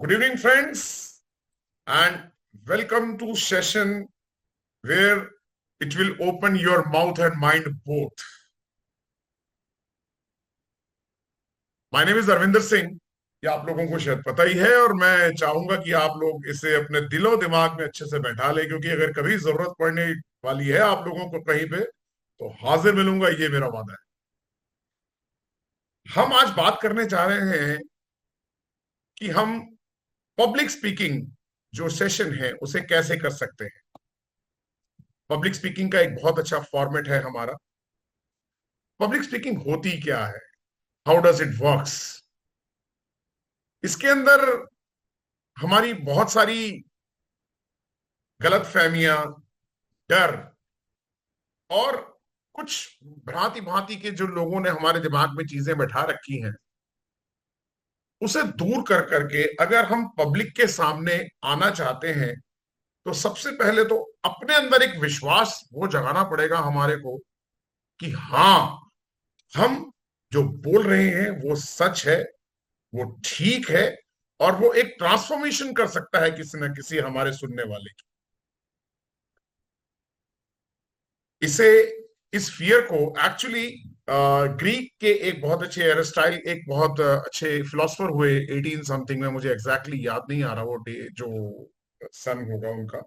Good evening, friends, and welcome to session where it will open your mouth and mind both. My name is Arvinder Singh. ये आप लोगों को शायद पता ही है और मैं चाहूंगा कि आप लोग इसे अपने दिलो दिमाग में अच्छे से बैठा लें, क्योंकि अगर कभी जरूरत पड़ने वाली है आप लोगों को कहीं पे, तो हाजिर मिलूंगा, ये मेरा वादा है। हम आज बात करने जा रहे हैं कि हम पब्लिक स्पीकिंग जो सेशन है उसे कैसे कर सकते हैं। पब्लिक स्पीकिंग का एक बहुत अच्छा फॉर्मेट है हमारा। पब्लिक स्पीकिंग होती क्या है, हाउ डज इट वर्क्स। इसके अंदर हमारी बहुत सारी गलत फहमियां, डर और कुछ भांति भांति के जो लोगों ने हमारे दिमाग में चीजें बैठा रखी हैं, उसे दूर कर करके अगर हम पब्लिक के सामने आना चाहते हैं, तो सबसे पहले तो अपने अंदर एक विश्वास वो जगाना पड़ेगा हमारे को कि हाँ, हम जो बोल रहे हैं वो सच है, वो ठीक है, और वो एक ट्रांसफॉर्मेशन कर सकता है किसी न किसी हमारे सुनने वाले की। इसे इस फियर को एक्चुअली ग्रीक के एक बहुत अच्छे एरिस्टाइल, एक बहुत अच्छे फिलोसफर हुए 18 समथिंग में, मुझे एग्जैक्टली याद नहीं आ रहा वो डे जो सन होगा उनका,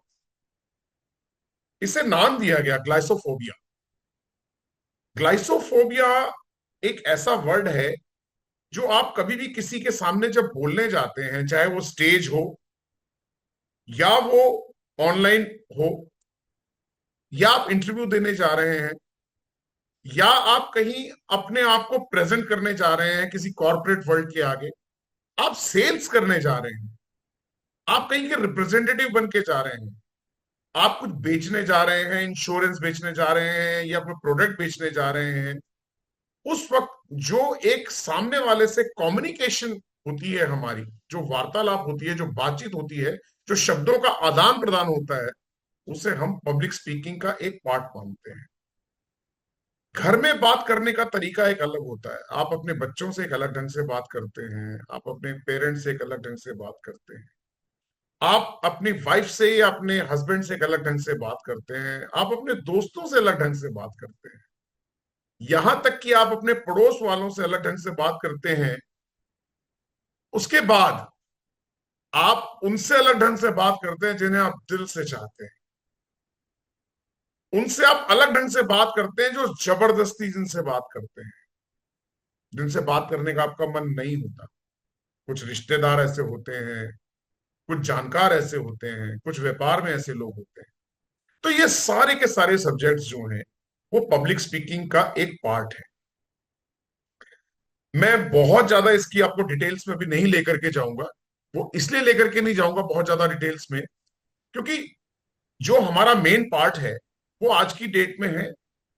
इसे नाम दिया गया ग्लाइसोफोबिया। ग्लाइसोफोबिया एक ऐसा वर्ड है जो आप कभी भी किसी के सामने जब बोलने जाते हैं, चाहे वो स्टेज हो या वो ऑनलाइन हो, या आप इंटरव्यू देने जा रहे हैं, या आप कहीं अपने आप को प्रेजेंट करने जा रहे हैं किसी कॉर्पोरेट वर्ल्ड के आगे, आप सेल्स करने जा रहे हैं, आप कहीं के रिप्रेजेंटेटिव बन के जा रहे हैं, आप कुछ बेचने जा रहे हैं, इंश्योरेंस बेचने जा रहे हैं या अपने प्रोडक्ट बेचने जा रहे हैं, उस वक्त जो एक सामने वाले से कम्युनिकेशन होती है हमारी, जो वार्तालाप होती है, जो बातचीत होती है, जो शब्दों का आदान प्रदान होता है, उसे हम पब्लिक स्पीकिंग का एक पार्ट मानते हैं। घर में बात करने का तरीका एक अलग होता है, आप अपने बच्चों से एक अलग ढंग से बात करते हैं, आप अपने पेरेंट्स से एक अलग ढंग से बात करते हैं, आप अपनी वाइफ से या अपने हस्बैंड से एक अलग ढंग से बात करते हैं, आप अपने दोस्तों से अलग ढंग से बात करते हैं, यहां तक कि आप अपने पड़ोस वालों से अलग ढंग से बात करते हैं। उसके बाद आप उनसे अलग ढंग से बात करते हैं जिन्हें आप दिल से चाहते हैं। उनसे आप अलग ढंग से बात करते हैं जो जबरदस्ती जिनसे बात करते हैं, जिनसे बात करने का आपका मन नहीं होता। कुछ रिश्तेदार ऐसे होते हैं, कुछ जानकार ऐसे होते हैं, कुछ व्यापार में ऐसे लोग होते हैं। तो ये सारे के सारे सब्जेक्ट्स जो हैं वो पब्लिक स्पीकिंग का एक पार्ट है। मैं बहुत ज्यादा इसकी आपको डिटेल्स में भी नहीं लेकर के जाऊंगा। वो इसलिए लेकर के नहीं जाऊंगा बहुत ज्यादा डिटेल्स में, क्योंकि जो हमारा मेन पार्ट है वो आज की डेट में है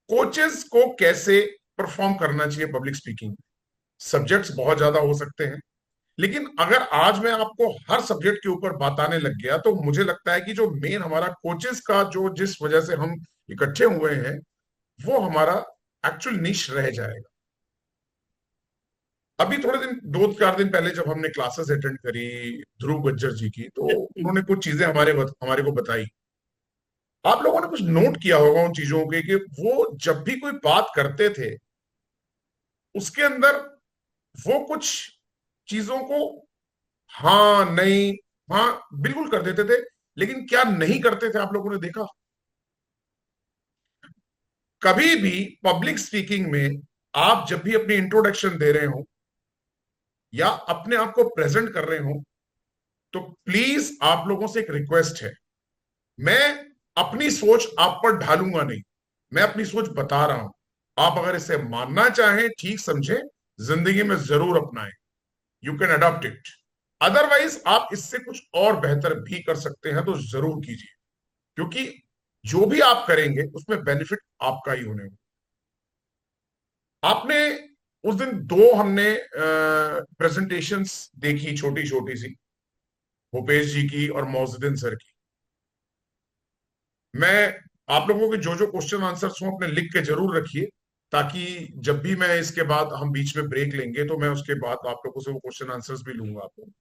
कोचेस को कैसे परफॉर्म करना चाहिए पब्लिक स्पीकिंग। सब्जेक्ट्स बहुत ज्यादा हो सकते हैं, लेकिन अगर आज मैं आपको हर सब्जेक्ट के ऊपर बताने लग गया तो मुझे लगता है कि जो मेन हमारा कोचेस का जो जिस वजह से हम इकट्ठे हुए हैं, वो हमारा एक्चुअल निश रह जाएगा। अभी थोड़े दिन, 2-4 दिन पहले जब हमने क्लासेस अटेंड करी ध्रुव गज्जर जी की, तो उन्होंने कुछ चीजें हमारे को बताई। आप लोगों ने कुछ नोट किया होगा उन चीजों के कि वो जब भी कोई बात करते थे, उसके अंदर वो कुछ चीजों को हाँ नहीं, हाँ बिल्कुल कर देते थे, लेकिन क्या नहीं करते थे आप लोगों ने देखा? कभी भी पब्लिक स्पीकिंग में आप जब भी अपनी इंट्रोडक्शन दे रहे हो या अपने आप को प्रेजेंट कर रहे हो, तो प्लीज आप लोगों से एक रिक्वेस्ट है, मैं अपनी सोच आप पर ढालूंगा नहीं, मैं अपनी सोच बता रहा हूं। आप अगर इसे मानना चाहें, ठीक समझें, जिंदगी में जरूर अपनाएं, you can adopt it. Otherwise आप इससे कुछ और बेहतर भी कर सकते हैं, तो जरूर कीजिए, क्योंकि जो भी आप करेंगे उसमें बेनिफिट आपका ही होने वाला। आपने उस दिन दो हमने प्रेजेंटेशंस देखी, छोटी छोटी सी, भूपेश जी की और मौजुद्दीन सर की। मैं आप लोगों के जो जो क्वेश्चन आंसर्स हों अपने लिख के जरूर रखिए, ताकि जब भी मैं इसके बाद हम बीच में ब्रेक लेंगे तो मैं उसके बाद आप लोगों से वो क्वेश्चन आंसर्स भी लूंगा आपको।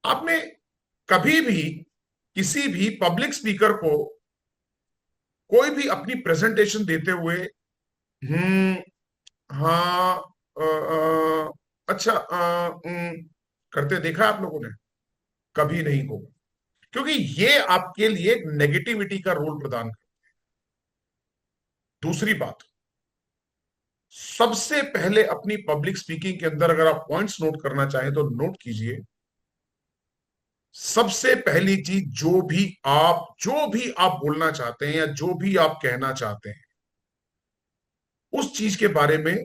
आपने कभी भी किसी भी पब्लिक स्पीकर को कोई भी अपनी प्रेजेंटेशन देते हुए हम्म, हाँ, अच्छा, करते देखा है आप लोगों ने? कभी नहीं होगा, क्योंकि ये आपके लिए एक नेगेटिविटी का रोल प्रदान कर। दूसरी बात, सबसे पहले अपनी पब्लिक स्पीकिंग के अंदर अगर आप पॉइंट्स नोट करना चाहें तो नोट कीजिए। सबसे पहली चीज, जो भी आप बोलना चाहते हैं या जो भी आप कहना चाहते हैं, उस चीज के बारे में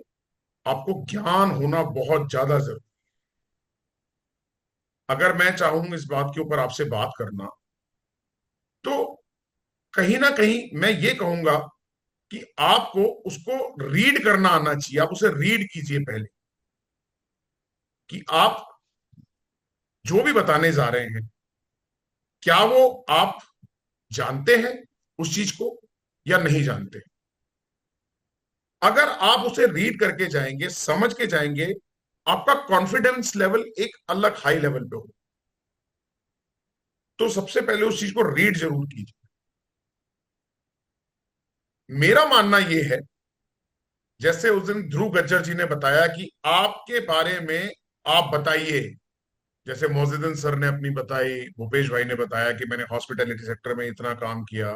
आपको ज्ञान होना बहुत ज्यादा जरूरी। अगर मैं चाहूं इस बात के ऊपर आपसे बात करना, तो कहीं ना कहीं मैं ये कहूंगा कि आपको उसको रीड करना आना चाहिए। आप उसे रीड कीजिए पहले, कि आप जो भी बताने जा रहे हैं, क्या वो आप जानते हैं उस चीज को या नहीं जानते। अगर आप उसे रीड करके जाएंगे, समझ के जाएंगे, आपका कॉन्फिडेंस लेवल एक अलग हाई लेवल पे हो। तो सबसे पहले उस चीज को रीड जरूर कीजिए। मेरा मानना यह है, जैसे उस दिन ध्रुव गज्जर जी ने बताया कि आपके बारे में आप बताइए। जैसे मोजिदन सर ने अपनी बताई, भूपेश भाई ने बताया कि मैंने हॉस्पिटैलिटी सेक्टर में इतना काम किया।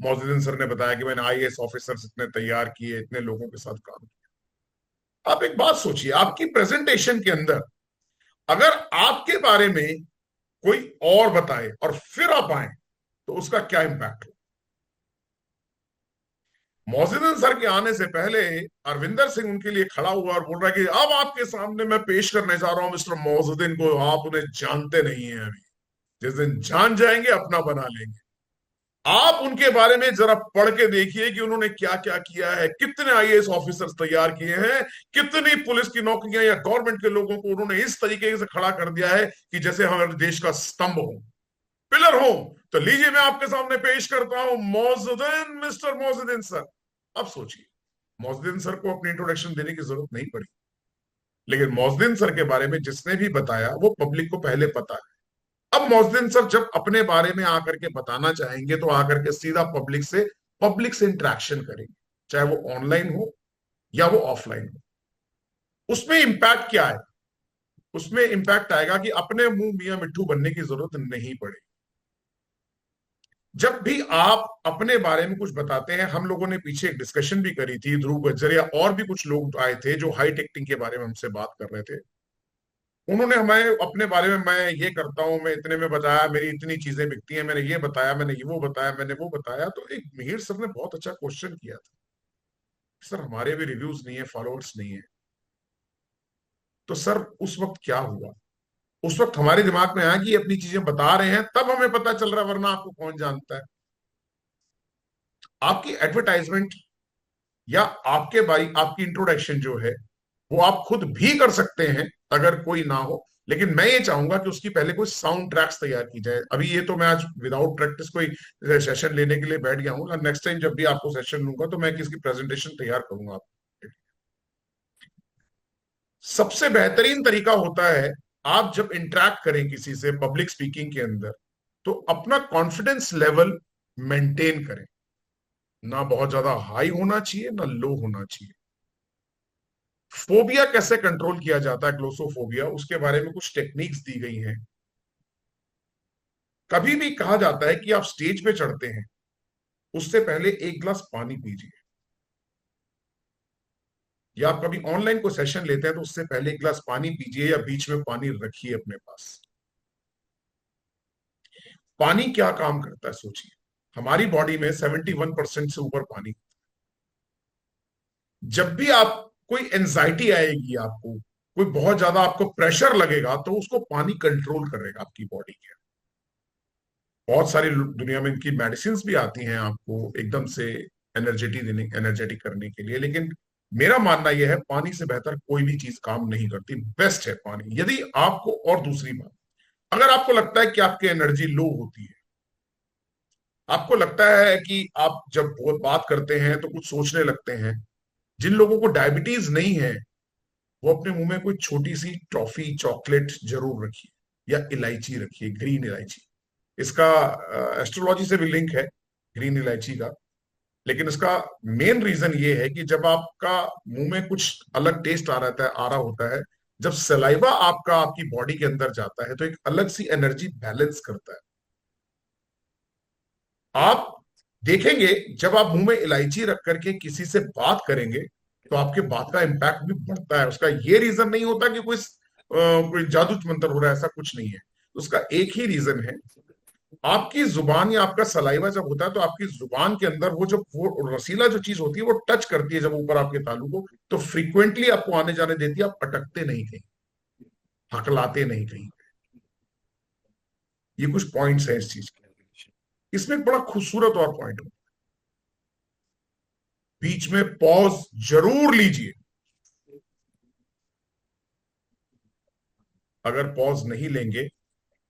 मोजिदन सर ने बताया कि मैंने आईएएस ऑफिसर्स इतने तैयार किए, इतने लोगों के साथ काम किया। आप एक बात सोचिए, आपकी प्रेजेंटेशन के अंदर अगर आपके बारे में कोई और बताए और फिर आप आए, तो उसका क्या इंपैक्ट हो। मोजिदन सर के आने से पहले अरविंदर सिंह उनके लिए खड़ा हुआ और बोल रहा है कि अब आपके सामने मैं पेश करने जा रहा हूं मिस्टर मोजिदन को, आप उन्हें जानते नहीं हैं अभी, जिस दिन जान जाएंगे अपना बना लेंगे। आप उनके बारे में जरा पढ़ के देखिए कि उन्होंने क्या क्या किया है, कितने आईएएस ऑफिसर्स तैयार किए हैं, कितनी पुलिस की नौकरियां या गवर्नमेंट के लोगों को उन्होंने इस तरीके से खड़ा कर दिया है कि जैसे हमारे देश का स्तंभ हो, पिलर हो। तो लीजिए, मैं आपके सामने पेश करता हूं मोजुद्दीन, मिस्टर मोजुद्दीन सर। अब सोचिए, मोजुद्दीन सर को अपनी इंट्रोडक्शन देने की जरूरत नहीं पड़ी, लेकिन मोजुद्दीन सर के बारे में जिसने भी बताया वो पब्लिक को पहले पता है। अब मोहसिन सर जब अपने बारे में आकर के बताना चाहेंगे, तो आकर के सीधा पब्लिक से इंटरेक्शन करेंगे, चाहे वो ऑनलाइन हो या वो ऑफलाइन हो। उसमें इंपैक्ट क्या है? उसमें इंपैक्ट आएगा कि अपने मुंह मियां मिट्ठू बनने की जरूरत नहीं पड़ेगी। जब भी आप अपने बारे में कुछ बताते हैं, हम लोगों ने पीछे एक डिस्कशन भी करी थी, ध्रुव गज्जर या और भी कुछ लोग आए थे जो हाई टेक्टिंग के बारे में हमसे बात कर रहे थे। उन्होंने हमें अपने बारे में, मैं ये करता हूं, मैं इतने में बताया, मेरी इतनी चीजें बिकती हैं, मैंने ये बताया, मैंने ये वो बताया, मैंने वो बताया। तो एक मिहिर सर ने बहुत अच्छा क्वेश्चन किया था, सर हमारे भी रिव्यूज नहीं है, फॉलोअर्स नहीं है। तो सर उस वक्त क्या हुआ? उस वक्त हमारे दिमाग में आया कि ये अपनी चीजें बता रहे हैं तब हमें पता चल रहा है, वरना आपको कौन जानता है। आपकी एडवर्टाइजमेंट या आपके भाई आपकी इंट्रोडक्शन जो है, वो आप खुद भी कर सकते हैं अगर कोई ना हो। लेकिन मैं ये चाहूंगा कि उसकी पहले कोई साउंड ट्रैक्स तैयार की जाए। अभी ये तो मैं आज विदाउट प्रैक्टिस कोई सेशन लेने के लिए बैठ गया हूँ, नेक्स्ट टाइम जब भी आपको सेशन लूंगा तो मैं किसकी प्रेजेंटेशन तैयार करूंगा आप। सबसे बेहतरीन तरीका होता है, आप जब इंटरेक्ट करें किसी से पब्लिक स्पीकिंग के अंदर, तो अपना कॉन्फिडेंस लेवल मेंटेन करें। ना बहुत ज्यादा हाई होना चाहिए, ना लो होना चाहिए। फोबिया कैसे कंट्रोल किया जाता है, ग्लोसोफोबिया, उसके बारे में कुछ टेक्निक्स दी गई हैं। कभी भी कहा जाता है कि आप स्टेज पे चढ़ते हैं, उससे पहले एक गिलास पानी पीजिए। या आप कभी ऑनलाइन कोई सेशन लेते हैं तो उससे पहले एक गिलास पानी पीजिए या बीच में पानी रखिए अपने पास। पानी क्या काम करता है सोचिए। हमारी बॉडी में 71% से ऊपर पानी। जब भी आप कोई एंजाइटी आएगी, आपको कोई बहुत ज्यादा आपको प्रेशर लगेगा, तो उसको पानी कंट्रोल करेगा आपकी बॉडी के। बहुत सारी दुनिया में इनकी मेडिसिन भी आती हैं आपको एकदम से एनर्जेटिक करने के लिए, लेकिन मेरा मानना यह है पानी से बेहतर कोई भी चीज काम नहीं करती। बेस्ट है पानी। यदि आपको, और दूसरी बात, अगर आपको लगता है कि आपकी एनर्जी लो होती है, आपको लगता है कि आप जब वो बात करते हैं तो कुछ सोचने लगते हैं, जिन लोगों को डायबिटीज नहीं है वो अपने मुंह में कोई छोटी सी टॉफी चॉकलेट जरूर रखिए। या इलायची रखिए, ग्रीन इलायची। इसका एस्ट्रोलॉजी से भी लिंक है ग्रीन इलायची का। लेकिन इसका मेन रीजन ये है कि जब आपका मुंह में कुछ अलग टेस्ट आ रहा होता है, जब सलाइवा आपका आपकी बॉडी के अंदर जाता है तो एक अलग सी एनर्जी बैलेंस करता है। आप देखेंगे जब आप मुंह में इलायची रख करके किसी से बात करेंगे तो आपके बात का इम्पैक्ट भी बढ़ता है। उसका ये रीजन नहीं होता कि कोई जादू मंत्र हो रहा है, ऐसा कुछ नहीं है। उसका एक ही रीजन है, आपकी जुबान या आपका सलाइवा जब होता है तो आपकी जुबान के अंदर वो रसीला जो चीज होती है वो टच करती है जब ऊपर आपके तालू को, तो फ्रीक्वेंटली आपको आने जाने देती है, आप अटकते नहीं कहीं, हकलाते नहीं कहीं। ये कुछ पॉइंट्स है इस चीज के। इसमें एक बड़ा खूबसूरत और पॉइंट हो, बीच में पॉज जरूर लीजिए। अगर पॉज नहीं लेंगे,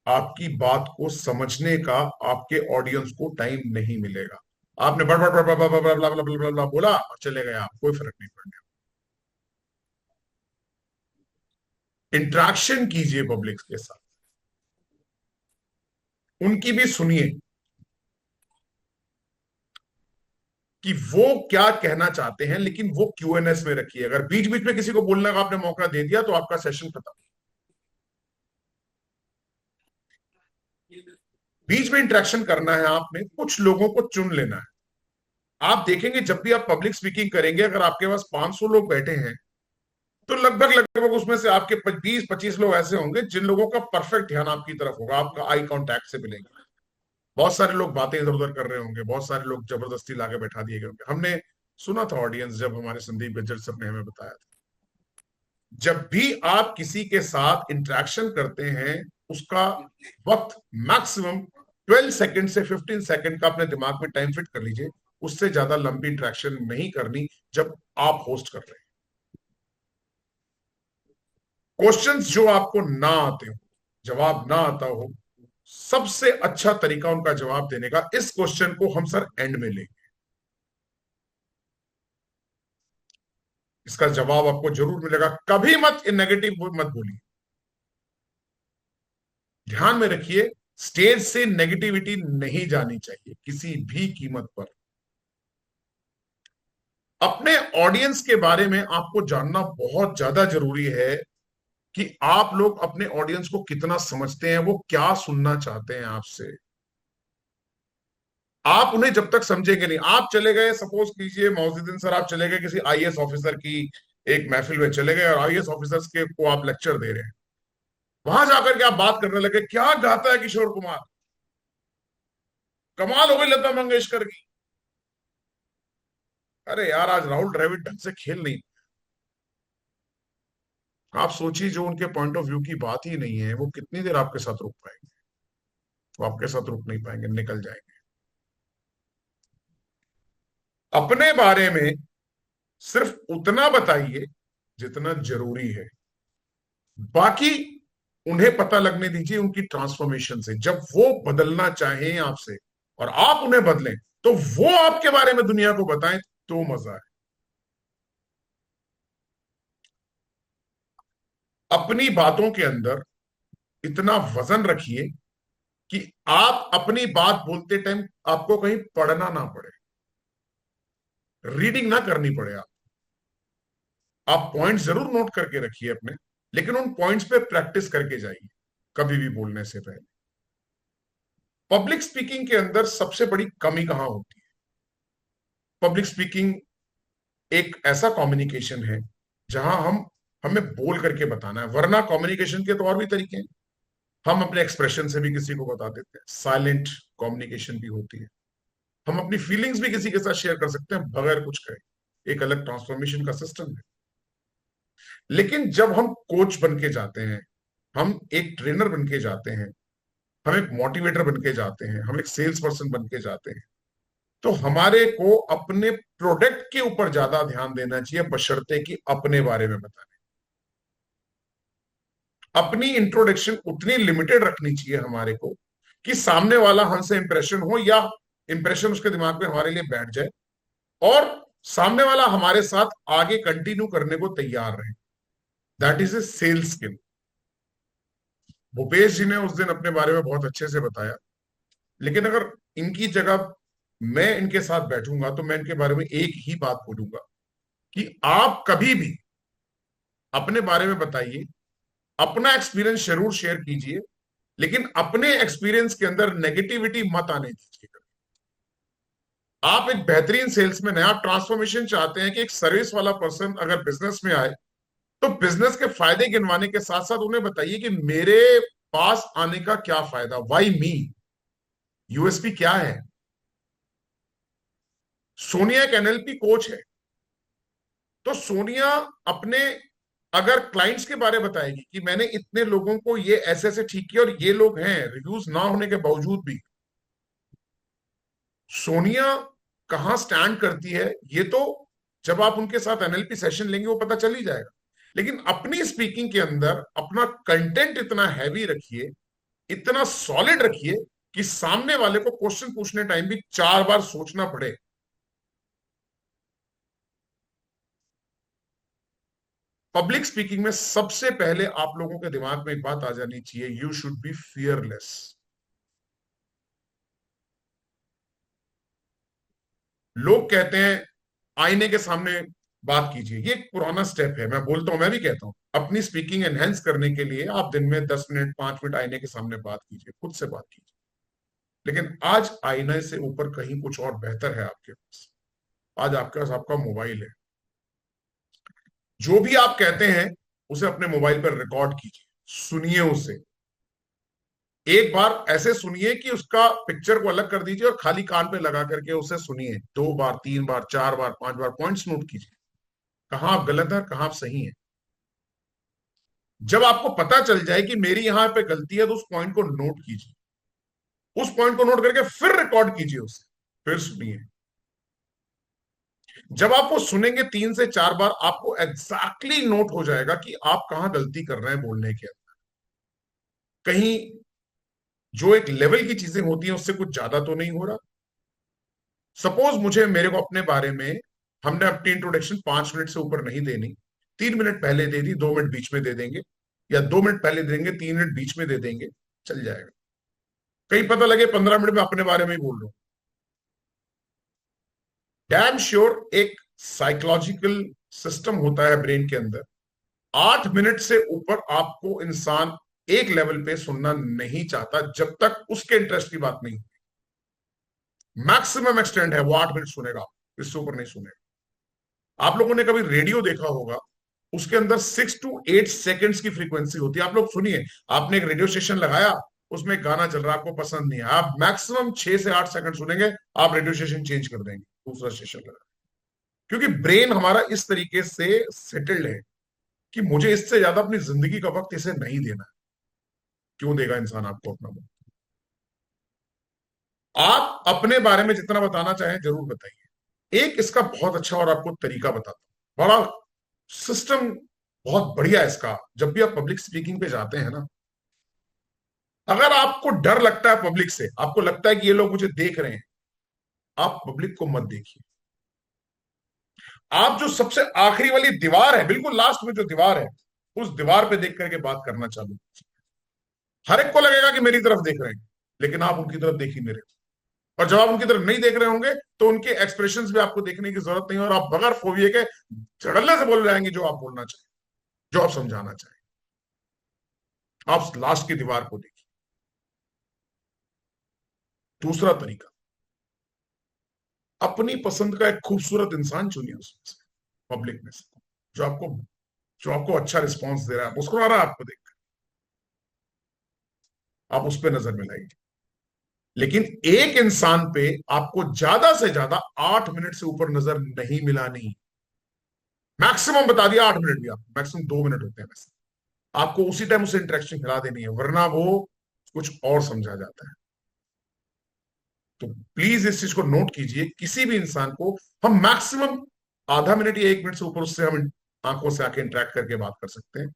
आपकी बात को समझने का आपके ऑडियंस को टाइम नहीं मिलेगा। आपने बड़ बड़ बड़ बड़ बड़ बड़ बड़ बड़ बड़ बड़ बोला और चले गए आप, कोई फर्क नहीं पड़ने। इंटरेक्शन कीजिए पब्लिक के साथ, उनकी भी सुनिए कि वो क्या कहना चाहते हैं, लेकिन वो क्यूएनएस में रखिए। अगर बीच बीच में किसी को बोलने का आपने मौका दे दिया तो आपका सेशन खत्म। बीच में इंटरेक्शन करना है, आपने कुछ लोगों को चुन लेना है। आप देखेंगे जब भी आप पब्लिक स्पीकिंग करेंगे, अगर आपके पास 500 लोग बैठे हैं तो लगभग लगभग उसमें से आपके 20-25 लोग ऐसे होंगे जिन लोगों का परफेक्ट ध्यान आपकी तरफ होगा, आपका आई कांटेक्ट से मिलेंगे। बहुत सारे लोग बातें इधर उधर कर रहे होंगे, बहुत सारे लोग जबरदस्ती लाके बैठा दिए गए होंगे। हमने सुना था ऑडियंस जब हमारे संदीप गज्जर सर ने हमें बताया था, जब भी आप किसी के साथ इंटरेक्शन करते हैं उसका वक्त मैक्सिमम 12 सेकंड से 15 सेकंड का अपने दिमाग में टाइम फिट कर लीजिए। उससे ज्यादा लंबी इंटरेक्शन नहीं करनी जब आप होस्ट कर रहे हैं। क्वेश्चंस जो आपको ना आते हो, जवाब ना आता हो, सबसे अच्छा तरीका उनका जवाब देने का, इस क्वेश्चन को हम सर एंड में लेंगे, इसका जवाब आपको जरूर मिलेगा। कभी मत नेगेटिव मत बोलिए। ध्यान में रखिए, स्टेज से नेगेटिविटी नहीं जानी चाहिए किसी भी कीमत पर। अपने ऑडियंस के बारे में आपको जानना बहुत ज्यादा जरूरी है कि आप लोग अपने ऑडियंस को कितना समझते हैं, वो क्या सुनना चाहते हैं आपसे। आप उन्हें जब तक समझेंगे नहीं, आप चले गए, सपोज कीजिए मौजूदीन सर, आप चले गए किसी आईएएस ऑफिसर की एक महफिल में चले गए और आईएएस ऑफिसर्स के को आप लेक्चर दे रहे हैं, वहां जाकर के आप बात करने लगे, क्या गाता है किशोर कुमार, कमाल हो गई लता मंगेशकर की। अरे यार, आज राहुल द्रविड़ ढंग से खेल नहीं। आप सोचिए, जो उनके पॉइंट ऑफ व्यू की बात ही नहीं है, वो कितनी देर आपके साथ रुक पाएंगे? वो आपके साथ रुक नहीं पाएंगे, निकल जाएंगे। अपने बारे में सिर्फ उतना बताइए जितना जरूरी है, बाकी उन्हें पता लगने दीजिए उनकी ट्रांसफॉर्मेशन से। जब वो बदलना चाहें आपसे और आप उन्हें बदलें, तो वो आपके बारे में दुनिया को बताएं, तो मजा है। अपनी बातों के अंदर इतना वजन रखिए कि आप अपनी बात बोलते टाइम आपको कहीं पढ़ना ना पड़े, रीडिंग ना करनी पड़े। आप पॉइंट्स जरूर नोट करके रखिए अपने, लेकिन उन पॉइंट्स पे प्रैक्टिस करके जाइए कभी भी बोलने से पहले। पब्लिक स्पीकिंग के अंदर सबसे बड़ी कमी कहां होती है? पब्लिक स्पीकिंग एक ऐसा कम्युनिकेशन है जहां हमें बोल करके बताना है, वरना कम्युनिकेशन के तो और भी तरीके हैं। हम अपने एक्सप्रेशन से भी किसी को बता देते हैं, साइलेंट कम्युनिकेशन भी होती है। हम अपनी फीलिंग्स भी किसी के साथ शेयर कर सकते हैं बगैर कुछ कहे, एक अलग ट्रांसफॉर्मेशन का सिस्टम है। लेकिन जब हम कोच बन के जाते हैं, हम एक ट्रेनर बन के जाते हैं, हम एक मोटिवेटर बन के जाते हैं, हम एक सेल्स पर्सन बन के जाते हैं, तो हमारे को अपने प्रोडक्ट के ऊपर ज्यादा ध्यान देना चाहिए, बशर्ते कि अपने बारे में बताएं। अपनी इंट्रोडक्शन उतनी लिमिटेड रखनी चाहिए हमारे को कि सामने वाला हमसे इंप्रेशन हो, या इंप्रेशन उसके दिमाग में हमारे लिए बैठ जाए और सामने वाला हमारे साथ आगे कंटिन्यू करने को तैयार रहे। That is a sales skill. Bhupesh ji ने उस दिन अपने बारे में बहुत अच्छे से बताया, लेकिन अगर इनकी जगह मैं इनके साथ बैठूंगा तो मैं इनके बारे में एक ही बात बोलूंगा कि आप कभी भी अपने बारे में बताइए, अपना एक्सपीरियंस जरूर शेयर कीजिए, लेकिन अपने एक्सपीरियंस के अंदर नेगेटिविटी मत आने दीजिएगा। आप एक बेहतरीन सेल्समैन है, आप ट्रांसफॉर्मेशन चाहते हैं कि एक सर्विस वाला पर्सन अगर बिजनेस में आए तो बिजनेस के फायदे गिनवाने के साथ साथ उन्हें बताइए कि मेरे पास आने का क्या फायदा, वाई मी, यूएसपी क्या है। सोनिया एक एनएलपी कोच है, तो सोनिया अपने अगर क्लाइंट्स के बारे में बताएगी कि मैंने इतने लोगों को ये ऐसे ऐसे ठीक किया और ये लोग हैं, रिव्यूज ना होने के बावजूद भी सोनिया कहां स्टैंड करती है, ये तो जब आप उनके साथ एनएलपी सेशन लेंगे वो पता चल ही जाएगा। लेकिन अपनी स्पीकिंग के अंदर अपना कंटेंट इतना हैवी रखिए, इतना सॉलिड रखिए कि सामने वाले को क्वेश्चन पूछने टाइम भी 4 बार सोचना पड़े। पब्लिक स्पीकिंग में सबसे पहले आप लोगों के दिमाग में एक बात आ जानी चाहिए, यू शुड बी फियरलेस। लोग कहते हैं आईने के सामने बात कीजिए, ये एक पुराना स्टेप है, मैं बोलता हूं, मैं भी कहता हूं, अपनी स्पीकिंग एनहेंस करने के लिए आप दिन में 10 मिनट 5 मिनट आईने के सामने बात कीजिए, खुद से बात कीजिए। लेकिन आज आईने से ऊपर कहीं कुछ और बेहतर है आपके पास। आज आपके पास आपका मोबाइल है, जो भी आप कहते हैं उसे अपने मोबाइल पर रिकॉर्ड कीजिए, सुनिए उसे, एक बार ऐसे सुनिए कि उसका पिक्चर को अलग कर दीजिए और खाली कान पे लगा करके उसे सुनिए 2 बार 3 बार 4 बार 5 बार, पॉइंट्स नोट कीजिए, कहां आप गलत है कहां आप सही है। जब आपको पता चल जाए कि मेरी यहां पे गलती है तो उस पॉइंट को नोट कीजिए, उस पॉइंट को नोट करके फिर रिकॉर्ड कीजिए उसे, फिर सुनिए। जब आप वो सुनेंगे 3 से 4 बार, आपको एग्जैक्टली नोट हो जाएगा कि आप कहां गलती कर रहे हैं बोलने के अंदर। कहीं जो एक लेवल की चीजें होती हैं उससे कुछ ज्यादा तो नहीं हो रहा। सपोज मेरे को अपने बारे में, हमने अपनी इंट्रोडक्शन 5 मिनट से ऊपर नहीं देनी, 3 मिनट पहले दे दी, 2 मिनट बीच में दे देंगे, या 2 मिनट पहले देंगे 3 मिनट बीच में दे देंगे, चल जाएगा। कहीं पता लगे 15 मिनट में अपने बारे में ही बोल रहा हूं, डैम श्योर एक साइकोलॉजिकल सिस्टम होता है ब्रेन के अंदर, 8 मिनट से ऊपर आपको इंसान एक लेवल पे सुनना नहीं चाहता जब तक उसके इंटरेस्ट की बात नहीं। मैक्सिमम एक्सटेंड है वो 8 मिनट सुनेगा, इससे ऊपर नहीं सुनेगा। आप लोगों ने कभी रेडियो देखा होगा, उसके अंदर 6 to 8 सेकेंड्स की फ्रीक्वेंसी होती है। आप लोग सुनिए, आपने एक रेडियो स्टेशन लगाया, उसमें गाना चल रहा है, आपको पसंद नहीं है, आप मैक्सिमम 6 से 8 सेकंड सुनेंगे, आप रेडियो स्टेशन चेंज कर देंगे, दूसरा स्टेशन लगा। क्योंकि ब्रेन हमारा इस तरीके से सेटल्ड है कि मुझे इससे ज्यादा अपनी जिंदगी का वक्त इसे नहीं देना। क्यों देगा इंसान आपको अपना वक्त? आप अपने बारे में जितना बताना चाहें जरूर बताइए। एक इसका बहुत अच्छा और आपको तरीका बताता हूं, बड़ा सिस्टम, बहुत बढ़िया है इसका। जब भी आप पब्लिक स्पीकिंग पे जाते हैं ना, अगर आपको डर लगता है पब्लिक से, आपको लगता है कि ये लोग मुझे देख रहे हैं, आप पब्लिक को मत देखिए। आप जो सबसे आखिरी वाली दीवार है, बिल्कुल लास्ट में जो दीवार है, उस दीवार पे देख करके बात करना चालू। हर एक को लगेगा कि मेरी तरफ देख रहे हैं, लेकिन आप उनकी तरफ देख ही नहीं रहे। और जब आप उनकी तरफ नहीं देख रहे होंगे तो उनके एक्सप्रेशंस भी आपको देखने की जरूरत नहीं, और आप बगैर फोबिया के झगड़ने से बोल जाएंगे जो आप बोलना चाहें, जो आप समझाना चाहें। आप लास्ट की दीवार को देखिए। दूसरा तरीका, अपनी पसंद का एक खूबसूरत इंसान चुनिए उसमें से, पब्लिक में से, जो आपको अच्छा रिस्पॉन्स दे रहा है, मुस्कुरा रहा है आपको देख, आप उस पर नजर मिलाइए। लेकिन एक इंसान पे आपको ज्यादा से ज्यादा 8 मिनट से ऊपर नजर नहीं मिलानी। मैक्सिमम बता दिया 8 मिनट, भी आपको मैक्सिमम 2 मिनट होते हैं वैसे, आपको उसी टाइम उसे इंटरेक्शन खिला देनी है, वरना वो कुछ और समझा जाता है। तो प्लीज इस चीज को नोट कीजिए, किसी भी इंसान को हम मैक्सिमम आधा मिनट या 1 मिनट से ऊपर उससे हम आंखों से आके इंटरेक्ट करके बात कर सकते हैं।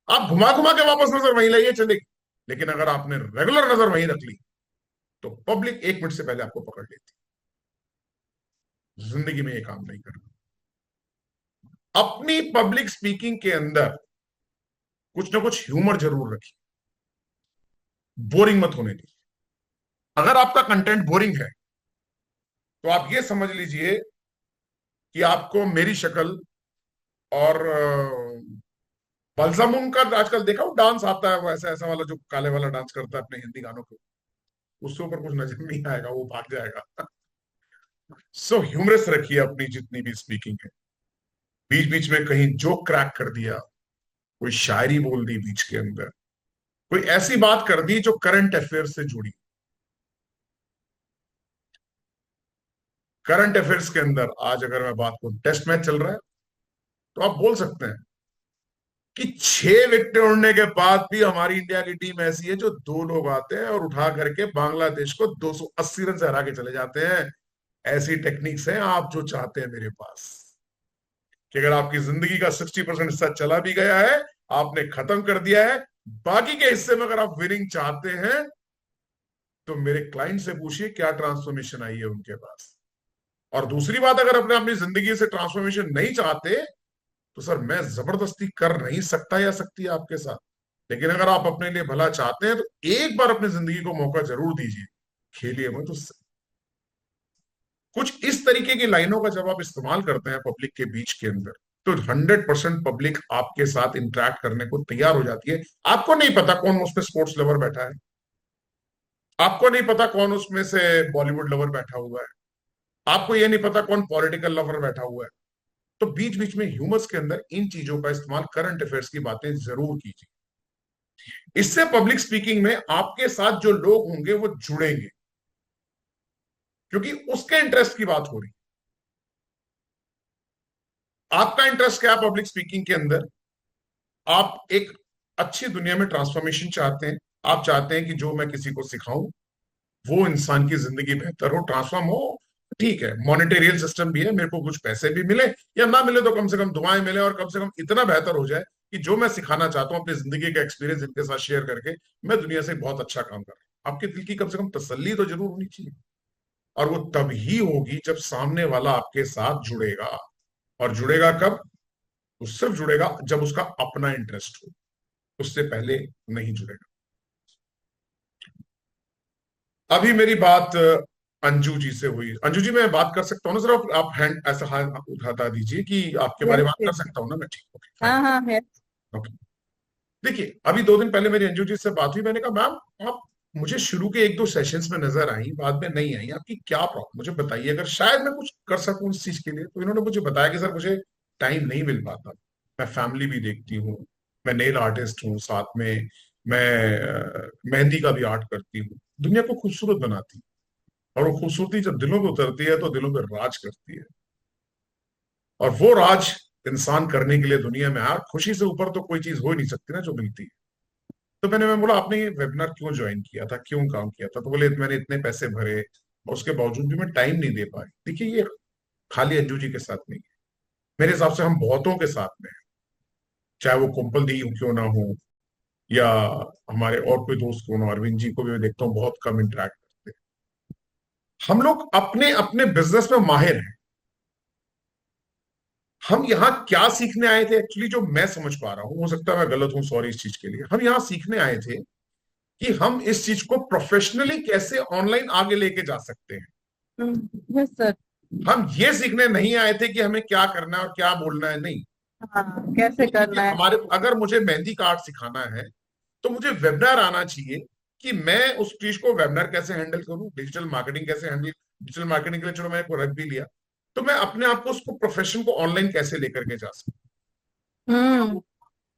आप घुमा घुमा के वापस नजर वहीं लाइए चलेगी, लेकिन अगर आपने रेगुलर नजर वहीं रख ली तो पब्लिक 1 मिनट से पहले आपको पकड़ लेती। जिंदगी में ये काम नहीं करना। अपनी पब्लिक स्पीकिंग के अंदर कुछ ना कुछ ह्यूमर जरूर रखिए। बोरिंग मत होने दीजिए। अगर आपका कंटेंट बोरिंग है तो आप ये समझ लीजिए कि आपको मेरी शक्ल और बलजामुन का आजकल देखा वो डांस आता है, वो ऐसा ऐसा वाला जो काले वाला डांस करता है अपने हिंदी गानों पे, उसके ऊपर कुछ नजर नहीं आएगा, वो भाग जाएगा। सो ह्यूमरस रखिए अपनी जितनी भी स्पीकिंग है। बीच बीच में कहीं जोक क्रैक कर दिया, कोई शायरी बोल दी बीच के अंदर, कोई ऐसी बात कर दी जो करंट अफेयर से जुड़ी। करंट अफेयर्स के अंदर आज अगर मैं बात करूं, टेस्ट मैच चल रहा है, तो आप बोल सकते हैं कि 6 विकेट उड़ने के बाद भी हमारी इंडिया की टीम ऐसी है जो 2 लोग आते हैं और उठा करके बांग्लादेश को 280 रन से हरा के चले जाते हैं। ऐसी टेक्निक्स हैं आप जो चाहते हैं मेरे पास, कि अगर आपकी जिंदगी का 60% हिस्सा चला भी गया है, आपने खत्म कर दिया है, बाकी के हिस्से में अगर आप विनिंग चाहते हैं तो मेरे क्लाइंट से पूछिए क्या ट्रांसफॉर्मेशन आई है उनके पास। और दूसरी बात, अगर अपने अपनी जिंदगी से ट्रांसफॉर्मेशन नहीं चाहते तो सर मैं जबरदस्ती कर नहीं सकता या सकती है आपके साथ। लेकिन अगर आप अपने लिए भला चाहते हैं तो एक बार अपनी जिंदगी को मौका जरूर दीजिए, खेलिए मत उससे। कुछ इस तरीके की लाइनों का जब आप इस्तेमाल करते हैं पब्लिक के बीच के अंदर, तो 100% पब्लिक आपके साथ इंटरेक्ट करने को तैयार हो जाती है। आपको नहीं पता कौन उसमें स्पोर्ट्स लवर बैठा है, आपको नहीं पता कौन उसमें से बॉलीवुड लवर बैठा हुआ है, आपको ये नहीं पता कौन पॉलिटिकल लवर बैठा हुआ है। तो बीच बीच में ह्यूमर्स के अंदर इन चीजों का इस्तेमाल, करंट अफेयर्स की बातें जरूर कीजिए। इससे पब्लिक स्पीकिंग में आपके साथ जो लोग होंगे वो जुड़ेंगे, क्योंकि उसके इंटरेस्ट की बात हो रही। आपका इंटरेस्ट क्या है पब्लिक स्पीकिंग के अंदर? आप एक अच्छी दुनिया में ट्रांसफॉर्मेशन चाहते हैं, आप चाहते हैं कि जो मैं किसी को सिखाऊं वो इंसान की जिंदगी बेहतर हो, ट्रांसफॉर्म हो। ठीक है, मॉनेटेरियल सिस्टम भी है, मेरे को कुछ पैसे भी मिले या ना मिले तो कम से कम दुआएं मिले, और कम से कम इतना बेहतर हो जाए कि जो मैं सिखाना चाहता हूं अपनी जिंदगी का एक्सपीरियंस इनके साथ शेयर करके मैं दुनिया से बहुत अच्छा काम कर रहा हूं। आपके दिल की कम से कम तसल्ली तो जरूर होनी चाहिए। और वो तब ही होगी जब सामने वाला आपके साथ जुड़ेगा। और जुड़ेगा कब? वो सिर्फ जुड़ेगा जब उसका अपना इंटरेस्ट हो, उससे पहले नहीं जुड़ेगा। अभी मेरी बात अंजू जी से हुई। अंजू जी, मैं बात कर सकता हूँ ना? सर आप हैंड ऐसा हाथ उठाता दीजिए कि आपके बारे यस में बात कर यस। सकता हूँ ना मैं? ठीक, ओके फाइन। हाँ हाँ है। ओके, देखिए अभी 2 दिन पहले मेरी अंजू जी से बात हुई। मैंने कहा मैम आप मुझे शुरू के 1-2 सेशंस में नजर आई, बाद में नहीं आई, आपकी क्या प्रॉब्लम मुझे बताइए, अगर शायद मैं कुछ कर सकूं इस चीज के लिए। तो इन्होंने मुझे बताया कि सर मुझे टाइम नहीं मिल पाता, मैं फैमिली भी देखती हूँ, मैं नेल आर्टिस्ट हूँ, साथ में मैं मेहंदी का भी आर्ट करती हूँ, दुनिया को खूबसूरत बनाती हूँ। और वो खूबसूरती जब दिलों पे उतरती है तो दिलों पे राज करती है। और वो राज इंसान करने के लिए दुनिया में आया, खुशी से ऊपर तो कोई चीज हो ही नहीं सकती ना जो मिलती है। तो मैं बोला आपने ये वेबिनार क्यों ज्वाइन किया था, क्यों काम किया था? तो बोले मैंने इतने पैसे भरे और उसके बावजूद भी मैं टाइम नहीं दे पाई। देखिए ये खाली अंजू जी के साथ नहीं है, मेरे हिसाब से हम बहुतों के साथ में हैं। चाहे वो कुंपल दी क्यों ना हो या हमारे और कोई दोस्त क्यों ना हो, अरविंद जी को भी मैं देखता हूँ बहुत कम इंटरेक्ट करते हैं। हम लोग अपने अपने बिजनेस में माहिर हैं। हम यहाँ क्या सीखने आए थे एक्चुअली, जो मैं समझ पा रहा हूँ, हो सकता है मैं गलत हूँ, सॉरी इस चीज के लिए। हम यहाँ सीखने आए थे कि हम इस चीज को प्रोफेशनली कैसे ऑनलाइन आगे लेके जा सकते हैं। Yes sir. हम ये सीखने नहीं आए थे कि हमें क्या करना है और क्या बोलना है, नहीं। हाँ, कैसे उस चीज करना है। हमारे, अगर मुझे मेहंदी का आर्ट सिखाना है तो मुझे वेबिनार आना चाहिए कि मैं उस चीज को वेबिनार कैसे हैंडल करूं, डिजिटल मार्केटिंग कैसे हैंडल। डिजिटल मार्केटिंग के लिए चलो मैं एक रख भी लिया, तो मैं अपने आप को उसको प्रोफेशन को ऑनलाइन कैसे लेकर के जा सकता हम्म। हूं।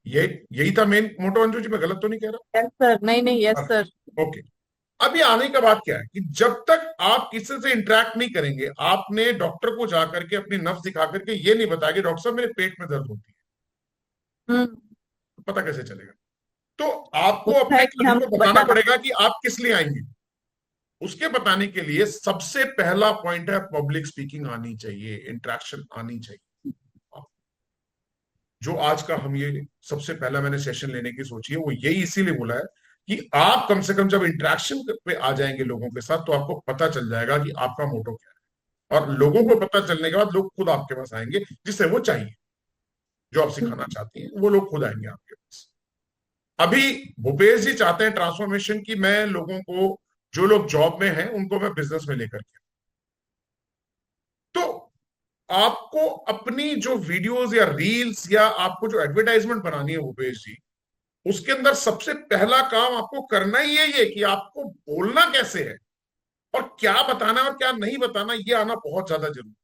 यही था मेन मोटो अंजू जी, मैं गलत तो नहीं कह यस सर, नहीं नहीं, यस रहा? सर। ओके। अभी आने का बात क्या है कि जब तक आप किसी से इंटरेक्ट नहीं करेंगे, आपने डॉक्टर को जाकर के अपनी नब्ज दिखा करके ये नहीं बताया कि डॉक्टर साहब मेरे पेट में दर्द होती है, हम्म। तो पता कैसे चलेगा? तो आपको होता अपने है कि क्लाइंट को हमको बताना बताना। पड़ेगा कि आप किस लिए आएंगे। उसके बताने के लिए सबसे पहला पॉइंट है पब्लिक स्पीकिंग आनी चाहिए, इंटरेक्शन आनी चाहिए। जो आज का हम ये सबसे पहला मैंने सेशन लेने की सोची है वो यही इसीलिए बोला है कि आप कम से कम जब इंटरेक्शन पे आ जाएंगे लोगों के साथ, तो आपको पता चल जाएगा कि आपका मोटो क्या है। और लोगों को पता चलने के बाद लोग खुद आपके पास आएंगे, जिसे वो चाहिए, जो आप सिखाना चाहती हैं वो लोग खुद आएंगे आपके पास। अभी भूपेश जी चाहते हैं ट्रांसफॉर्मेशन की मैं लोगों को, जो लोग जॉब में हैं उनको मैं बिजनेस में लेकर के, तो आपको अपनी जो वीडियोस या रील्स या आपको जो एडवर्टाइजमेंट बनानी है भूपेश जी, उसके अंदर सबसे पहला काम आपको करना ही यही है कि आपको बोलना कैसे है और क्या बताना है और क्या नहीं बताना, ये आना बहुत ज्यादा जरूरी है।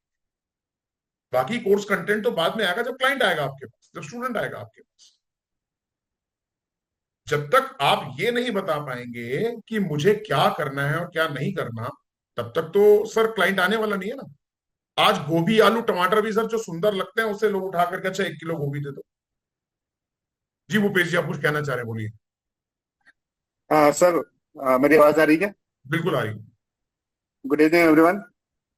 बाकी कोर्स कंटेंट तो बाद में आएगा, जब क्लाइंट आएगा आपके पास, जब स्टूडेंट आएगा आपके पास। जब तक आप ये नहीं बता पाएंगे कि मुझे क्या करना है और क्या नहीं करना, तब तक तो सर क्लाइंट आने वाला नहीं है ना। आज गोभी आलू टमाटर भी सर जो सुंदर लगते हैं उसे लोग उठा करके अच्छा 1 किलो गोभी दे दो। जी भूपेश जी, आप कुछ कहना चाह रहे हैं, बोलिए। हाँ सर, मेरी आवाज आ रही है? बिल्कुल आ रही है। Good evening everyone.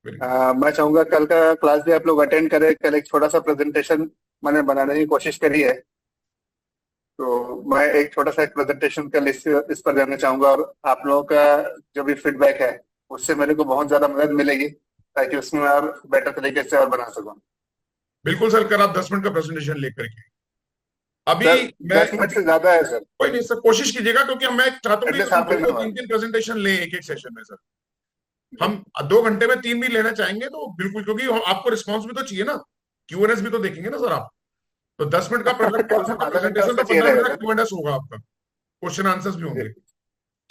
वेरी मैं चाहूंगा कल का क्लास भी आप लोग अटेंड करें। कल एक छोटा सा प्रेजेंटेशन मैंने बनाने की कोशिश करी है, तो मैं एक छोटा सा एक प्रेजेंटेशन कल इस पर देना चाहूंगा, और आप लोगों का जो भी फीडबैक है उससे मेरे को बहुत ज्यादा मदद मिलेगी, ताकि उसमें और बेटर तरीके से और बना सकूं। बिल्कुल सर, कल आप 10 मिनट का प्रेजेंटेशन लेकर के, अभी सर मैं 10 मिनट से ज्यादा है सर, कोई नहीं सर, कोशिश कीजिएगा, क्योंकि मैं चाहता हूँ कि एटलीस्ट हम हाफ दो एन दो आवर। तीन तीन प्रेजेंटेशन लें एक एक सेशन में सर। हम 2 घंटे में 3 भी लेना चाहेंगे तो बिल्कुल, क्योंकि आपको रिस्पॉन्स भी तो चाहिए ना, क्यूएनएस भी तो देखेंगे ना सर आप। तो 10 मिनट का कल से आधा घंटा प्रेजेंटेशन, तो उसका चाहिए 15 मिनट रहेगा का सर। क्यूएनएस होगा आपका, क्वेश्चन आंसर्स भी होंगे।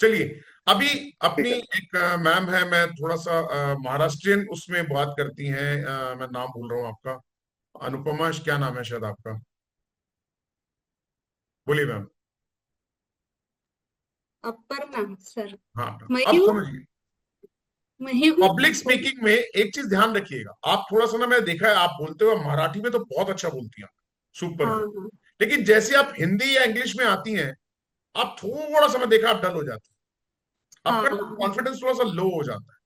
चलिए, अभी अपनी ठीक है। एक मैम है, मैं थोड़ा सा महाराष्ट्रियन उसमें बात करती हैं, मैं नाम भूल रहा हूँ आपका, अनुपमा क्या नाम है शायद आपका, बोलिए मैम। अपर्णा सर। हाँ, मैं अब हूँ। समझिए, मैं हूँ। पब्लिक स्पीकिंग में एक चीज ध्यान रखिएगा, आप थोड़ा सा ना, मैंने देखा है आप बोलते हो मराठी में तो बहुत अच्छा बोलती हैं, सुपर हाँ है। हाँ लेकिन जैसे आप हिंदी या इंग्लिश में आती हैं, आप थोड़ा सा, मैं देखा, आप डल हो जाते हैं, हाँ आपका हाँ। कॉन्फिडेंस थोड़ा सा लो हो जाता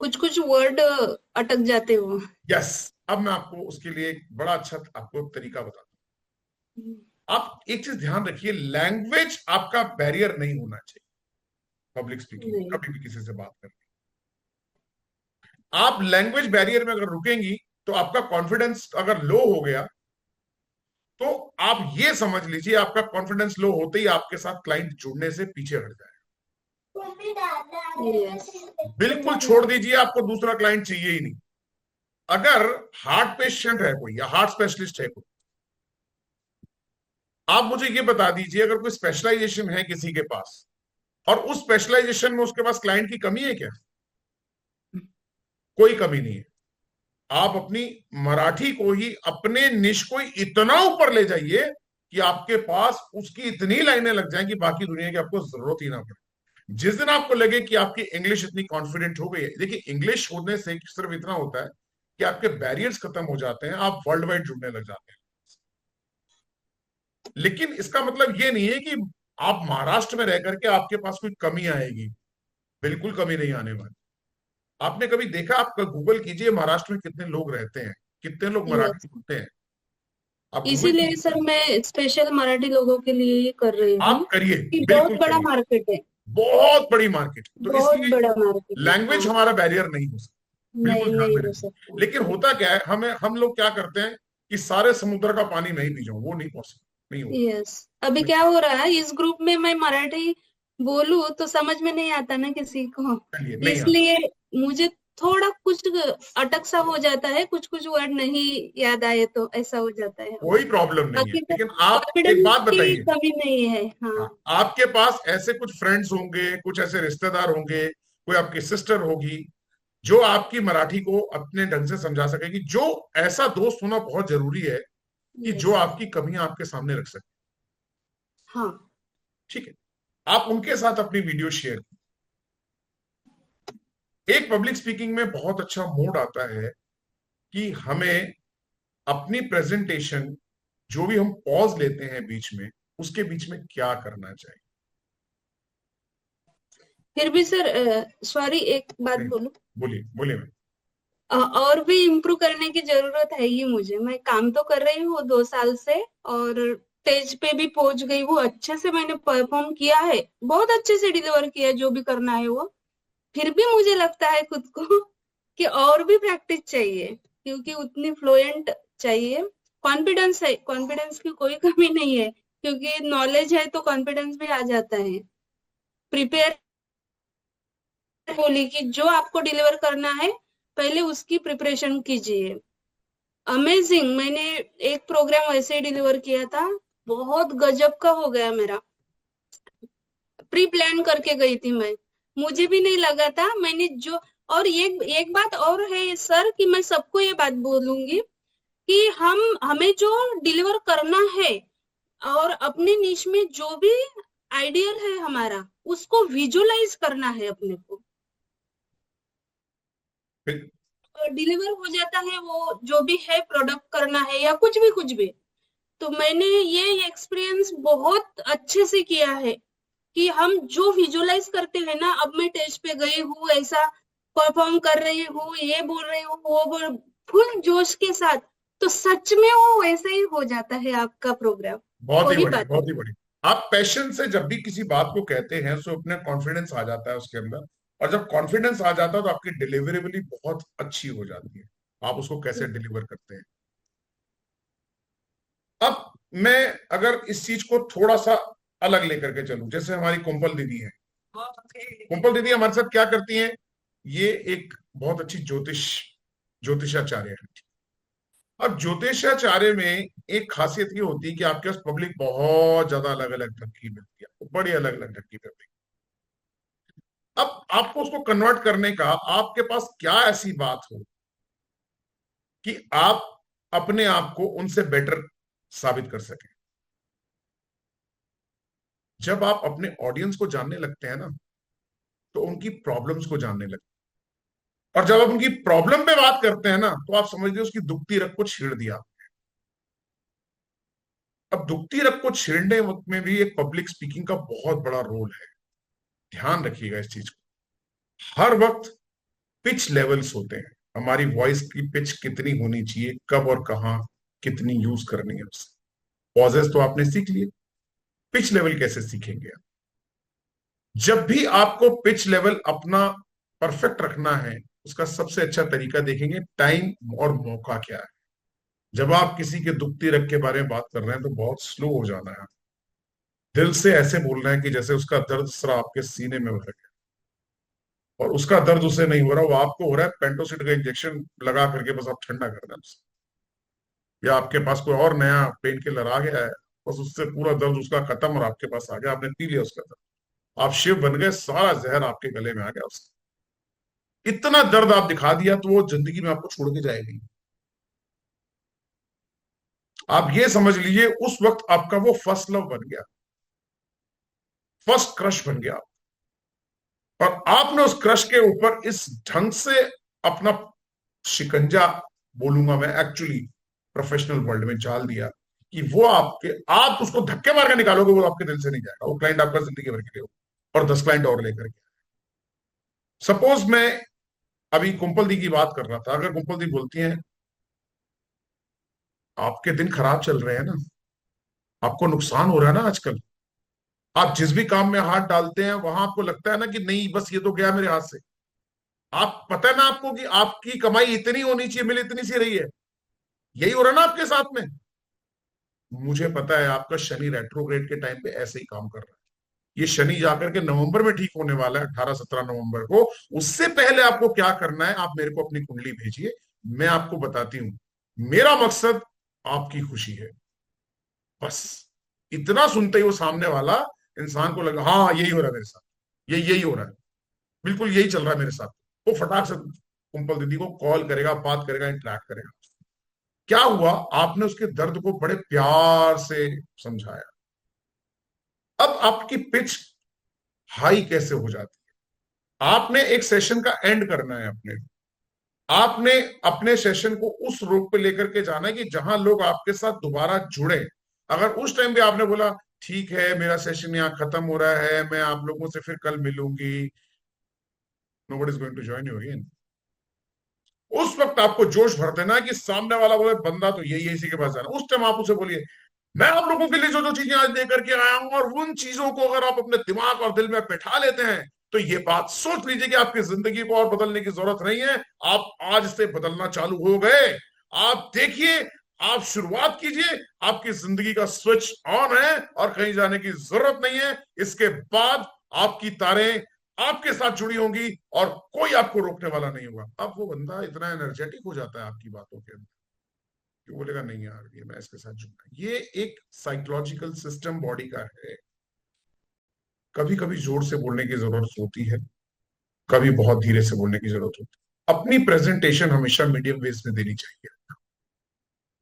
कुछ कुछ वर्ड अटक जाते हो। है। यस, अब मैं आपको उसके लिए एक बड़ा अच्छा आपको तरीका बताता हूँ। आप एक चीज ध्यान रखिए, लैंग्वेज आपका बैरियर नहीं होना चाहिए पब्लिक स्पीकिंग, नहीं। कभी भी किसी से बात करनी। आप लैंग्वेज बैरियर में अगर रुकेंगी तो आपका कॉन्फिडेंस अगर लो हो गया, तो आप ये समझ लीजिए आपका कॉन्फिडेंस लो होते ही आपके साथ क्लाइंट जुड़ने से पीछे हट जाए। यस। बिल्कुल छोड़ दीजिए, आपको दूसरा क्लाइंट चाहिए ही नहीं। अगर हार्ट पेशेंट है कोई या हार्ट स्पेशलिस्ट है कोई, आप मुझे ये बता दीजिए, अगर कोई स्पेशलाइजेशन है किसी के पास और उस स्पेशलाइजेशन में उसके पास क्लाइंट की कमी है क्या? कोई कमी नहीं है। आप अपनी मराठी को ही, अपने निश को ही इतना ऊपर ले जाइए कि आपके पास उसकी इतनी लाइनें लग जाएं कि बाकी दुनिया की आपको जरूरत ही ना पड़े। जिस दिन आपको लगे कि आपकी इंग्लिश इतनी कॉन्फिडेंट हो गई है, देखिए इंग्लिश होने से सिर्फ इतना होता है कि आपके बैरियर्स खत्म हो जाते हैं, आप वर्ल्ड वाइड जुड़ने लग जाते हैं। लेकिन इसका मतलब ये नहीं है कि आप महाराष्ट्र में रह करके आपके पास कोई कमी आएगी, बिल्कुल कमी नहीं आने वाली। आपने कभी देखा, आप गूगल कीजिए महाराष्ट्र में कितने लोग रहते हैं, कितने लोग मराठी यस। बोलते हैं, आप गूगल इसीलिए कीजिए। सर मैं स्पेशल मराठी लोगों के लिए ही कर रही हूँ, आप करिए, कि बिल्कुल बहुत बड़ा करिए, मार्केट है। बहुत बड़ी मार्केट, तो बहुत इसलिए बड़ा मार्केट है, लैंग्वेज हाँ। हमारा बैरियर नहीं हो सकता, बिल्कुल नहीं ध्यान नहीं में हो रखिए। सकता। लेकिन होता क्या है, हम लोग क्या करते हैं कि सारे समुद्र का पानी नहीं पी जाऊं, वो नहीं पॉसिबल, नहीं होगा। यस। अभी क्या हो रहा है, इस ग्रुप में मैं मराठी बोलूं तो समझ में नहीं आता ना किसी को, चलिए, नहीं आता, इसलिए मुझे थोड़ा कुछ अटक सा हो जाता है, कुछ कुछ वर्ड नहीं याद आए तो ऐसा हो जाता है। कोई प्रॉब्लम नहीं है। बाकी तो लेकिन आप एक कॉन्फिडेंस बात की बताइए, कमी नहीं है। हाँ, हाँ। आपके पास ऐसे कुछ फ्रेंड्स होंगे, कुछ ऐसे रिश्तेदार होंगे, कोई आपकी सिस्टर होगी जो आपकी मराठी को अपने ढंग से समझा सकेगी, जो ऐसा दोस्त होना बहुत जरूरी है कि जो यस। आपकी कमियां आपके सामने रख सके। हाँ। ठीक है, आप उनके साथ अपनी वीडियो शेयर। एक पब्लिक स्पीकिंग में बहुत अच्छा मोड आता है कि हमें अपनी प्रेजेंटेशन, जो भी हम पॉज लेते हैं बीच में, उसके बीच में क्या करना चाहिए। फिर भी सर, सॉरी एक बात नहीं, बोलूं। बोलिए बोलिए मैम। और भी इम्प्रूव करने की जरूरत है ही मुझे। मैं काम तो कर रही हूँ 2 साल से, और स्टेज पे भी पहुंच गई हूँ, अच्छे से मैंने परफॉर्म किया है, बहुत अच्छे से डिलीवर किया है जो भी करना है वो। फिर भी मुझे लगता है खुद को कि और भी प्रैक्टिस चाहिए, क्योंकि उतनी फ्लुएंट चाहिए। कॉन्फिडेंस है, कॉन्फिडेंस की कोई कमी नहीं है, क्योंकि नॉलेज है तो कॉन्फिडेंस भी आ जाता है। प्रिपेयर बोली कि जो आपको डिलीवर करना है पहले उसकी प्रिपरेशन कीजिए। अमेजिंग, मैंने एक प्रोग्राम वैसे ही डिलीवर किया था, बहुत गजब का हो गया मेरा। प्री प्लान करके गई थी मैं, मुझे भी नहीं लगा था मैंने जो। और एक बात और है सर कि मैं सबको ये बात बोलूंगी कि हमें जो डिलीवर करना है और अपने निश में जो भी आइडियल है हमारा, उसको विजुअलाइज करना है अपने को, डिलीवर हो जाता है वो जो भी है प्रोडक्ट करना है या कुछ भी। तो मैंने ये एक्सपीरियंस बहुत अच्छे से किया है कि हम जो विजुअलाइज करते हैं ना, अब मैं स्टेज पे गई हूँ, ऐसा परफॉर्म कर रही हूँ, ये बोल रही हूँ, वो बोल, फुल जोश के साथ, तो सच में वो वैसे ही हो जाता है आपका प्रोग्राम। बहुत ही वही बढ़िया, बात है। बहुत ही बढ़िया। आप पैशन से जब भी किसी बात को कहते हैं तो अपने कॉन्फिडेंस आ जाता है उसके अंदर, और जब कॉन्फिडेंस आ जाता है तो आपकी डिलीवरेबिलिटी बहुत अच्छी हो जाती है, आप उसको कैसे डिलीवर करते हैं। अब मैं अगर इस चीज को थोड़ा सा अलग लेकर के चलूं, जैसे हमारी कुंपल दीदी है, कुंपल दीदी हमारे साथ क्या करती हैं, ये एक बहुत अच्छी ज्योतिषाचार्य है। अब ज्योतिषाचार्य में एक खासियत ये होती है कि आपके पास पब्लिक बहुत ज्यादा अलग अलग ढंग की मिलती है, बड़ी अलग अलग ढंग की पब्लिक। अब आपको उसको कन्वर्ट करने का, आपके पास क्या ऐसी बात हो कि आप अपने आप को उनसे बेटर साबित कर सकें। जब आप अपने ऑडियंस को जानने लगते हैं ना, तो उनकी प्रॉब्लम्स को जानने लगते हैं, और जब आप उनकी प्रॉब्लम पे बात करते हैं ना, तो आप समझ लीजिए उसकी दुखती रग को छेड़ दिया। अब दुखती रग को छेड़ने वक्त में भी एक पब्लिक स्पीकिंग का बहुत बड़ा रोल है, ध्यान रखिएगा इस चीज को। हर वक्त पिच लेवल्स होते हैं, हमारी वॉइस की पिच कितनी होनी चाहिए, कब और कहां कितनी यूज करनी है उससे। पॉजेस तो आपने सीख लिए, पिच लेवल कैसे सीखेंगे आप। जब भी आपको पिच लेवल अपना परफेक्ट रखना है, उसका सबसे अच्छा तरीका देखेंगे टाइम और मौका क्या है। जब आप किसी के दुखती रग के बारे में बात कर रहे हैं तो बहुत स्लो हो जाना है, दिल से ऐसे बोलना है कि जैसे उसका दर्द सिर्फ आपके सीने में भर गया, और उसका दर्द उसे नहीं हो रहा, वो आपको हो रहा है। पेंटोसिड का इंजेक्शन लगा करके बस आप ठंडा कर दें उसे, या आपके पास कोई और नया पेन किलर आ गया है, बस उससे पूरा दर्द उसका खत्म और आपके पास आ गया, आपने पी लिया उसका दर्द, आप शिव बन गए, सारा जहर आपके गले में आ गया उसका। इतना दर्द आप दिखा दिया तो वो जिंदगी में आपको छोड़ के जाएगी। आप ये समझ लीजिए उस वक्त आपका वो फर्स्ट लव बन गया, फर्स्ट क्रश बन गया, और आपने उस क्रश के ऊपर इस ढंग से अपना शिकंजा, बोलूंगा मैं एक्चुअली प्रोफेशनल वर्ल्ड में, डाल दिया कि वो आप उसको धक्के मार के निकालोगे, वो आपके दिल से नहीं जाएगा, वो क्लाइंट आपका जिंदगी भर के लिए हो, और 10 क्लाइंट और लेकर के। सपोज मैं अभी कुंपल दी की बात कर रहा था, अगर कुंपल दी बोलती हैं आपके दिन खराब चल रहे हैं ना, आपको नुकसान हो रहा है ना आजकल, आप जिस भी काम में हाथ डालते हैं वहां आपको लगता है ना कि नहीं बस ये तो गया मेरे हाथ से, आप पता है ना आपको कि आपकी कमाई इतनी होनी चाहिए, मिल इतनी सी रही है, यही हो रहा है ना आपके साथ में। मुझे पता है आपका शनि रेट्रोग्रेड के टाइम पे ऐसे ही काम कर रहा है, ये शनि जाकर के नवंबर में ठीक होने वाला है, 18-17 नवंबर को। उससे पहले आपको क्या करना है, आप मेरे को अपनी कुंडली भेजिए, मैं आपको बताती हूं। मेरा मकसद आपकी खुशी है, बस। इतना सुनते ही वो सामने वाला इंसान को लगा हाँ यही हो रहा है मेरे साथ, यही हो रहा है, बिल्कुल यही चल रहा है मेरे साथ, वो फटाक से कुंपल दीदी को कॉल करेगा, बात करेगा, इंटरेक्ट करेगा। क्या हुआ, आपने उसके दर्द को बड़े प्यार से समझाया। अब आपकी पिच हाई कैसे हो जाती है, आपने एक सेशन का एंड करना है, आपने अपने सेशन को उस रूप पे लेकर के जाना है कि जहां लोग आपके साथ दोबारा जुड़े। अगर उस टाइम पे आपने बोला ठीक है मेरा सेशन यहाँ खत्म हो रहा है, मैं आप लोगों से फिर कल मिलूंगी, nobody is going to join you again. उस वक्त आपको जोश भर देना है कि सामने वाला बोले बंदा तो यही है, इसी के पास जाना। उस टाइम आप उसे बोलिए मैं आप लोगों के लिए जो जो चीजें आज लेकर के आया हूं, और उन चीजों को अगर आप अपने दिमाग और दिल में बैठा लेते हैं तो ये बात सोच लीजिए कि आपकी जिंदगी को और बदलने की जरूरत नहीं है, आप आज से बदलना चालू हो गए। आप देखिए आप शुरुआत कीजिए, आपकी जिंदगी का स्विच ऑन है और कहीं जाने की जरूरत नहीं है। इसके बाद आपकी तारें आपके साथ जुड़ी होंगी और कोई आपको रोकने वाला नहीं होगा। अब वो बंदा इतना एनर्जेटिक हो जाता है आपकी बातों के अंदर कि बोलेगा नहीं यार ये मैं इसके साथ जुड़ना। ये एक साइकोलॉजिकल सिस्टम बॉडी का है। कभी कभी जोर से बोलने की जरूरत होती है, कभी बहुत धीरे से बोलने की जरूरत होती है। अपनी प्रेजेंटेशन हमेशा मीडियम वेज में देनी चाहिए,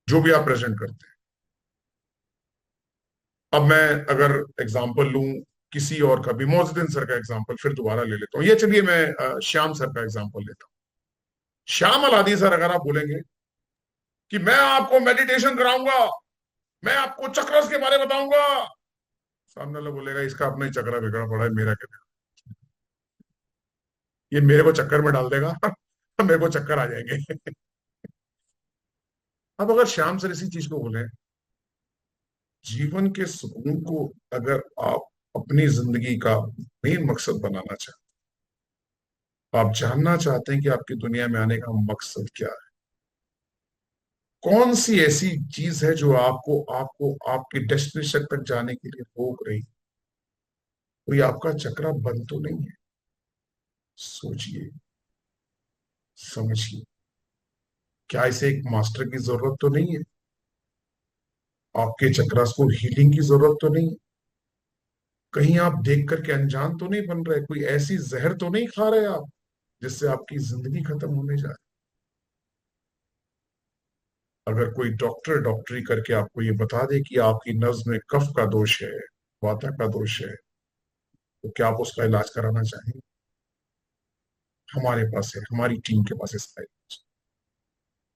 जो भी आप प्रेजेंट करते हैं। अब मैं अगर एग्जांपल लूं किसी और का भी, मोजुद्दीन सर का एग्जांपल फिर दोबारा ले लेता हूं। ये चलिए मैं श्याम सर का एग्जांपल लेता हूं। श्याम अलादी सर अगर आप बोलेंगे कि मैं आपको मेडिटेशन कराऊंगा, मैं आपको चक्रस के बारे में बताऊंगा, सामने वाला बोलेगा इसका अपना ही चक्रा बिगड़ा पड़ा है, मेरा क्या, ये मेरे को चक्कर में डाल देगा मेरे को चक्कर आ जाएंगे। अब अगर श्याम सर इसी चीज को बोले, जीवन के सुकून को अगर आप अपनी जिंदगी का मेन मकसद बनाना चाहते, आप जानना चाहते हैं कि आपकी दुनिया में आने का मकसद क्या है, कौन सी ऐसी चीज है जो आपको आपको आपके डेस्टिनेशन तक जाने के लिए रोक रही, कोई आपका चक्रा बंद तो नहीं है। सोचिए, समझिए, क्या इसे एक मास्टर की जरूरत तो नहीं है, आपके चक्रास को हीलिंग की जरूरत तो नहीं है, कहीं आप देख करके अनजान तो नहीं बन रहे, कोई ऐसी जहर तो नहीं खा रहे आप जिससे आपकी जिंदगी खत्म होने जा रही। अगर कोई डॉक्टर डॉक्टरी करके आपको ये बता दे कि आपकी नब्ज में कफ का दोष है, वाता का दोष है, तो क्या आप उसका इलाज कराना चाहेंगे? हमारे पास है, हमारी टीम के पास इसका इलाज,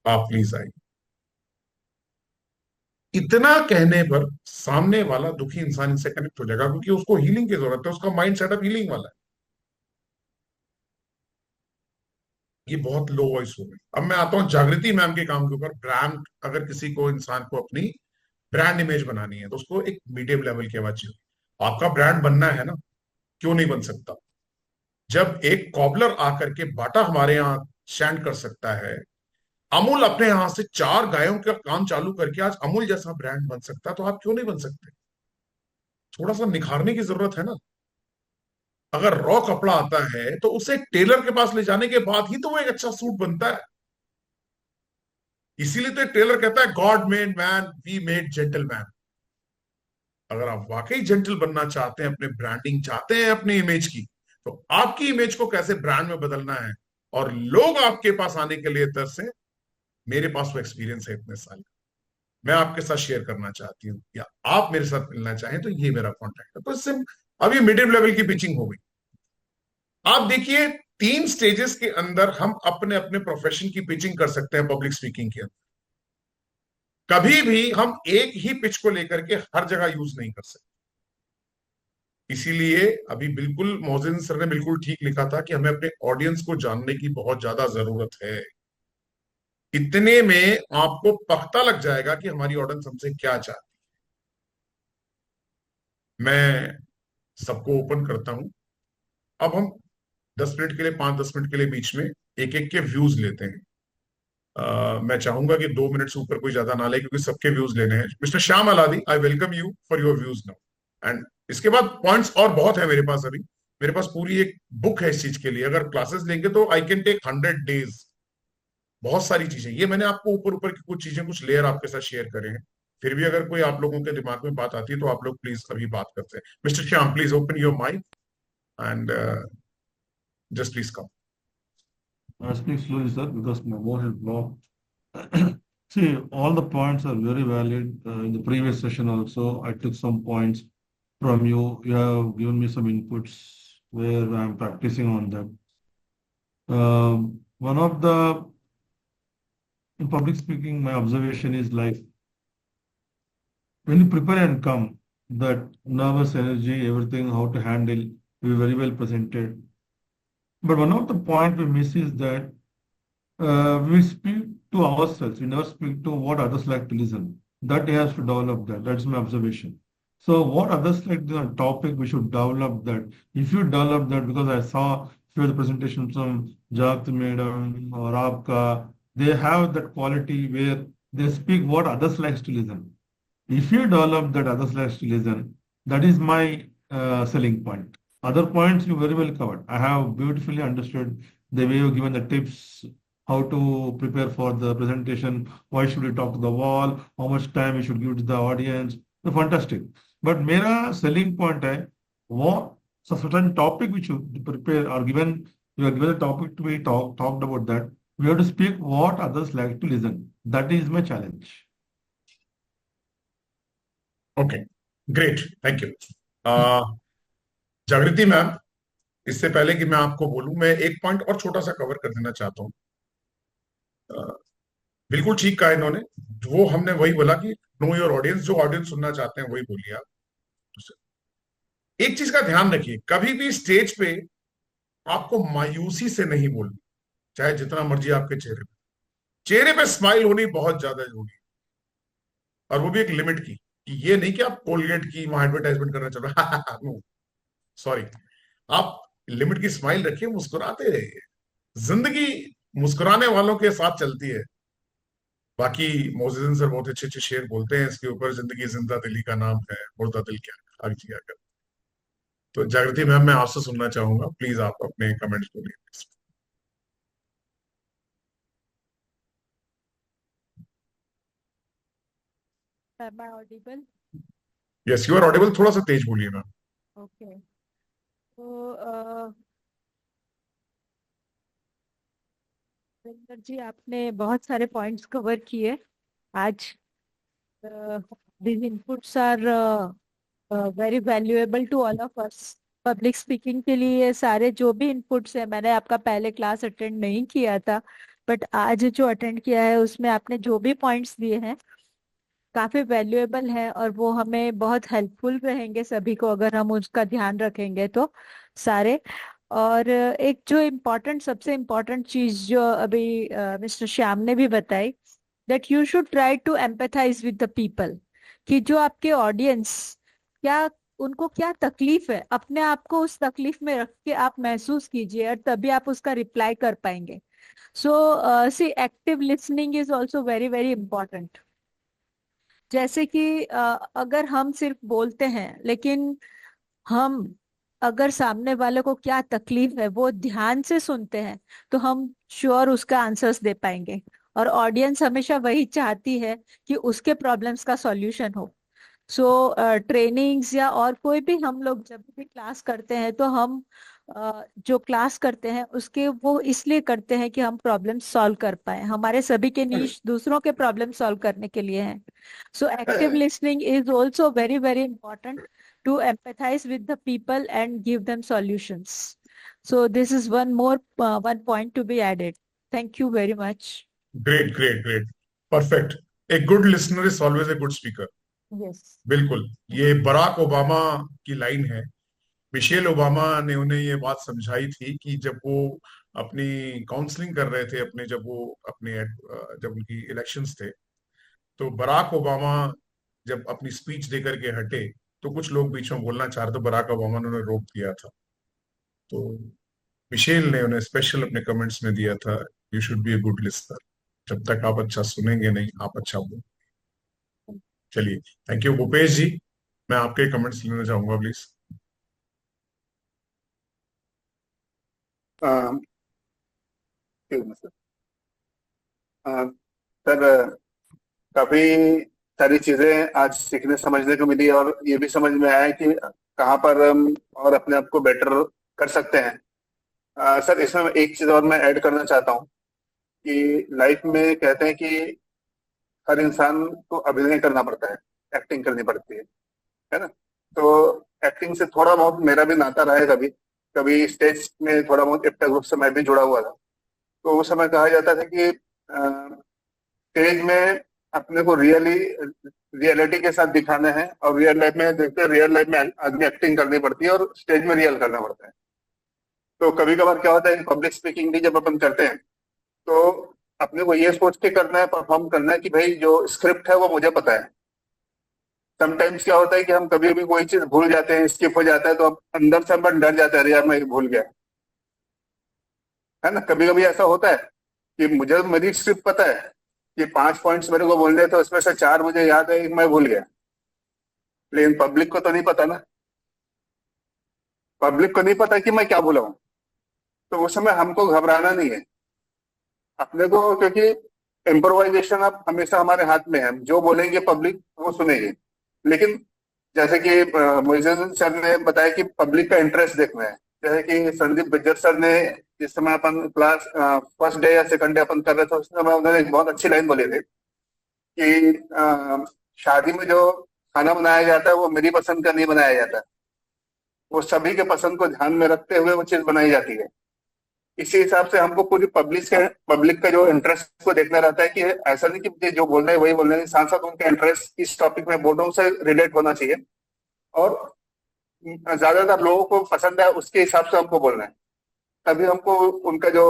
आप प्लीज आइए। इतना कहने पर सामने वाला दुखी इंसान इनसे कनेक्ट हो जाएगा, क्योंकि उसको हीलिंग की जरूरत है, उसका माइंड सेटअप हीलिंग वाला है। ये बहुत लो वॉइस हो गई। अब मैं आता हूं जागृति मैम के काम के ऊपर। ब्रांड, अगर किसी को, इंसान को अपनी ब्रांड इमेज बनानी है तो उसको एक मीडियम लेवल की आवाज चाहिए। आपका ब्रांड बनना है ना, क्यों नहीं बन सकता? जब एक कॉबलर आकर के बाटा हमारे यहाँ स्टैंड कर सकता है, अमूल अपने यहां से 4 गायों का काम चालू करके आज अमूल जैसा ब्रांड बन सकता है, तो आप क्यों नहीं बन सकते? थोड़ा सा निखारने की जरूरत है ना। अगर रॉ कपड़ा आता है तो उसे टेलर के पास ले जाने के बाद ही तो वो एक अच्छा सूट बनता है। इसीलिए तो एक टेलर कहता है God made man, we made gentleman. अगर आप वाकई जेंटल बनना चाहते हैं, अपने ब्रांडिंग चाहते हैं अपनी इमेज की, तो आपकी इमेज को कैसे ब्रांड में बदलना है और लोग आपके पास आने के लिए तरसे, मेरे पास वो एक्सपीरियंस है इतने साल, मैं आपके साथ शेयर करना चाहती हूँ, या आप मेरे साथ मिलना चाहें तो ये मेरा कॉन्टैक्ट है। तो इससे अब ये मिडिल लेवल की पिचिंग हो गई। आप देखिए 3 स्टेजेस के अंदर हम अपने अपने प्रोफेशन की पिचिंग कर सकते हैं पब्लिक स्पीकिंग के अंदर। कभी भी हम एक ही पिच को लेकर के हर जगह यूज नहीं कर सकते। इसीलिए अभी बिल्कुल मोहसिन सर ने बिल्कुल ठीक लिखा था कि हमें अपने ऑडियंस को जानने की बहुत ज्यादा जरूरत है। इतने में आपको पता लग जाएगा कि हमारी ऑडियंस हमसे क्या चाहती है। मैं सबको ओपन करता हूं। अब हम 10 मिनट के लिए, 5-10 मिनट के लिए बीच में एक एक के व्यूज लेते हैं। मैं चाहूंगा कि 2 मिनट से ऊपर कोई ज्यादा ना ले, क्योंकि सबके व्यूज लेने हैं। Mister Shyam अलादी, I welcome you for your views now. And इसके बाद पॉइंट्स और बहुत है मेरे पास। अभी मेरे पास पूरी एक बुक है इस चीज के लिए। अगर क्लासेस लेंगे तो आई कैन टेक 100 डेज। बहुत सारी चीजें, ये मैंने आपको ऊपर ऊपर की कुछ चीजें, कुछ लेयर आपके साथ शेयर करे हैं। फिर भी अगर कोई आप लोगों के दिमाग में बात आती है तो आप लोग प्लीज अभी बात करते हैं। Mister Shyam, please open your mic and just please come. I speak slowly, sir, because my voice is blocked. See, all the points are very valid. In the previous session also, I took some points from you. You have given me some inputs where I'm practicing on that. One of the, in public speaking, my observation is like, when you prepare and come, that nervous energy, everything, how to handle, will be very well presented. But one of the point we miss is that we speak to ourselves. We never speak to what others like to listen. That has to develop that. That's my observation. So what others like the topic, we should develop that. If you develop that, because I saw few of the presentations from Jagat Madam or Aapka, they have that quality where they speak what others likes to listen. If you develop that others likes to listen, that is my selling point. Other points you very well covered. I have beautifully understood the way you given the tips, how to prepare for the presentation, why should you talk to the wall, how much time you should give to the audience. So fantastic. But मेरा selling point है वो so certain topic which you prepare or given you are given a topic to be talked about that. We have to speak what others like to listen. That is my challenge. Okay, great, thank you. जागृति ma'am, इससे पहले कि मैं आपको बोलूं, मैं एक point और छोटा सा कवर कर देना चाहता हूं। बिल्कुल ठीक कहा इन्होंने, वो हमने वही बोला कि नो योर ऑडियंस, जो ऑडियंस सुनना चाहते हैं वही बोलिए आप। एक चीज का ध्यान रखिए, कभी भी स्टेज पे आपको मायूसी से नहीं बोलनी, चाहे जितना मर्जी आपके चेहरे पे स्माइल होनी बहुत ज्यादा जरूरी है, और वो भी एक लिमिट की। कि ये नहीं कि आप कोलगेट की वहां एडवर्टाइजमेंट करना चाह रहे नो, सॉरी, आप लिमिट की स्माइल रखिए, मुस्कुराते रहिए। जिंदगी मुस्कुराने वालों के साथ चलती है। बाकी मोहसिन सर बहुत अच्छे अच्छे शेर बोलते हैं इसके ऊपर, जिंदगी जिंदा दिली का नाम है, मुर्दा दिल क्या आगे किया कर। तो जागृति मैम, मैं आपसे सुनना चाहूंगा, प्लीज आप अपने कमेंट्स बोलिए। Am I audible? Yes, you are audible, थोड़ा सा तेज बोलिए मैम। Okay. तो सुरेंद्र जी, आपने बहुत सारे पॉइंट्स कवर किए आज। These inputs are very valuable to all of us. Public speaking के लिए ये सारे जो भी इनपुट्स है, मैंने आपका पहले क्लास अटेंड नहीं किया था, बट आज जो अटेंड किया है उसमें आपने जो भी पॉइंट्स दिए हैं काफी वैल्यूएबल है, और वो हमें बहुत हेल्पफुल रहेंगे सभी को अगर हम उसका ध्यान रखेंगे तो सारे। और एक जो इम्पोर्टेंट, सबसे इम्पोर्टेंट चीज जो अभी मिस्टर श्याम ने भी बताई, that you should try to empathise with the people, कि जो आपके ऑडियंस, क्या उनको क्या तकलीफ है, अपने आप को उस तकलीफ में रख के आप महसूस कीजिए, और तभी आप उसका रिप्लाई कर पाएंगे। So see active listening is also very very important. जैसे कि अगर हम सिर्फ बोलते हैं, लेकिन हम अगर सामने वाले को क्या तकलीफ है वो ध्यान से सुनते हैं, तो हम श्योर उसका आंसर्स दे पाएंगे। और ऑडियंस हमेशा वही चाहती है कि उसके प्रॉब्लम्स का सॉल्यूशन हो। सो ट्रेनिंग्स या और कोई भी हम लोग जब भी क्लास करते हैं, तो हम जो क्लास करते हैं उसके वो इसलिए करते हैं कि हम प्रॉब्लम सॉल्व कर पाए। हमारे सभी के नीश दूसरों के प्रॉब्लम सॉल्व करने के लिए हैं। So active listening is also very very important to empathise with the people and give them solutions. So this is one point to be added. Thank you very much. Great great great, perfect. A good listener is always a good speaker. Yes. बिल्कुल, ये Barack Obama की line है। Michelle Obama ने उन्हें ये बात समझाई थी कि जब वो अपनी काउंसलिंग कर रहे थे, जब उनकी इलेक्शंस थे, तो बराक ओबामा जब अपनी स्पीच देकर के हटे, तो कुछ लोग बीच में बोलना चाह रहे थे, बराक ओबामा ने उन्हें रोक दिया था। तो मिशेल ने उन्हें स्पेशल अपने कमेंट्स में दिया था, you should be A good listener. जब तक आप अच्छा सुनेंगे नहीं, आप अच्छा बोल। चलिए, थैंक यू भूपेश जी, मैं आपके कमेंट्स लेना चाहूंगा प्लीज। सर, काफी सारी चीजें आज सीखने समझने को मिली, और ये भी समझ में आया कि कहाँ पर हम और अपने आप को बेटर कर सकते हैं। सर, इसमें एक चीज और मैं ऐड करना चाहता हूँ कि लाइफ में कहते हैं कि हर इंसान को अभिनय करना पड़ता है, एक्टिंग करनी पड़ती है ना। तो एक्टिंग से थोड़ा बहुत मेरा भी नाता रहा है। कभी कभी स्टेज में थोड़ा बहुत इफ्ता ग्रुप से मैं भी जुड़ा हुआ था। तो उस समय कहा जाता था कि स्टेज में अपने को रियलिटी के साथ दिखाना है, और रियल लाइफ में देखते हैं, रियल लाइफ में आदमी एक्टिंग करनी पड़ती है और स्टेज में रियल करना पड़ता है। तो कभी कभार क्या होता है, पब्लिक स्पीकिंग भी जब अपन करते हैं, तो अपने को ये सोच के करना है, परफॉर्म करना है कि भाई जो स्क्रिप्ट है वो मुझे पता है। समटाइम्स क्या होता है कि हम कभी भी कोई चीज भूल जाते हैं, स्किप हो जाता है, तो अब अंदर से अपन डर जाता है, यार मैं भूल गया, है ना। कभी कभी ऐसा होता है कि मुझे मेरी स्क्रिप्ट पता है, ये 5 पॉइंट्स मेरे को बोलने थे, उसमें से 4 मुझे याद है, एक मैं भूल गया, लेकिन पब्लिक को तो नहीं पता ना, पब्लिक को नहीं पता कि मैं क्या बोला हूँ। तो उस समय हमको घबराना नहीं है अपने को, क्योंकि इम्प्रोवाइजेशन अब हमेशा हमारे हाथ में है, जो बोलेंगे पब्लिक वो सुनेगी। लेकिन जैसे कि मोइनुद्दीन सर ने बताया कि पब्लिक का इंटरेस्ट देखना है, जैसे कि संदीप गुज्जर सर ने जिस समय अपन क्लास फर्स्ट डे या सेकंड डे अपन कर रहे थे, उस समय उन्होंने एक बहुत अच्छी लाइन बोली थी कि शादी में जो खाना बनाया जाता है वो मेरी पसंद का नहीं बनाया जाता, वो सभी के पसंद को ध्यान में रखते हुए वो चीज बनाई जाती है। इसी हिसाब से हमको पूरी पब्लिक का जो इंटरेस्ट को देखना रहता है कि ऐसा नहीं कि मुझे जो बोल रहे हैं वही बोल रहे हैं, साथ साथ उनका इंटरेस्ट इस टॉपिक में बोल रहा हूँ से रिलेट होना चाहिए, और ज्यादातर लोगों को पसंद है उसके हिसाब से हमको बोलना है, तभी हमको उनका जो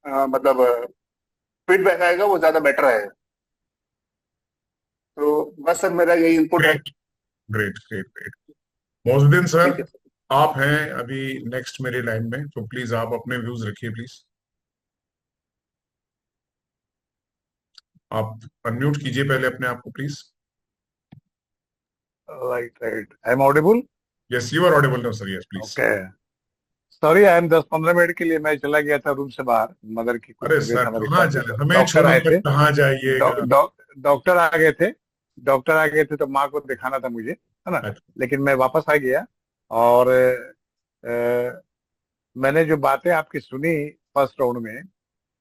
मतलब फीडबैक आएगा वो ज्यादा बेटर आएगा। तो बस सर मेरा यही इनपुट है। Great great great great. Moinuddin sir, ठीक है। आप हैं अभी नेक्स्ट मेरी लाइन में, तो प्लीज आप अपने व्यूज रखिए प्लीज। आप अनम्यूट कीजिए पहले अपने आप को please. Right I am audible? Yes you are audible now sir, yes please. Okay, sorry I am 10-15 minute के लिए मैं चला गया था रूम से बाहर, मदर की कुछ अरे तबीयत सर हमारी कहाँ खराब जाए, थी, हमें डॉक्टर आए छोड़कर थे, कहाँ जाइएगा। डॉक्टर आ गए थे, डॉक्टर आ गए थे तो माँ को दिखाना था मुझे, है ना। अच्छा, लेकिन मैं वापस आ गया, और मैंने जो बातें आपकी सुनी फर्स्ट राउंड में,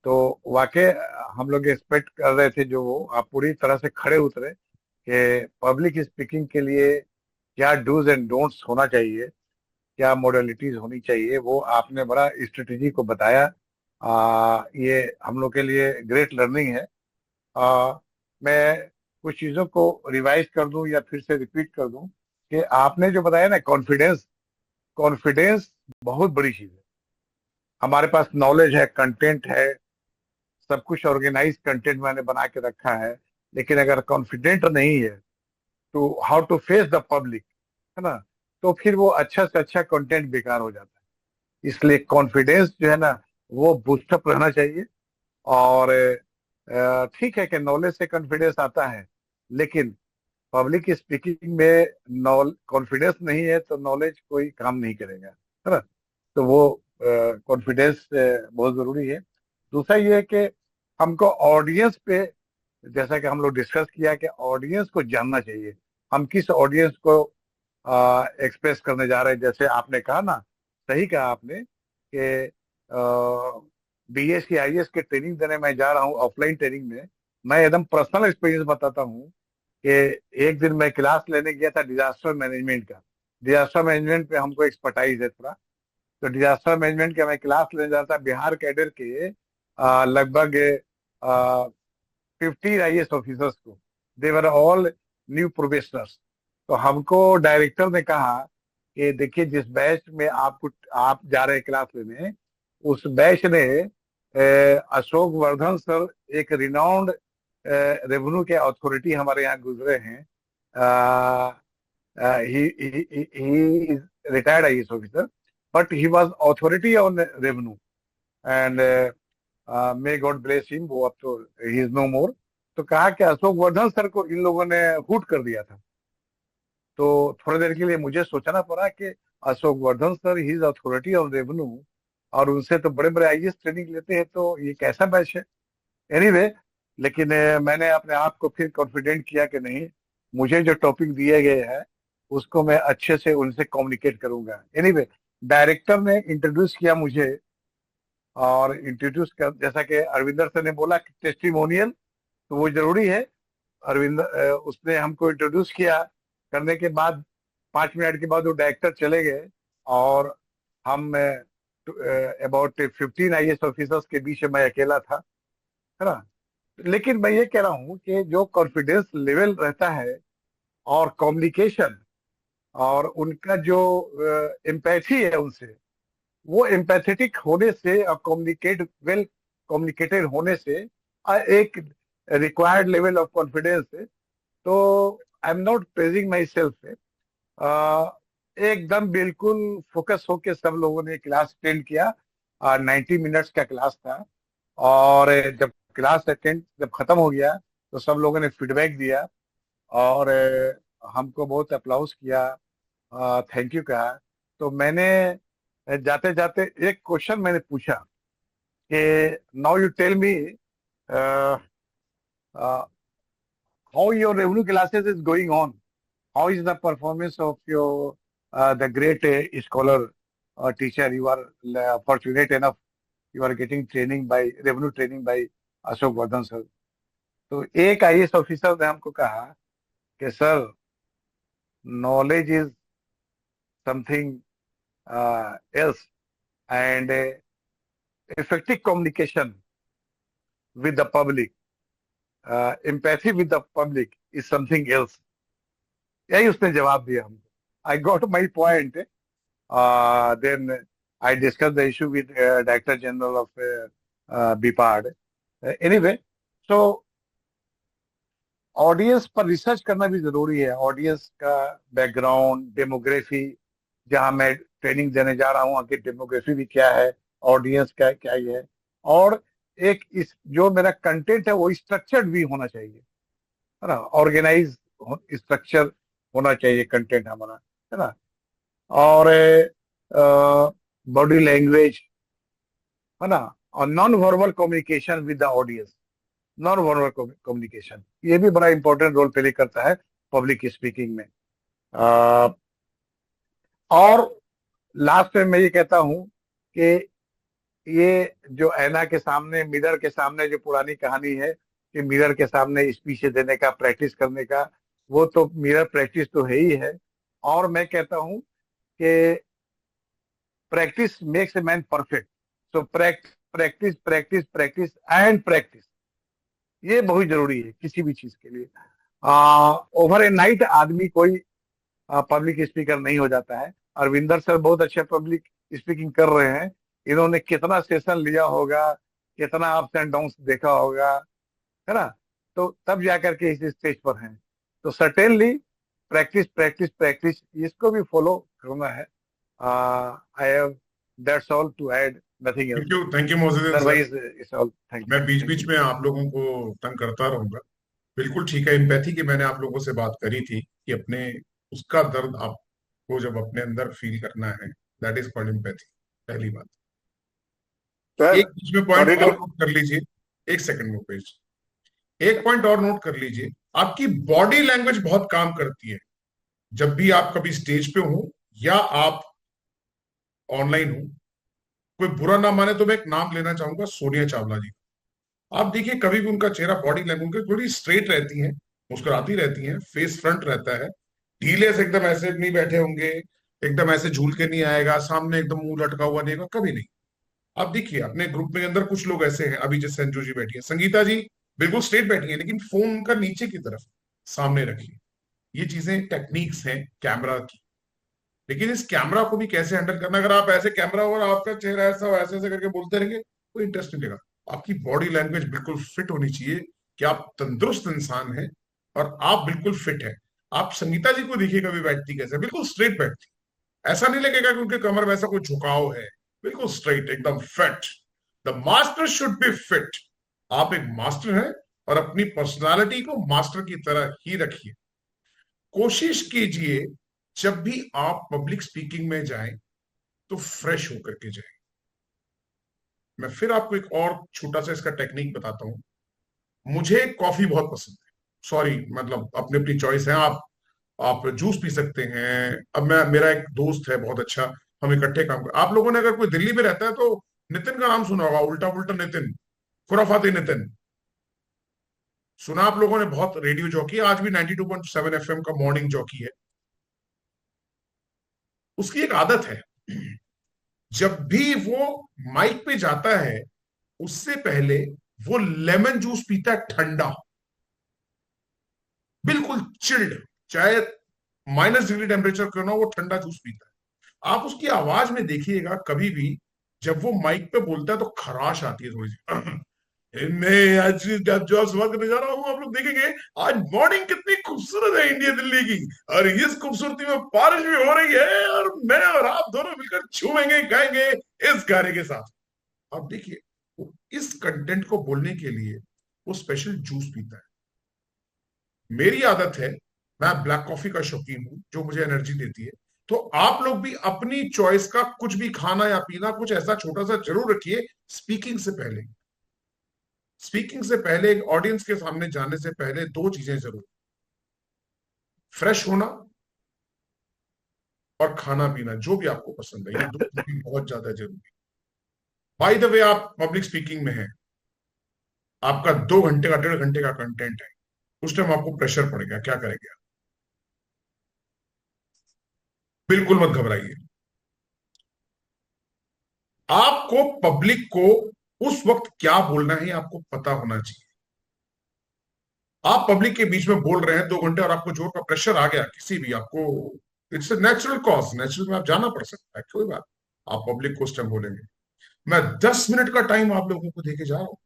तो वाकई हम लोग एक्सपेक्ट कर रहे थे, जो वो आप पूरी तरह से खड़े उतरे कि पब्लिक स्पीकिंग के लिए क्या डूज एंड डोंट्स होना चाहिए, क्या मॉडलिटीज होनी चाहिए, वो आपने बड़ा स्ट्रेटेजी को बताया। ये हम लोग के लिए ग्रेट लर्निंग है। मैं कुछ चीज़ों को रिवाइज कर दूं या फिर से रिपीट कर दूं कि आपने जो बताया ना, कॉन्फिडेंस, कॉन्फिडेंस बहुत बड़ी चीज़ है। हमारे पास नॉलेज है, कंटेंट है, सब कुछ ऑर्गेनाइज कंटेंट मैंने बना के रखा है, लेकिन अगर कॉन्फिडेंट नहीं है तो how to face the public, है ना, तो फिर वो अच्छा से अच्छा कंटेंट बेकार हो जाता है। इसलिए कॉन्फिडेंस जो है ना वो बूस्टअप रहना चाहिए। और ठीक है कि नॉलेज से कॉन्फिडेंस आता है, लेकिन पब्लिक स्पीकिंग में कॉन्फिडेंस नहीं है तो नॉलेज कोई काम नहीं करेगा, है ना। तो वो कॉन्फिडेंस बहुत जरूरी है। दूसरा ये है कि हमको ऑडियंस पे, जैसा कि हम लोग डिस्कस किया कि ऑडियंस को जानना चाहिए, हम किस ऑडियंस को एक्सप्रेस करने जा रहे हैं। जैसे आपने कहा ना, सही कहा आपने कि बीएस की आईएएस के ट्रेनिंग देने मैं जा रहा हूँ, ऑफलाइन ट्रेनिंग में। मैं एकदम पर्सनल एक्सपीरियंस बताता हूँ कि एक दिन मैं क्लास लेने गया था डिजास्टर मैनेजमेंट का। डिजास्टर मैनेजमेंट पे हमको एक्सपर्टाइज है थोड़ा, तो डिजास्टर मैनेजमेंट का मैं क्लास लेने जाता, बिहार कैडर के लगभग 15 आईएएस ऑफिसर्स को, दे वर ऑल न्यू प्रोबेशनर्स। तो हमको डायरेक्टर ने कहा कि देखिए, जिस बैच में आप जा रहे हैं क्लास लेने, उस बैच ने अशोक वर्धन सर, एक रिनाउंड रेवेन्यू के अथॉरिटी हमारे यहाँ गुजरे हैं, he is retired IAS officer, but he was authority on revenue, and may God bless him, वो अब तो ही इज नो मोर। तो कहा कि अशोक वर्धन सर को इन लोगों ने हुट कर दिया था। तो थोड़ी देर के लिए मुझे सोचना पड़ा कि Ashok Vardhan sir he is authority on revenue, और उनसे तो बड़े बड़े आईएएस ट्रेनिंग लेते हैं, तो ये कैसा बैच है। एनीवे, लेकिन मैंने अपने आप को फिर कॉन्फिडेंट किया कि नहीं, मुझे जो टॉपिक दिए गए हैं उसको मैं अच्छे से उनसे कम्युनिकेट करूंगा। एनीवे, डायरेक्टर ने इंट्रोड्यूस किया मुझे, और इंट्रोड्यूस कर, जैसा कि अरविंदर सर ने बोला कि टेस्टिमोनियल तो वो जरूरी है। उसने हमको इंट्रोड्यूस किया, करने के बाद 5 मिनट के बाद वो डायरेक्टर चले गए, और हम अबाउट 15 आईएएस ऑफिसर्स के बीच में मैं अकेला था, है ना। लेकिन मैं ये कह रहा हूँ कि जो कॉन्फिडेंस लेवल रहता है और कम्युनिकेशन और उनका जो एम्पैथी है उनसे, वो एम्पैथेटिक होने से और वेल कम्युनिकेटेड होने से एक रिक्वायर्ड लेवल ऑफ कॉन्फिडेंस है। तो I am not praising my self, एकदम बिल्कुल फोकस होके सब लोगों ने क्लास अटेंड किया। 90 मिनट्स का क्लास था, और जब क्लास अटेंड जब खत्म हो गया तो सब लोगों ने फीडबैक दिया और हमको बहुत अप्लाउज किया, थैंक यू कहा। तो मैंने जाते जाते एक क्वेश्चन मैंने पूछा कि now you tell me how your revenue classes is going on, how is the performance of your the great scholar teacher, you are fortunate enough, you are getting training by revenue training by Ashok Vardhan sir. तो एक IAS officer ने हमको कहा कि sir knowledge is something else and effective communication with the public, empathy with the public is something else। यही उसने जवाब दिया हमको। I got my point। Then I discussed the issue with Director General of BIPAD। Anyway, so audience पर research करना भी जरूरी है। ऑडियंस का बैकग्राउंड, डेमोग्राफी, जहां मैं ट्रेनिंग देने जा रहा हूं वहां की डेमोग्राफी भी क्या है, ऑडियंस क्या क्या ही है, और एक इस जो मेरा कंटेंट है वो स्ट्रक्चर्ड भी होना चाहिए, है ना, ऑर्गेनाइज स्ट्रक्चर होना चाहिए कंटेंट हमारा, है ना। और बॉडी लैंग्वेज, है ना, और non verbal communication with the audience, non verbal communication ये भी बड़ा इंपॉर्टेंट रोल प्ले करता है पब्लिक स्पीकिंग में। और लास्ट में मैं ये कहता हूं कि ये जो ऐना के सामने, मिरर के सामने जो पुरानी कहानी है कि मिरर के सामने स्पीच देने का, प्रैक्टिस करने का, वो तो मिरर प्रैक्टिस तो है ही है। और मैं कहता हूं कि practice makes a man perfect. So practice practice practice and practice, ये बहुत जरूरी है किसी भी चीज के लिए। ओवर ए नाइट आदमी कोई पब्लिक स्पीकर नहीं हो जाता है। अरविंदर सर बहुत अच्छा पब्लिक स्पीकिंग कर रहे हैं। इन्होंने कितना सेशन लिया होगा, कितना अप्स एंड डाउन्स देखा होगा, है ना, तो तब जाकर के इस स्टेज पर हैं। तो सर्टेनली प्रैक्टिस प्रैक्टिस प्रैक्टिस, इसको भी फॉलो करना है। I have that's all to add, nothing else. Thank you Mohsin otherwise it's all. Thank you. मैं बीच बीच में आप लोगों को तंग करता रहूंगा। बिल्कुल ठीक है, एम्पैथी की मैंने आप लोगों से बात करी थी कि अपने उसका दर्द आपको जब अपने अंदर फील करना है, दैट इज कॉल्ड एम्पैथी। पहली बात। एक बीच में पॉइंट और नोट कर लीजिए, एक सेकंड में पेज, एक पॉइंट और नोट कर लीजिए, आपकी बॉडी लैंग्वेज बहुत काम करती है। जब भी आप कभी स्टेज पे हो या आप ऑनलाइन हो, कोई बुरा ना माने तो मैं एक नाम लेना चाहूंगा, सोनिया चावला जी। आप देखिए कभी भी उनका चेहरा, बॉडी लैंग्वेज थोड़ी स्ट्रेट रहती है, मुस्कुराती रहती है, फेस फ्रंट रहता है, ढीले से एकदम ऐसे नहीं बैठे होंगे, एकदम ऐसे झूल के नहीं आएगा, सामने एकदम मुंह लटका हुआ नहीं होगा, कभी नहीं। आप देखिए अपने ग्रुप में अंदर कुछ लोग ऐसे हैं, अभी जैसे संजू जी बैठी है, संगीता जी बिल्कुल स्ट्रेट बैठी है, लेकिन फोन उनका नीचे की तरफ सामने रखिए। ये चीजें टेक्निक्स हैं कैमरा की, लेकिन इस कैमरा को भी कैसे हैंडल करना। अगर आप ऐसे कैमरा और आपका चेहरा ऐसा ऐसे ऐसे करके बोलते रहेंगे, कोई इंटरेस्ट नहीं लेगा। आपकी बॉडी लैंग्वेज बिल्कुल फिट होनी चाहिए कि आप तंदुरुस्त इंसान हैं और आप बिल्कुल फिट है। आप संगीता जी को देखिए कभी बैठती कैसे, बिल्कुल स्ट्रेट बैठती, ऐसा नहीं लगेगा कि उनके कमर में ऐसा कोई झुकाव है, बिल्कुल स्ट्रेट, एकदम fit. The master should be fit. आप एक मास्टर हैं और अपनी पर्सनालिटी को मास्टर की तरह ही रखिए। कोशिश कीजिए जब भी आप पब्लिक स्पीकिंग में जाएं तो फ्रेश होकर के जाएं। मैं फिर आपको एक और छोटा सा इसका टेक्निक बताता हूं। मुझे कॉफी बहुत पसंद है, सॉरी मतलब अपनी अपनी चॉइस है। आप जूस पी सकते हैं। अब मेरा एक दोस्त है बहुत अच्छा, हम इकट्ठे काम कर, आप लोगों ने अगर कोई दिल्ली में रहता है तो नितिन का नाम सुना होगा, उल्टा पुल्टा नितिन, खुराफाती नितिन, सुना आप लोगों ने, बहुत रेडियो जॉकी, आज भी 92.7 एफएम का मॉर्निंग जॉकी है। उसकी एक आदत है, जब भी वो माइक पे जाता है उससे पहले वो लेमन जूस पीता है, ठंडा, बिल्कुल चिल्ड, चाहे -डिग्री टेम्परेचर क्यों ना, वो ठंडा जूस पीता है। आप उसकी आवाज में देखिएगा, कभी भी जब वो माइक पे बोलता है तो खराश आती है थोड़ी सी। मैं आज जो सुबह करने जा रहा हूं, आप लोग देखेंगे आज मॉर्निंग कितनी खूबसूरत है इंडिया दिल्ली की, और इस खूबसूरती में बारिश भी हो रही है, और मैं और आप दोनों मिलकर झूमेंगे गाएंगे इस गाने के साथ। आप देखिए वो इस कंटेंट को बोलने के लिए वो स्पेशल जूस पीता है। मेरी आदत है, मैं ब्लैक कॉफी का शौकीन हूं जो मुझे एनर्जी देती है। तो आप लोग भी अपनी चॉइस का कुछ भी खाना या पीना कुछ ऐसा छोटा सा जरूर रखिए स्पीकिंग से पहले। स्पीकिंग से पहले, एक ऑडियंस के सामने जाने से पहले दो चीजें जरूर, फ्रेश होना और खाना पीना जो भी आपको पसंद है, ये दो चीजें बहुत ज्यादा जरूरी। बाय द वे, आप पब्लिक स्पीकिंग में हैं, आपका 2 घंटे का 1.5 घंटे का कंटेंट है, उस टाइम आपको प्रेशर पड़ेगा, क्या करेंगे आप? बिल्कुल मत घबराइए। आपको पब्लिक को उस वक्त क्या बोलना है आपको पता होना चाहिए। आप पब्लिक के बीच में बोल रहे हैं 2 घंटे और आपको जोर का प्रेशर आ गया किसी भी, आपको it's a natural cause, natural में आप जाना पड़ सकता है, कोई बात। आप पब्लिक को उस टाइम बोलेंगे। मैं 10 मिनट का टाइम आप लोगों को देके जा रहा हूं,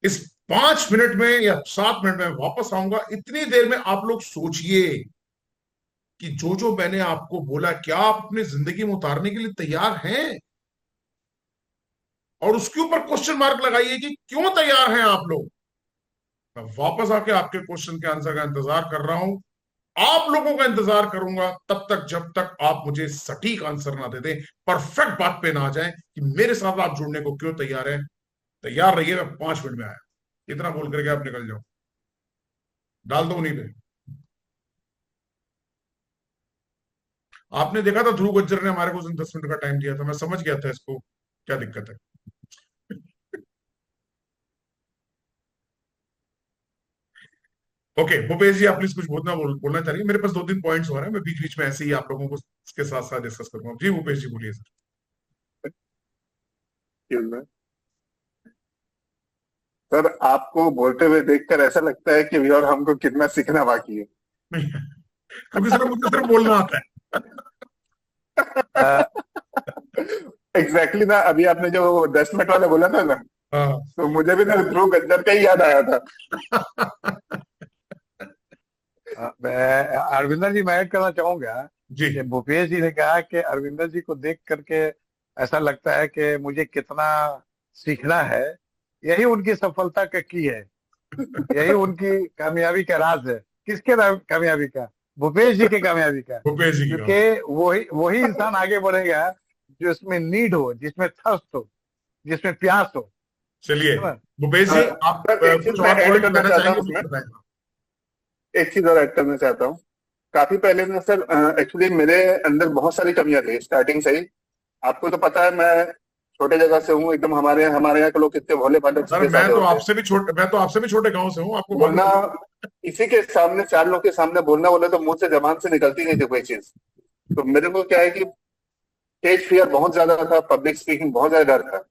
इस 5 मिनट में या 7 मिनट में वापस आऊंगा। इतनी देर में आप लोग सोचिए कि जो जो मैंने आपको बोला क्या आप अपनी जिंदगी में उतारने के लिए तैयार हैं, और उसके ऊपर क्वेश्चन मार्क लगाइए कि क्यों तैयार हैं आप लोग। मैं वापस आके आपके क्वेश्चन के आंसर का इंतजार कर रहा हूं, आप लोगों का इंतजार करूंगा तब तक जब तक आप मुझे सटीक आंसर ना दे दें, परफेक्ट बात पे ना आ जाए कि मेरे साथ आप जुड़ने को क्यों तैयार हैं। तैयार रहिए, मैं 5 मिनट में आया। इतना बोल करके आप निकल जाओ, डाल दो उन्हीं पे। आपने देखा था ध्रुव गज्जर ने हमारे को 10 मिनट का टाइम दिया था, मैं समझ गया था इसको क्या दिक्कत है। ओके भूपेश जी, आप प्लीज कुछ बोलना चाहिए। मेरे पास 2-3 पॉइंट्स हो रहे हैं, मैं बीच बीच में ऐसे ही आप लोगों को इसके साथ साथ डिस्कस करूंगा। जी भूपेश जी बोलिए सर। सर आपको बोलते हुए देखकर ऐसा लगता है कि और हमको कितना सीखना बाकी है। क्योंकि सर मुझे सिर्फ बोलना आता है। एग्जैक्टली ना, अभी आपने जो 10 मिनट वाला बोला था ना, हाँ। तो मुझे भी ना ध्रुव गज्जर का ही याद आया था। अरविंदर जी, मैं ऐड करना चाहूंगा जी कि भूपेश जी ने कहा कि अरविंदर जी को देख करके ऐसा लगता है कि मुझे कितना सीखना है। यही उनकी सफलता का की है, यही उनकी कामयाबी का राज है। किसके कामयाबी का? भूपेश जी के कामयाबी का। भूपेश जी की क्योंकि वही इंसान आगे बढ़ेगा जो इसमें नीड हो, जिसमें थर्स्ट हो, जिसमें प्यास हो। चलिए है ना? भूपेश जी, आप सर एक चीज कुछ मैं और ऐड पॉइंट करना कहना चाहता हूँ चाहेंगे उसमें, तो बताएं। एक चीज और ऐड करना चाहता हूँ। काफी पहले ना सर, एक्चुअली मेरे अंदर बहुत सारी कमियां थी स्टार्टिंग से ही। आपको तो पता है मैं छोटे जगह से हूँ एकदम। हमारे यहाँ के लोग कितने भोले भाले सर सीधे साधे होते हैं। मैं तो आपसे भी छोटे गांव से हूँ, आपको मालूम बोलना है। किसी के सामने, 4 लोग के सामने बोलना बोले तो मुंह से जबान से निकलती नहीं थी कोई चीज। तो मेरे को क्या है कि स्टेज फियर बहुत ज्यादा था, पब्लिक स्पीकिंग बहुत ज्यादा डर था।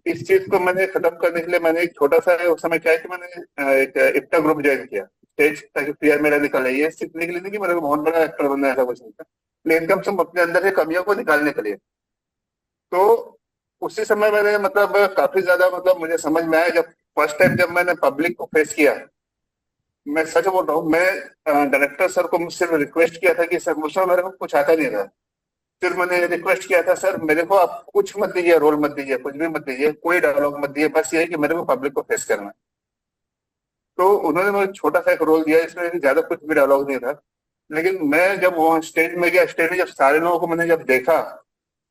इस चीज को मैंने खत्म करने के लिए मैंने एक छोटा सा, उस समय क्या है कि मैंने एक इफ्ता ग्रुप ज्वाइन किया, स्टेज ताकि फियर मेरा निकल जाए। ये सीखने के लिए नहीं कि मेरे को बहुत बड़ा एक्टर बनना है, ऐसा कुछ नहीं था, लेकिन कम से कम अपने अंदर से कमियों को निकालने के लिए। तो उसी समय मैंने मतलब काफी ज्यादा मतलब मुझे समझ में आया जब फर्स्ट टाइम जब मैंने पब्लिक को फेस किया। मैं सच बोल रहा हूँ, मैं डायरेक्टर सर को सिर्फ रिक्वेस्ट किया था कि सर मुझसे मेरे को कुछ आता नहीं था। फिर मैंने रिक्वेस्ट किया था, सर मेरे को आप कुछ मत दीजिए, रोल मत दीजिए, कुछ भी मत दीजिए, कोई डायलॉग मत दीजिए, बस ये है कि मेरे को पब्लिक को फेस करना है। तो उन्होंने मुझे छोटा सा एक रोल दिया, इसमें ज्यादा कुछ भी डायलॉग नहीं था। लेकिन मैं जब वहाँ स्टेज में गया, स्टेज में जब सारे लोगों को मैंने जब देखा,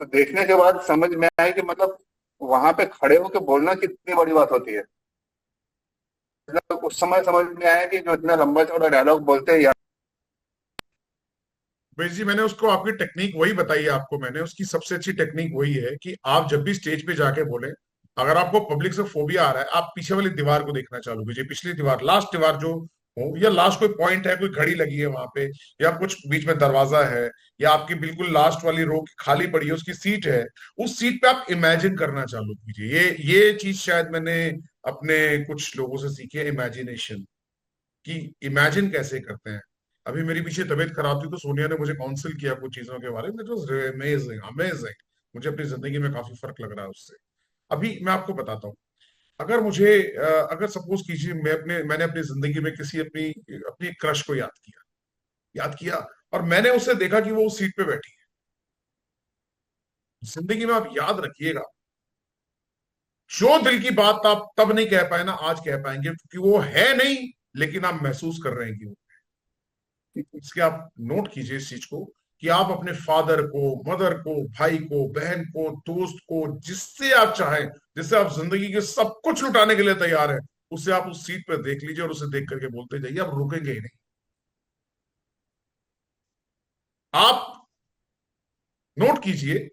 तो देखने के बाद समझ में आया कि मतलब वहां पे खड़े होकर बोलना कितनी बड़ी बात होती है। मतलब उस समय समझ में आया कि जो इतना लंबा चौड़ा डायलॉग बोलते हैं यार। भैया जी, मैंने उसको आपकी टेक्निक वही बताई है आपको, मैंने उसकी सबसे अच्छी टेक्निक वही है कि आप जब भी स्टेज पे जाके बोले, अगर आपको पब्लिक से फोबिया आ रहा है, आप पीछे वाली दीवार को देखना चालू कीजिए, पिछली दीवार, लास्ट दीवार जो हो, या लास्ट कोई पॉइंट है, कोई घड़ी लगी है वहां पे, या कुछ बीच में दरवाजा है, या आपकी बिल्कुल लास्ट वाली रो खाली पड़ी है, उसकी सीट है, उस सीट पे आप इमेजिन करना चालू कीजिए। ये चीज शायद मैंने अपने कुछ लोगों से सीखी है, इमेजिनेशन, कि इमेजिन कैसे करते हैं। अभी मेरी पीछे तबीयत खराब थी तो सोनिया ने मुझे काउंसिल किया कुछ चीजों के बारे में, इट वाज अमेजिंग अमेजिंग। मुझे अपनी जिंदगी में काफी फर्क लग रहा है उससे। अभी मैं आपको बताता हूँ, अगर मुझे अगर सपोज कीजिए मैंने अपनी जिंदगी में किसी अपनी अपनी क्रश को याद किया और मैंने उसे देखा कि वो उस सीट पे बैठी है। जिंदगी में आप याद रखिएगा, जो दिल की बात आप तब नहीं कह पाए ना, आज कह पाएंगे, क्योंकि वो है नहीं, लेकिन आप महसूस कर रहे हैं कि वो। इसके आप नोट कीजिए इस चीज को, कि आप अपने फादर को, मदर को, भाई को, बहन को, दोस्त को, जिससे आप चाहें, जिससे आप जिंदगी के सब कुछ लुटाने के लिए तैयार हैं, उसे आप उस सीट पर देख लीजिए और उसे देख करके बोलते जाइए, आप रुकेंगे ही नहीं। आप नोट कीजिए,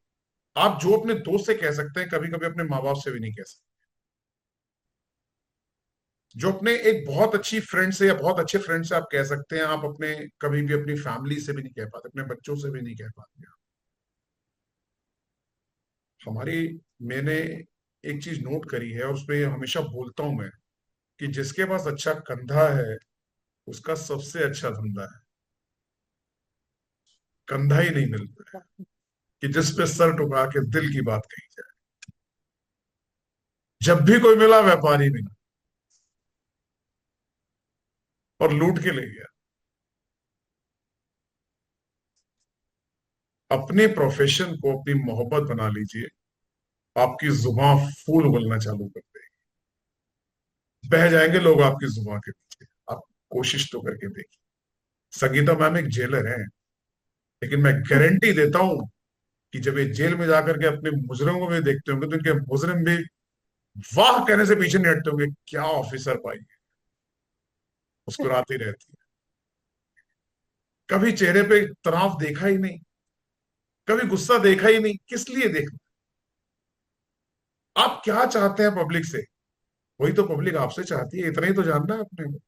आप जो अपने दोस्त से कह सकते हैं, कभी कभी अपने माँ बाप से भी नहीं कह सकते। जो अपने एक बहुत अच्छी फ्रेंड से या बहुत अच्छे फ्रेंड से आप कह सकते हैं, आप अपने कभी भी अपनी फैमिली से भी नहीं कह पाते, अपने बच्चों से भी नहीं कह पाते। हमारी, मैंने एक चीज नोट करी है और उसपे हमेशा बोलता हूं मैं, कि जिसके पास अच्छा कंधा है उसका सबसे अच्छा धंधा है। कंधा ही नहीं मिलता है कि जिस पे सर टुका के दिल की बात कही जाए। जब भी कोई मिला व्यापारी मिला और लूट के ले गया। अपने प्रोफेशन को अपनी मोहब्बत बना लीजिए, आपकी जुबान फूल बोलना चालू कर देगी, बह जाएंगे लोग आपकी जुबान के पीछे। आप कोशिश तो करके देखिए। संगीता मैम एक जेलर है, लेकिन मैं गारंटी देता हूं कि जब ये जेल में जाकर के अपने मुजरिमों को भी देखते होंगे तो इनके मुजरिम भी वाह कहने से पीछे नहीं हटते होंगे, क्या ऑफिसर पाई है। मुस्कुराती रहती है, कभी चेहरे पे तनाव देखा ही नहीं, कभी गुस्सा देखा ही नहीं। किस लिए देखना? आप क्या चाहते हैं पब्लिक से, वही तो पब्लिक आपसे चाहती है। इतना ही तो जानना है अपने को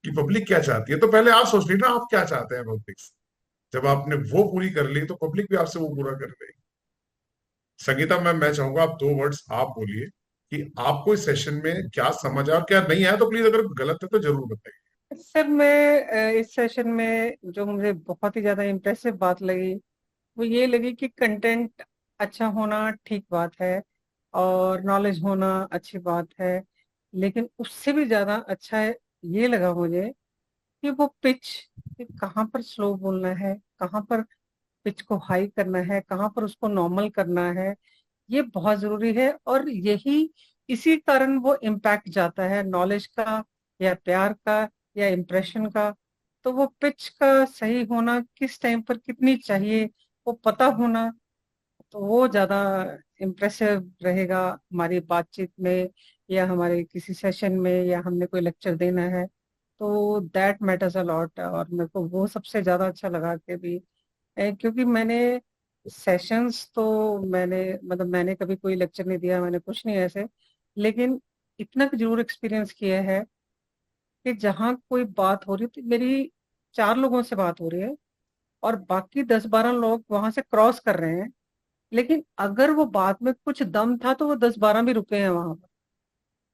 कि पब्लिक क्या चाहती है। तो पहले आप सोच लीजिए ना, आप क्या चाहते हैं पब्लिक से। जब आपने वो पूरी कर ली तो पब्लिक भी आपसे वो पूरा कर लेगी। संगीता मैम, मैं चाहूंगा आप दो वर्ड्स आप बोलिए कि आपको इस सेशन में क्या समझ आया और क्या नहीं आया। तो प्लीज अगर गलत है तो जरूर बताइए। सर मैं इस सेशन में जो मुझे बहुत ही ज्यादा इम्प्रेसिव बात लगी वो ये लगी कि कंटेंट अच्छा होना ठीक बात है और नॉलेज होना अच्छी बात है, लेकिन उससे भी ज्यादा अच्छा है ये लगा मुझे कि वो पिच, कि कहाँ पर स्लो बोलना है, कहाँ पर पिच को हाई करना है, कहाँ पर उसको नॉर्मल करना है, ये बहुत जरूरी है। और यही इसी कारण वो इम्पैक्ट जाता है नॉलेज का या प्यार का या इम्प्रेशन का। तो वो पिच का सही होना, किस टाइम पर कितनी चाहिए वो पता होना, तो वो ज्यादा इम्प्रेसिव रहेगा हमारी बातचीत में या हमारे किसी सेशन में या हमने कोई लेक्चर देना है। तो दैट मैटर्स अ लॉट। और मेरे को वो सबसे ज्यादा अच्छा लगा कि भी क्योंकि मैंने सेशंस तो मैंने कभी कोई लेक्चर नहीं दिया, मैंने कुछ नहीं ऐसे, लेकिन इतना जरूर एक्सपीरियंस किया है कि जहाँ कोई बात हो रही थी, मेरी 4 लोगों से बात हो रही है और बाकी 10-12 लोग वहां से क्रॉस कर रहे हैं, लेकिन अगर वो बात में कुछ दम था तो वो 10-12 भी रुके हैं वहां पर।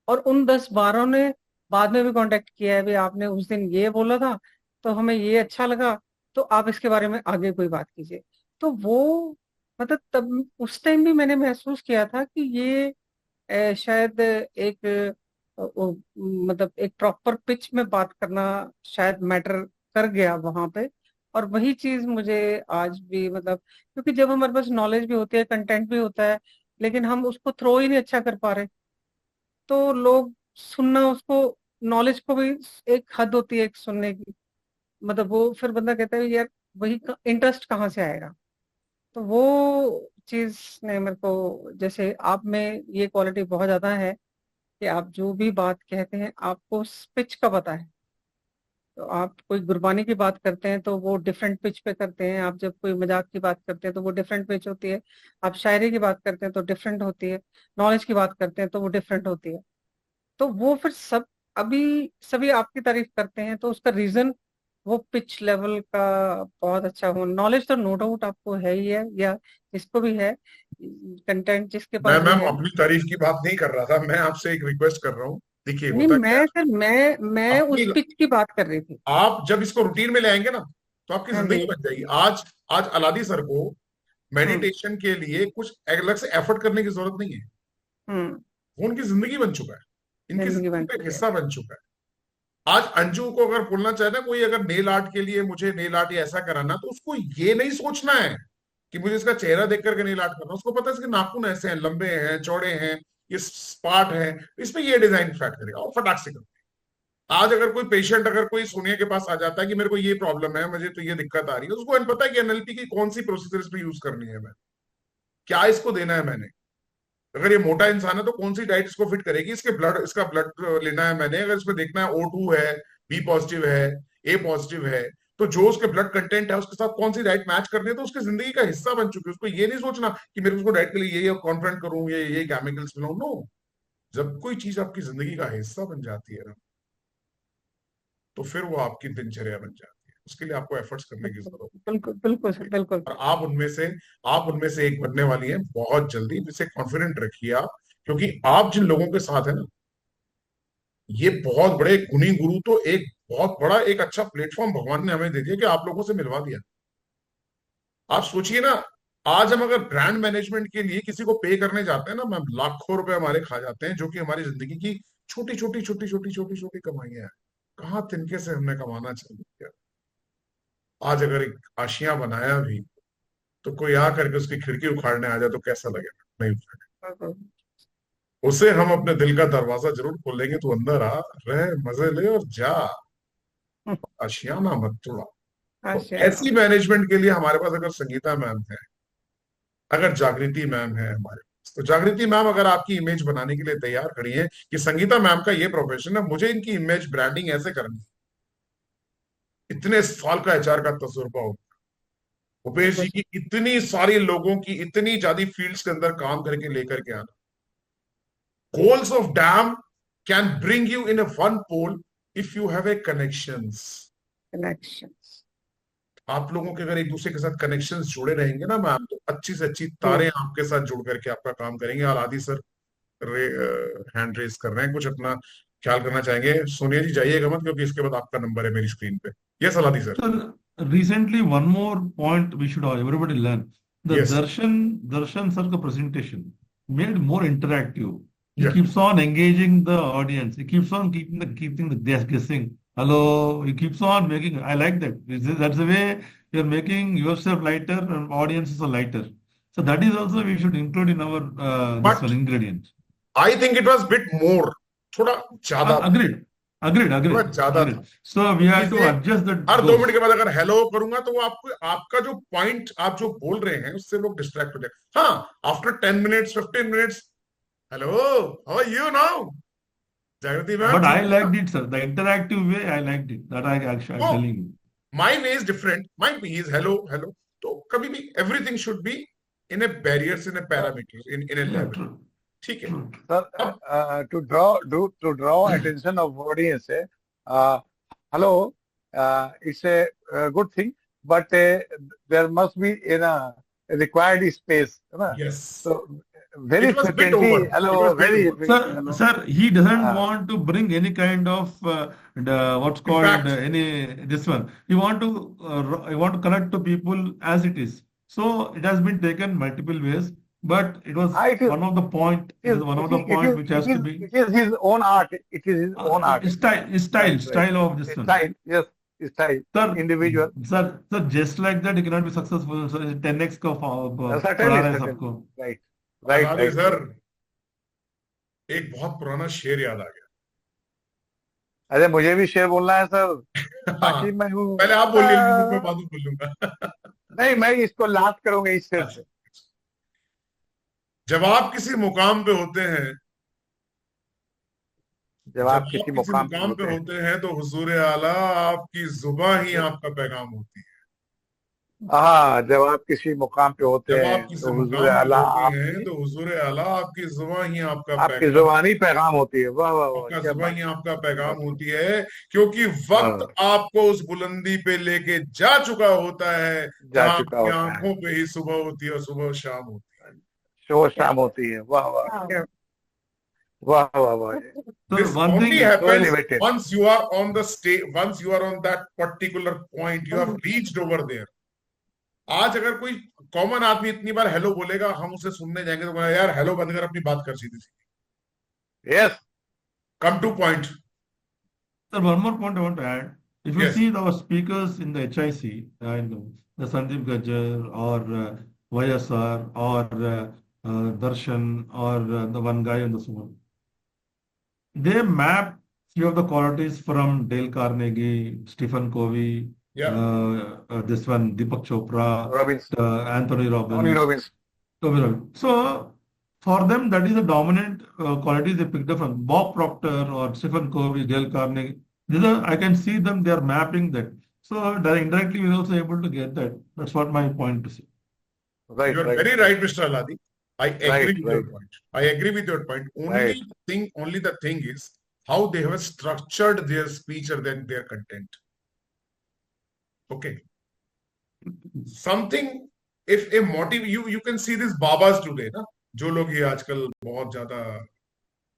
और उन 10-12 ने बाद में भी कांटेक्ट किया है, भी आपने उस दिन ये बोला था तो हमें ये अच्छा लगा, तो आप इसके बारे में आगे कोई बात कीजिए। तो वो मतलब तब उस टाइम भी मैंने महसूस किया था कि ये शायद एक मतलब एक प्रॉपर पिच में बात करना शायद मैटर कर गया वहां पे। और वही चीज मुझे आज भी मतलब, क्योंकि जब हमारे पास नॉलेज भी होती है, कंटेंट भी होता है, लेकिन हम उसको थ्रो ही नहीं अच्छा कर पा रहे, तो लोग सुनना उसको, नॉलेज को भी एक हद होती है एक सुनने की, मतलब वो फिर बंदा कहता है यार वही इंटरेस्ट कहाँ से आएगा। तो वो चीज ने मेरे को, जैसे आप में ये क्वालिटी बहुत ज्यादा है कि आप जो भी बात कहते हैं आपको पिच का पता है। तो आप कोई गुरबानी की बात करते हैं तो वो डिफरेंट पिच पे करते हैं, आप जब कोई मजाक की बात करते हैं तो वो डिफरेंट पिच होती है, आप शायरी की बात करते हैं तो डिफरेंट होती है, नॉलेज की बात करते हैं तो वो डिफरेंट होती है। तो वो फिर सब अभी सभी आपकी तारीफ करते हैं तो उसका रीजन वो पिच लेवल का बहुत अच्छा हो। नॉलेज तो नो डाउट आपको है ही है, या जिसको भी है, कंटेंट जिसके मैं पास भी मैम है। अपनी तारीफ की बात नहीं कर रहा था, मैं आपसे एक रिक्वेस्ट कर रहा हूँ। देखिए नहीं, होता क्या है, मैं सर मैं अपनी, उस पिच की बात कर रही थी। आप जब इसको रूटीन में ले आएंगे ना तो आपकी हाँ जिंदगी जी। बन जाएगी। आज आज अलादी सर को हम्म। मेडिटेशन के लिए कुछ अलग से एफर्ट करने की जरूरत नहीं है। हम्म। वो उनकी जिंदगी बन चुका है, इनकी जिंदगी जिंदगी बन का एक चुकी है। हिस्सा बन चुका है। आज अंजू को अगर बोलना चाहे ना कोई, अगर नेल आर्ट के लिए मुझे नेल आर्ट या ऐसा कराना, तो उसको ये नहीं सोचना है कि मुझे इसका चेहरा देख करके नेल आर्ट करना। उसको पता है इसके नाखून ऐसे हैं, लंबे हैं, चौड़े हैं, ये स्पार्ट है, इसमें ये डिजाइन फिट करेगा और फटाक से करेगा। आज अगर कोई पेशेंट, अगर कोई सोनिया के पास आ जाता है कि मेरे को ये प्रॉब्लम है, मुझे तो ये दिक्कत आ रही है, उसको पता है कि एनएलपी की कौन सी प्रोसीजर इस पे यूज करनी है, मैं क्या इसको देना है मैंने। अगर ये मोटा इंसान है तो कौन सी डाइट इसको फिट करेगी, इसका ब्लड लेना है मैंने, अगर इसमें देखना है O2 है, बी पॉजिटिव है, ए पॉजिटिव है, तो जो उसके ब्लड कंटेंट है उसके साथ कौन सी डाइट मैच करनी है, तो उसकी जिंदगी का हिस्सा बन चुकी है। उसको ये नहीं सोचना कि मेरे को उसको डाइट के लिए ये कॉन्फ्रेंट करूं, ये केमिकल्स मिलाऊं। नो, जब कोई चीज आपकी जिंदगी का हिस्सा बन जाती है ना, तो फिर वो आपकी दिनचर्या बन जाती है, उसके लिए आपको एफर्ट्स करने की जरूरत है। बिल्कुल बिल्कुल सर, बिल्कुल। और आप उनमें से एक बनने वाली हैं बहुत जल्दी, जिसे कॉन्फिडेंट रखिए आप, क्योंकि आप जिन लोगों के साथ है ना, ये बहुत बड़े गुणी गुरु, तो एक बहुत बड़ा एक अच्छा प्लेटफॉर्म भगवान ने हमें दे दिया कि आप लोगों से मिलवा दिया। आप सोचिए ना, आज हम अगर ब्रांड मैनेजमेंट के लिए किसी को पे करने जाते हैं ना मैम, लाखों रुपए हमारे खा जाते हैं, जो कि हमारी जिंदगी की छोटी छोटी छोटी छोटी छोटी छोटी कमाइयां हैं। कहाँ तिनके से हमने कमाना चालू किया। आज अगर एक आशियां बनाया भी, तो कोई आ करके उसकी खिड़की उखाड़ने आ जाए तो कैसा लगेगा? नहीं उखाड़े, उसे हम अपने दिल का दरवाजा जरूर खोलेंगे, तो अंदर आ, रह, मजे ले और जा, आशियाना मत तोड़ा। तो अच्छा। ऐसी मैनेजमेंट के लिए हमारे पास अगर संगीता मैम है, अगर जागृति मैम है हमारे पास, तो जागृति मैम अगर आपकी इमेज बनाने के लिए तैयार खड़ी है कि संगीता मैम का ये प्रोफेशन है, मुझे इनकी इमेज ब्रांडिंग ऐसे करनी है, इतने साल का HR का तजुर्बा हो, भूपेश जी की इतनी सारी लोगों की इतनी ज्यादा फील्ड्स के अंदर काम करके लेकर के आना। Goals of dam can bring you in a one pole if you have a connections. Connections. आप लोगों के अगर एक दूसरे के साथ कनेक्शंस जुड़े रहेंगे ना मैम, तो अच्छी से अच्छी तारे आपके साथ जुड़ करके आपका काम करेंगे। और आदि सर हैंड रेस कर रहे हैं, कुछ अपना ख्याल करना चाहेंगे? सोनिया जी जाइएगा मत, क्योंकि इसके बाद आपका नंबर है मेरी स्क्रीन पे। यस आदि sir. Sir, recently one more point we should everybody learn. The Yes. Darshan sir ka presentation made more interactive. He Yeah. keeps on engaging the audience. He keeps on keeping the guessing. Hello. He keeps on making. I like that. That's the way you're making yourself lighter and audiences are lighter. So that is also we should include in our this But- one ingredient. I think it was bit more, थोड़ा ज्यादा, Agreed. थोड़ा ज्यादा था। So we have to इसे adjust that. Her 2 dose. Minute के बाद अगर hello करूंगा तो वो आपका जो पॉइंट आप जो बोल रहे हैं उससे लोग डिस्ट्रैक्ट हो जाए। हाँ, after 10 minutes 15 minutes, hello, how are you now, Jagriti ma'am. But I liked it, sir. The interactive way, I liked it. That I actually I'm Oh. telling you. My way is different, might be is hello hello, तो कभी भी everything should be in a barriers, in a parameters, in a Yeah, level, true, ठीक है। true. Sir, to draw attention of audience, hello, it's a good thing, but there must be in a required space, है ना? Yes. So very It was bit frequently, over. hello, It was bit very, over. hello. Sir, he doesn't Ah. want to bring any kind of what's called Impact. any this one. He want to connect to people as it is. So it has been taken multiple ways, but it was It is- one of the point. It is one of the point which has to be It is his own art. It is his own art. style of this one. Style, yes, style. Sir, Individual. sir, just like that, you cannot be successful. So 10x का Certainly, पढ़ा रहे हैं certainly. सबको. Right, right, आदि right. Sir, एक बहुत पुराना शेर याद आ गया। अरे मुझे भी शेर बोलना है सर, बाकी मैं हूँ। पहले आप बोलिए, मैं बाद में बोलूंगा। नहीं, मैं इसको लास्ट करूंगा इस शेर से। जब आप किसी मुकाम पे होते हैं, जब आप किसी मुकाम पे मुकाम होते पे हैं, होते हैं, तो हुजूर आला आपकी जुबान ही आपका पैगाम होती है। हाँ, जब आप किसी मुकाम पे होते जब हैं आप किसी तो मुकाम हुजूर पे आला होते हैं, तो हुजूर आला आपकी जुबान ही आपका आपकी पैगाम, जुबानी पैगाम होती है। वाह वाह वाह, आपका क्या जुबान बात ही है। आपका पैगाम होती है, क्योंकि वक्त आपको उस बुलंदी पे लेके जा चुका होता है, जा जहां चुका आपकी होता है, आंखों पे ही सुबह होती है और सुबह शाम होती है। शोर शाम होती है। वाह वाह, क्या वाह वाह वाह। So This one only thing, so happens elevated. once you are on the stage, once you are on that particular point, you have reached over there. आज अगर कोई कॉमन आदमी इतनी बार हेलो बोलेगा, हम उसे सुनने जाएंगे तो बोलेगा, यार हेलो बंद कर, अपनी बात कर सीधी सीधी, Yes, come two point. sir, one more point I want to add. If you Yes. see our speakers in the HIC, the Sandeep Gajjar or YSR or Darshan, or the one guy and the Suman. They map few of the qualities from Dale Carnegie, Stephen Covey, this one, Deepak Chopra, Robbins, Anthony Tony Robbins, Robbins. Toby Robbins. So for them, that is the dominant qualities they picked up from Bob Proctor or Stephen Covey, Dale Carnegie. These are, I can see them, they are mapping that. So indirectly, we're also able to get that. That's what my point to say. Right, You are right. very right, Mr. Aladi. I agree Right, with your right. point. I agree with your point. Right. Only the thing is how they have structured their speech or then their content. Okay. Something, if a motive, you can see this Babas today, ना? जो लोग ये आजकल बहुत ज्यादा,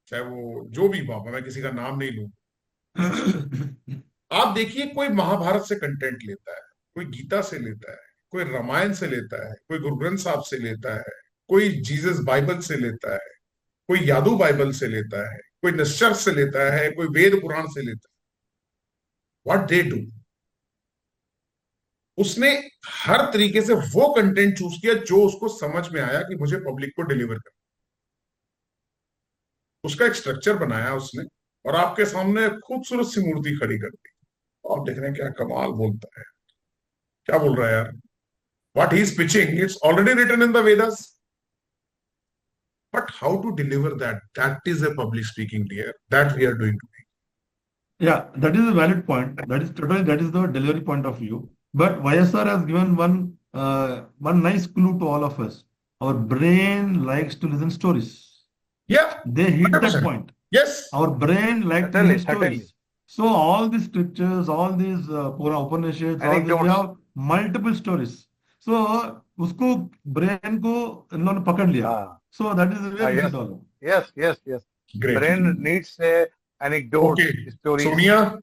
चाहे वो जो भी बाबा, मैं किसी का नाम नहीं लूं, आप देखिए कोई महाभारत से कंटेंट लेता है, कोई गीता से लेता है, कोई रामायण से लेता है, कोई गुरु ग्रंथ साहब से लेता है, कोई जीसस बाइबल से लेता है, कोई यादू बाइबल से लेता है, कोई निश्चर से लेता है, कोई वेद पुराण से लेता है. व्हाट दे डू, उसने हर तरीके से वो कंटेंट चूज किया जो उसको समझ में आया कि मुझे पब्लिक को डिलीवर करना. उसका एक स्ट्रक्चर बनाया उसने और आपके सामने खूबसूरत सी मूर्ति खड़ी कर दी. आप देख रहे हैं क्या कमाल बोलता है, क्या बोल रहा है यार. What he is pitching, it's already written in the Vedas. But how to deliver that? That is a public speaking, dear. That we are doing today. Yeah, that is a valid point. That is totally, that is the delivery point of view. But YSR has given one nice clue to all of us. Our brain likes to listen stories. Yeah, They hit that 100%. point. Yes. Our brain likes to Certainly, hear stories. certainly. So all these scriptures, all these Upanishads, all these, we Anecdotes. have multiple stories. So उसको brain को इन्होंने पकड़ लिया. हाँ. So that is where we yes. get all. Yes, yes, yes. Great. Brain needs anecdotes, Okay. stories. Sonia,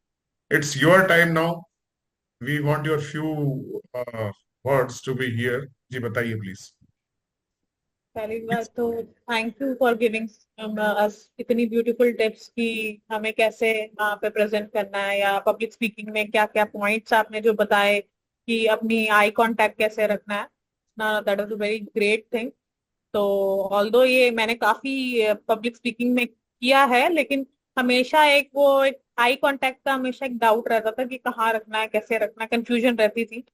it's your time now. We want your few words to be here. जी बताइए please. पहली बात तो thank you for giving us इतनी beautiful tips कि हमें कैसे वहाँ पे प्रेजेंट करना है या पब्लिक स्पीकिंग में क्या क्या पॉइंट्स आपने जो बताए कि अपनी आई कांटेक्ट कैसे रखना है. ना that is a very great thing. तो ऑल्दो ये मैंने काफी पब्लिक स्पीकिंग में किया है, लेकिन हमेशा एक आई कांटेक्ट का हमेशा एक डाउट रहता था कि कहाँ रखना है, कैसे रखना है, कंफ्यूजन रहती थी.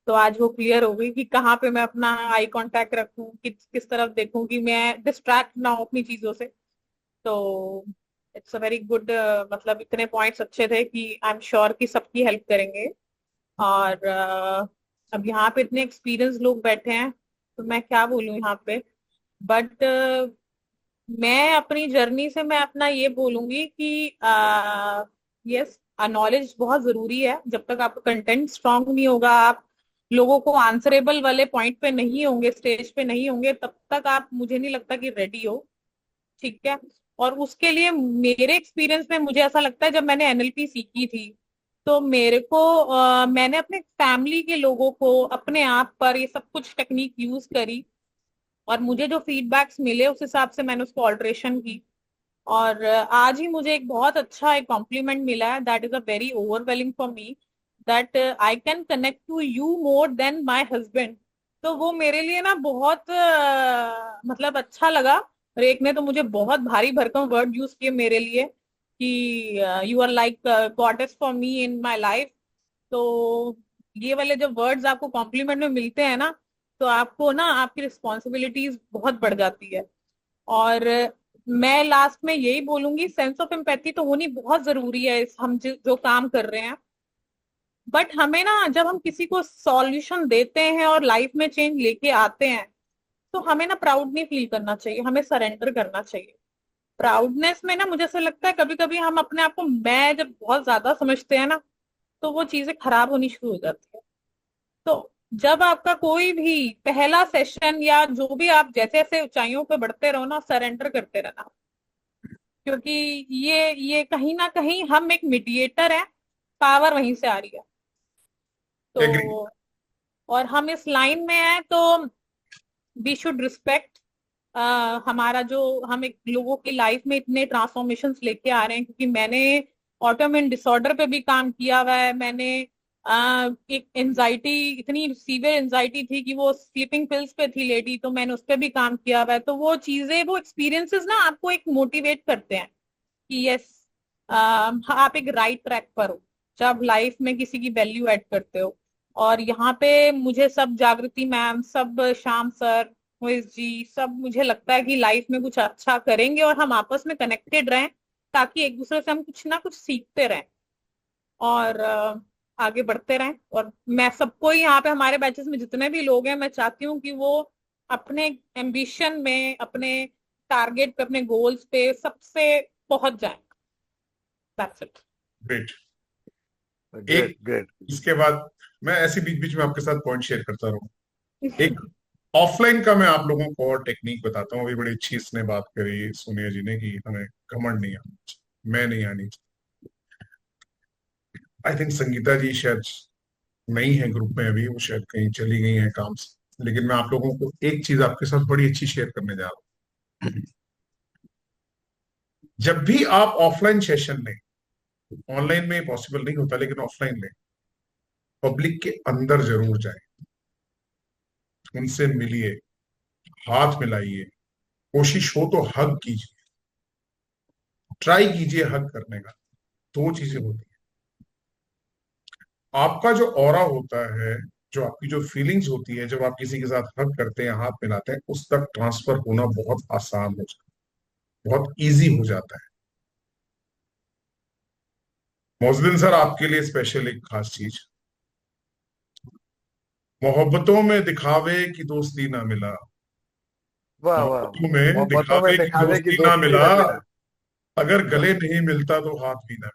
तो आज वो क्लियर हो गई कि कहाँ पे मैं अपना आई कांटेक्ट रखूं, किस तरफ देखूं कि मैं डिस्ट्रैक्ट ना हो अपनी चीजों से. तो इट्स अ वेरी गुड, मतलब इतने पॉइंट्स अच्छे थे कि आई एम श्योर कि सबकी हेल्प करेंगे. और अब यहाँ पे इतने एक्सपीरियंस लोग बैठे हैं तो मैं क्या बोलूं यहाँ पे. बट मैं अपनी जर्नी से मैं अपना ये बोलूंगी कि यस, नॉलेज बहुत जरूरी है. जब तक आपका कंटेंट स्ट्रांग नहीं होगा, आप लोगों को आंसरेबल वाले पॉइंट पे नहीं होंगे, स्टेज पे नहीं होंगे, तब तक आप, मुझे नहीं लगता कि रेडी हो. ठीक है. और उसके लिए मेरे एक्सपीरियंस में मुझे ऐसा लगता है, जब मैंने एनएलपी सीखी थी तो मेरे को मैंने अपने फैमिली के लोगों को अपने आप पर ये सब कुछ टेक्निक यूज करी और मुझे जो फीडबैक्स मिले उस हिसाब से मैंने उसको ऑल्ट्रेशन की. और आज ही मुझे एक बहुत अच्छा एक कॉम्प्लीमेंट मिला है. That is a very overwhelming for me that I can connect to you more than my husband. तो वो मेरे लिए ना बहुत मतलब अच्छा लगा. और एक ने तो मुझे बहुत भारी भरकम वर्ड यूज किए मेरे लिए कि you are like goddess for me in my life. तो ये वाले जब वर्ड्स आपको कॉम्प्लीमेंट में मिलते हैं ना, तो आपको ना आपकी रिस्पॉन्सिबिलिटीज बहुत बढ़ जाती है. और मैं लास्ट में यही बोलूंगी, सेंस ऑफ एम्पैथी तो होनी बहुत जरूरी है हम जो काम कर रहे हैं. बट हमें ना, जब हम किसी को सॉल्यूशन देते हैं और लाइफ में चेंज लेके आते हैं, तो हमें ना प्राउड नहीं फील करना चाहिए, हमें सरेंडर करना चाहिए. प्राउडनेस में ना मुझे ऐसा लगता है कभी कभी हम अपने आप को मैं जब बहुत ज्यादा समझते हैं ना, तो वो चीजें खराब होनी शुरू हो जाती है. तो जब आपका कोई भी पहला सेशन या जो भी, आप जैसे जैसे ऊंचाइयों पे बढ़ते रहो ना, सरेंडर करते रहना. क्योंकि ये कहीं ना कहीं हम एक मीडिएटर है, पावर वहीं से आ रही है. तो और हम इस लाइन में हैं तो वी शुड रिस्पेक्ट हमारा जो, हम एक लोगों की लाइफ में इतने ट्रांसफॉर्मेशंस लेके आ रहे हैं. क्योंकि मैंने ऑटोइम्यून डिसऑर्डर पे भी काम किया हुआ है, मैंने एक एंजाइटी, इतनी सीवियर एंजाइटी थी कि वो स्लीपिंग पिल्स पे थी लेडी, तो मैंने उस पर भी काम किया हुआ है। तो वो चीजें, वो एक्सपीरियंसेस ना आपको एक मोटिवेट करते हैं कि यस, आप एक राइट ट्रैक पर हो जब लाइफ में किसी की वैल्यू ऐड करते हो। और यहाँ पे मुझे सब, जागृति मैम, सब श्याम सर, मोइज जी, सब मुझे लगता है कि लाइफ में कुछ अच्छा करेंगे और हम आपस में कनेक्टेड रहें, ताकि एक दूसरे से हम कुछ ना कुछ सीखते रहें और आगे बढ़ते रहें। और मैं सबको ही यहाँ पे, हमारे बैचेस में जितने भी लोग हैं, मैं चाहती हूँ कि वो अपने एम्बिशन में, अपने टारगेट पे, अपने गोल्स पे सबसे पहुंच जाए। That's it. Great. Great great. इसके बाद मैं ऐसे बीच बीच में आपके साथ पॉइंट शेयर करता रहूं। एक ऑफलाइन का मैं आप लोगों को और टेक्निक बताता हूँ। अभी बड़ी अच्छी इसने बात करी सोनिया जी ने कि हमें घमंड नहीं आना चाहिए, मैं नहीं आनी चाहिए। आई थिंक संगीता जी शायद नहीं है ग्रुप में अभी, वो शायद कहीं चली गई है काम से। लेकिन मैं आप लोगों को एक चीज आपके साथ बड़ी अच्छी शेयर करने जा रहा हूँ। जब भी आप ऑफलाइन सेशन लें, ऑनलाइन में पॉसिबल नहीं होता, लेकिन ऑफलाइन लें, पब्लिक के अंदर जरूर जाएं, उनसे मिलिए, हाथ मिलाइए, कोशिश हो तो हग कीजिए, ट्राई कीजिए हग करने का। दो चीजें होती हैं, आपका जो ऑरा होता है, जो आपकी जो फीलिंग्स होती है जब आप किसी के साथ हग करते हैं, हाथ मिलाते हैं, उस तक ट्रांसफर होना बहुत आसान हो जाता है, बहुत इजी हो जाता है। मोहसिन सर, आपके लिए स्पेशल एक खास चीज, मोहब्बतों में दिखावे की दोस्ती ना मिला, वाह वाह। मोहब्बतों में मोहब्बतों में दिखावे की दिखावे की दोस्ती ना दोस्ती मिला, न मिला। अगर गले नहीं मिलता तो हाथ भी ना।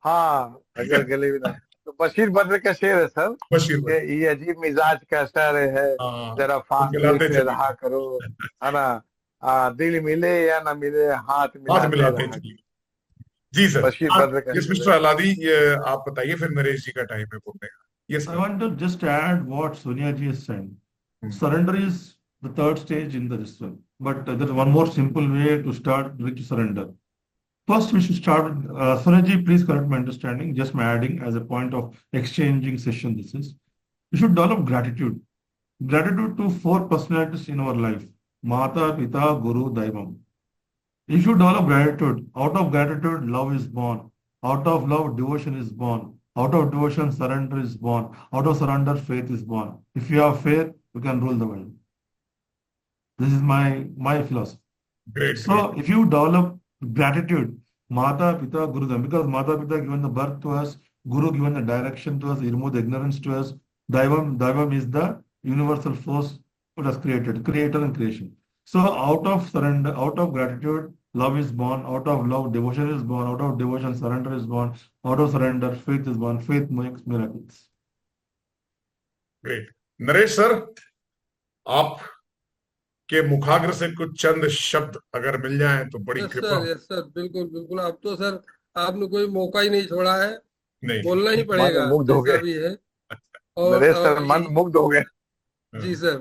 हाँ, अगर गले भी ना। तो बशीर बद्र का शेर है सर, बशीर भाई, कि ये अजीब मिजाज का असर है, हाँ, जरा तो फासले मिलाते से चलिए, रहा करो, है ना। दिल मिले या ना मिले, हाथ हाथ मिलाते मिलाते रहा। चलिए। जी सर। बशीर हाँ, बद्र का यस शेर मिस्टर है। अलादी, ये आप बताइए, फिर नरेश जी का टाइम है बोलने का। Yes I want to just add what Sonia ji is saying. Sir. Surrender is the third stage in the ritual, but there's one more simple way to start with surrender. First, we should start. Sonia ji, please correct my understanding. Just my adding as a point of exchanging session. This is we should develop gratitude. Gratitude to four personalities in our life: Mata, Pita, Guru, Daivam. You should develop gratitude. Out of gratitude, love is born. Out of love, devotion is born. Out of devotion, surrender is born. Out of surrender, faith is born. If you have faith, you can rule the world. This is my philosophy. Great. So if you develop gratitude, Mata, Pita, Guru, because Mata, Pita given the birth to us, Guru given the direction to us, he removed the ignorance to us. Daivam is the universal force that has created, creator and creation. So out of surrender, out of gratitude, love is born. Out of love, devotion is born. Out of devotion, surrender is born. Out of surrender, faith is born. Faith makes miracles. Great. Naresh sir, आप के मुखाग्र से कुछ चंद शब्द अगर मिल जाए तो बड़ी yes कृपा सर, हो। यस सर, बिल्कुल बिल्कुल। अब तो सर आपने कोई मौका ही नहीं छोड़ा है, नहीं, बोलना ही मन पड़ेगा मुग्ध हो जैसा गए भी है। और नरेश सर, मन मुग्ध हो गए। जी सर।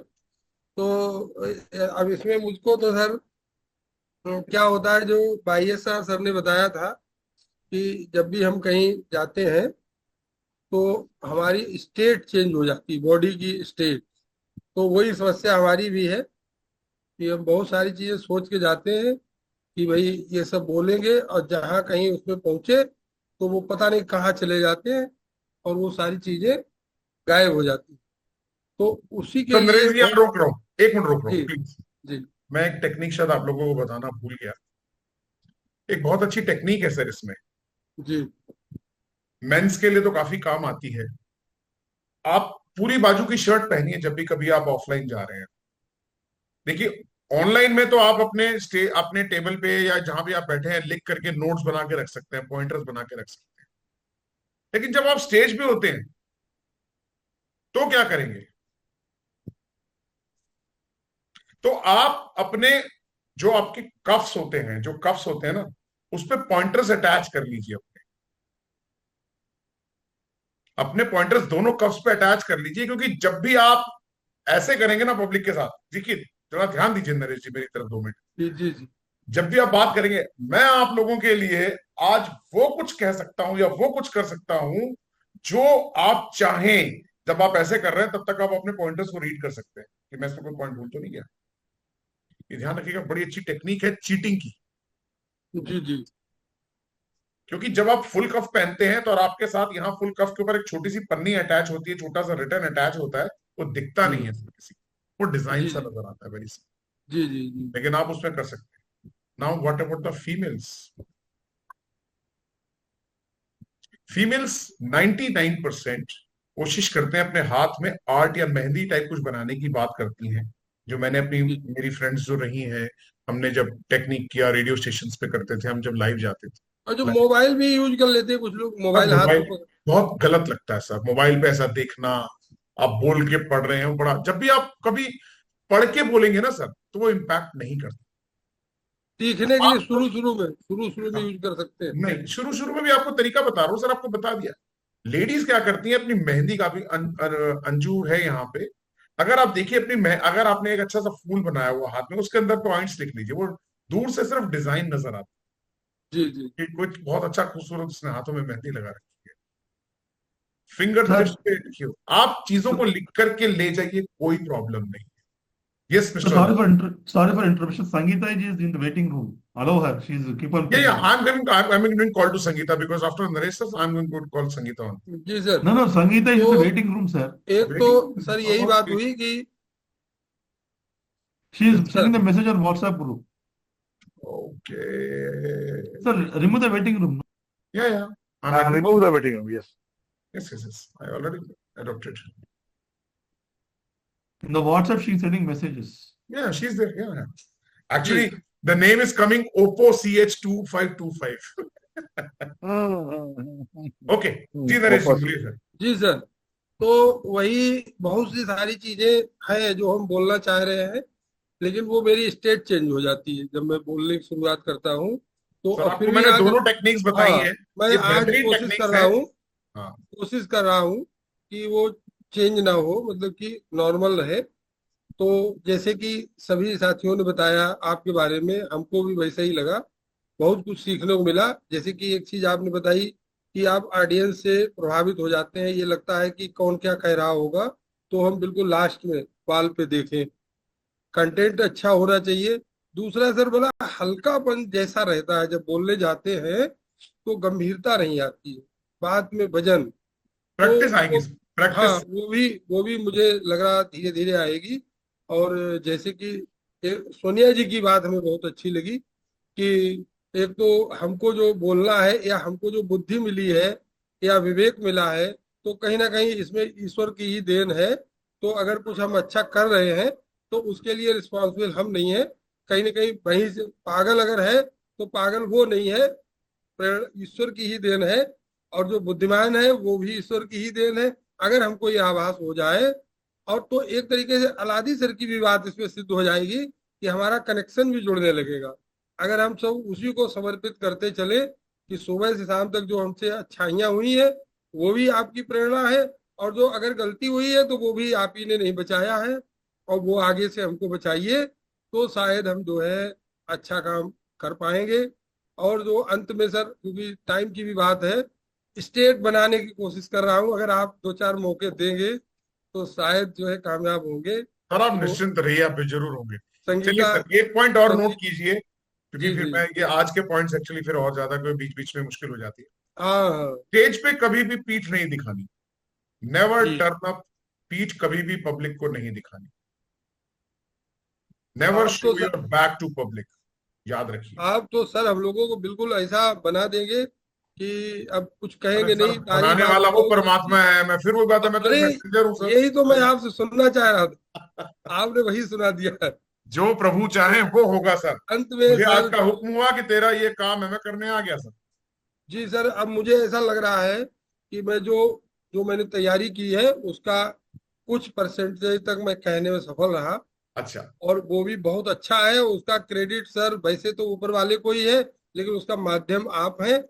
तो अब इसमें मुझको तो सर क्या होता है, जो YSR सर ने बताया था कि जब भी हम कहीं जाते हैं तो हमारी स्टेट चेंज हो जाती है, बॉडी की स्टेट। तो वही समस्या हमारी भी है कि हम बहुत सारी चीजें सोच के जाते हैं कि भाई ये सब बोलेंगे, और जहाँ कहीं उसमें पहुंचे तो वो पता नहीं कहाँ चले जाते हैं और वो सारी चीजें गायब हो जाती हैं। तो उसी तो के नरेश जी, लिए आप रोक रहा हूँ, एक मिनट रोक रहा जी हूँ प्लीज। जी मैं एक टेक्निक शायद आप लोगों को बताना भूल गया। एक बहुत अच्छी टेक्निक है सर इसमें, जी मेंस के लिए तो काफी काम आती है। आप पूरी बाजू की शर्ट पहनिए जब भी कभी आप ऑफलाइन जा रहे हैं। देखिए, ऑनलाइन में तो आप अपने टेबल पे या जहां भी आप बैठे हैं लिख करके नोट्स बना के रख सकते हैं, पॉइंटर्स बना के रख सकते हैं। लेकिन जब आप स्टेज पे होते हैं तो क्या करेंगे? तो आप अपने जो आपके कफ्स होते हैं, जो कफ्स होते हैं ना, उस पे पॉइंटर्स अटैच कर लीजिए। अपने पॉइंटर्स दोनों कफ्स पे अटैच कर लीजिए, क्योंकि जब भी आप ऐसे करेंगे ना पब्लिक के साथ, देखिए जरा ध्यान दीजिए नरेश जी, मेरी तरफ 2 मिनट। जी जी जी जब भी आप बात करेंगे, मैं आप लोगों के लिए आज वो कुछ कह सकता हूं या वो कुछ कर सकता हूं जो आप चाहें, जब आप ऐसे कर रहे हैं तब तक आप अपने पॉइंटर्स को रीड कर सकते हैं कि मैं इसमें कोई पॉइंट भूल तो नहीं गया। ये ध्यान रखिएगा, बड़ी अच्छी टेक्निक है चीटिंग की। जी जी क्योंकि जब आप फुल कफ पहनते हैं तो और आपके साथ यहाँ फुल कफ के ऊपर एक छोटी सी पन्नी अटैच होती है, छोटा सा रिटर्न अटैच होता है, वो दिखता नहीं है किसी को, वो डिजाइन जी सा जी नजर आता है वेरी सी, जी जी जी लेकिन आप उसमें कर सकते हैं। Now what about the females? Females 99% कोशिश करते हैं अपने हाथ में आर्ट या मेहंदी टाइप कुछ बनाने की बात करती हैं। जो मैंने अपनी, जी। मेरी फ्रेंड्स जो रही हैं, हमने जब टेक्निक किया, रेडियो स्टेशन पे करते थे, हम जब लाइव जाते थे। और जो मोबाइल भी यूज कर लेते हैं कुछ लोग, मोबाइल हाथ में मोबाइल पकड़। बहुत गलत लगता है सर, मोबाइल पे ऐसा देखना। आप बोल के पढ़ रहे हैं, बड़ा, जब भी आप कभी पढ़ के बोलेंगे ना सर, तो वो इम्पैक्ट नहीं करता। सीखने के लिए आप शुरू में यूज कर सकते हैं। नहीं, शुरू शुरू में भी आपको तरीका बता रहा हूँ सर, आपको बता दिया। लेडीज क्या करती हैं, अपनी मेहंदी का भी अंजू है यहाँ पे, अगर आप देखिए अपनी अगर आपने एक अच्छा सा फूल बनाया हुआ हाथ में, उसके अंदर पॉइंट्स लिख लीजिए, वो दूर से सिर्फ डिजाइन नजर आता जी जी है कि कुछ बहुत अच्छा खूबसूरत उसने हाथों में मेहंदी लगा रखी है। फिंगर सर, टिप्स पे लिखिए, आप चीजों को लिख करके ले जाइए, कोई प्रॉब्लम नहीं। Yes so mister. sorry for interruption. Sangeeta is in the waiting room. Allow her. She's keep on Yeah, picking. I'm going to call to Sangeeta because after Naresh sir, I'm going to call Sangeeta on. जी sir. No, no, Sangeeta is in तो the waiting room, sir. एक तो sir यही बात हुई कि She is sir sending the message on WhatsApp group. Okay. Sir, remove the waiting room. Yeah. Remove the waiting room. Yes. Yes. I already adopted. In the WhatsApp, she's sending messages. Yeah, she's there. Yeah. Actually, the name is coming Oppo CH2525. Okay. जी नरेश जी, बोलिए sir. जी sir, तो वही बहुत सी सारी चीजें हैं जो हम बोलना चाह रहे हैं, लेकिन वो मेरी स्टेट चेंज हो जाती है जब मैं बोलने की शुरुआत करता हूँ। तो सर, और आपको फिर भी मैंने आज दोनों टेक्निक्स बताई हाँ, हैं। मैं ये आज बेहतरीन कोशिश टेक्निक्स कर रहा हैं। हूँ हाँ। कोशिश कर रहा हूँ कि वो चेंज ना हो, मतलब कि नॉर्मल रहे। तो जैसे कि सभी साथियों ने बताया आपके बारे में, हमको भी वैसा ही लगा, बहुत कुछ सीखने को मिला। जैसे कि एक चीज आपने बताई कि आप ऑडियंस से प्रभावित हो जाते हैं, ये लगता है कि कौन क्या कह रहा होगा, तो हम बिल्कुल लास्ट में कॉल पे देखें। कंटेंट अच्छा होना चाहिए। दूसरा सर बोला हल्कापन जैसा रहता है, जब बोलने जाते हैं तो गंभीरता नहीं आती है, बात में वजन। प्रैक्टिस तो आएगी, हाँ, प्रैक्टिस। वो भी मुझे लग रहा धीरे धीरे आएगी। और जैसे कि सोनिया जी की बात हमें बहुत अच्छी लगी कि एक तो हमको जो बोलना है या हमको जो बुद्धि मिली है या विवेक मिला है, तो कहीं ना कहीं इसमें ईश्वर की ही देन है। तो अगर कुछ हम अच्छा कर रहे हैं तो उसके लिए रिस्पॉन्सिबल हम नहीं है, कहीं ना कहीं वहीं से पागल अगर है तो पागल वो नहीं है, ईश्वर की ही देन है। और जो बुद्धिमान है वो भी ईश्वर की ही देन है। अगर हमको ये आभास हो जाए, और तो एक तरीके से अलादी सर की भी बात इसमें सिद्ध हो जाएगी कि हमारा कनेक्शन भी जुड़ने लगेगा। अगर हम सब उसी को समर्पित करते चले कि सुबह से शाम तक जो हमसे अच्छाइयाँ हुई है वो भी आपकी प्रेरणा है, और जो अगर गलती हुई है तो वो भी आप ही ने नहीं बचाया है, और वो आगे से हमको बचाइए, तो शायद हम जो है अच्छा काम कर पाएंगे। और जो अंत में सर, क्योंकि टाइम की भी बात है, स्टेट बनाने की कोशिश कर रहा हूँ, अगर आप 2-4 मौके देंगे तो शायद जो है कामयाब होंगे। सर आप तो निश्चिंत रहिए, आप जरूर होंगे। चलिए संगीता सर, एक पॉइंट और नोट कीजिए, क्योंकि जी फिर जी मैं ये आज के पॉइंट्स एक्चुअली फिर और ज्यादा कोई बीच बीच में मुश्किल हो जाती है। हाँ स्टेज पे कभी भी पीठ नहीं दिखानी, नेवर जी। टर्न अप, पीठ कभी भी पब्लिक को नहीं दिखानी, नेवर आप शो तो योर बैक टू पब्लिक, याद रखिए। आप तो सर हम लोगों को बिल्कुल ऐसा बना देंगे कि अब कुछ अरे कहेंगे सर, नहीं, तारीफ बनाने वाला वो आपको। परमात्मा है, मैं फिर वो बात है, मैं तो अरे मैसेंजर हूँ यही तो मैं सर। आपसे सुनना चाह रहा था, आपने वही सुना दिया। जो प्रभु चाहे वो होगा सर। अंत में मुझे आज सर का हुक्म हुआ कि तेरा ये काम है, मैं करने आ गया सर। जी सर, अब मुझे ऐसा लग रहा है कि मैं जो जो मैंने तैयारी की है उसका कुछ परसेंटेज तक मैं कहने में सफल रहा, अच्छा। और वो भी बहुत अच्छा है। उसका क्रेडिट सर वैसे तो ऊपर वाले को ही है, लेकिन उसका माध्यम आप हैं,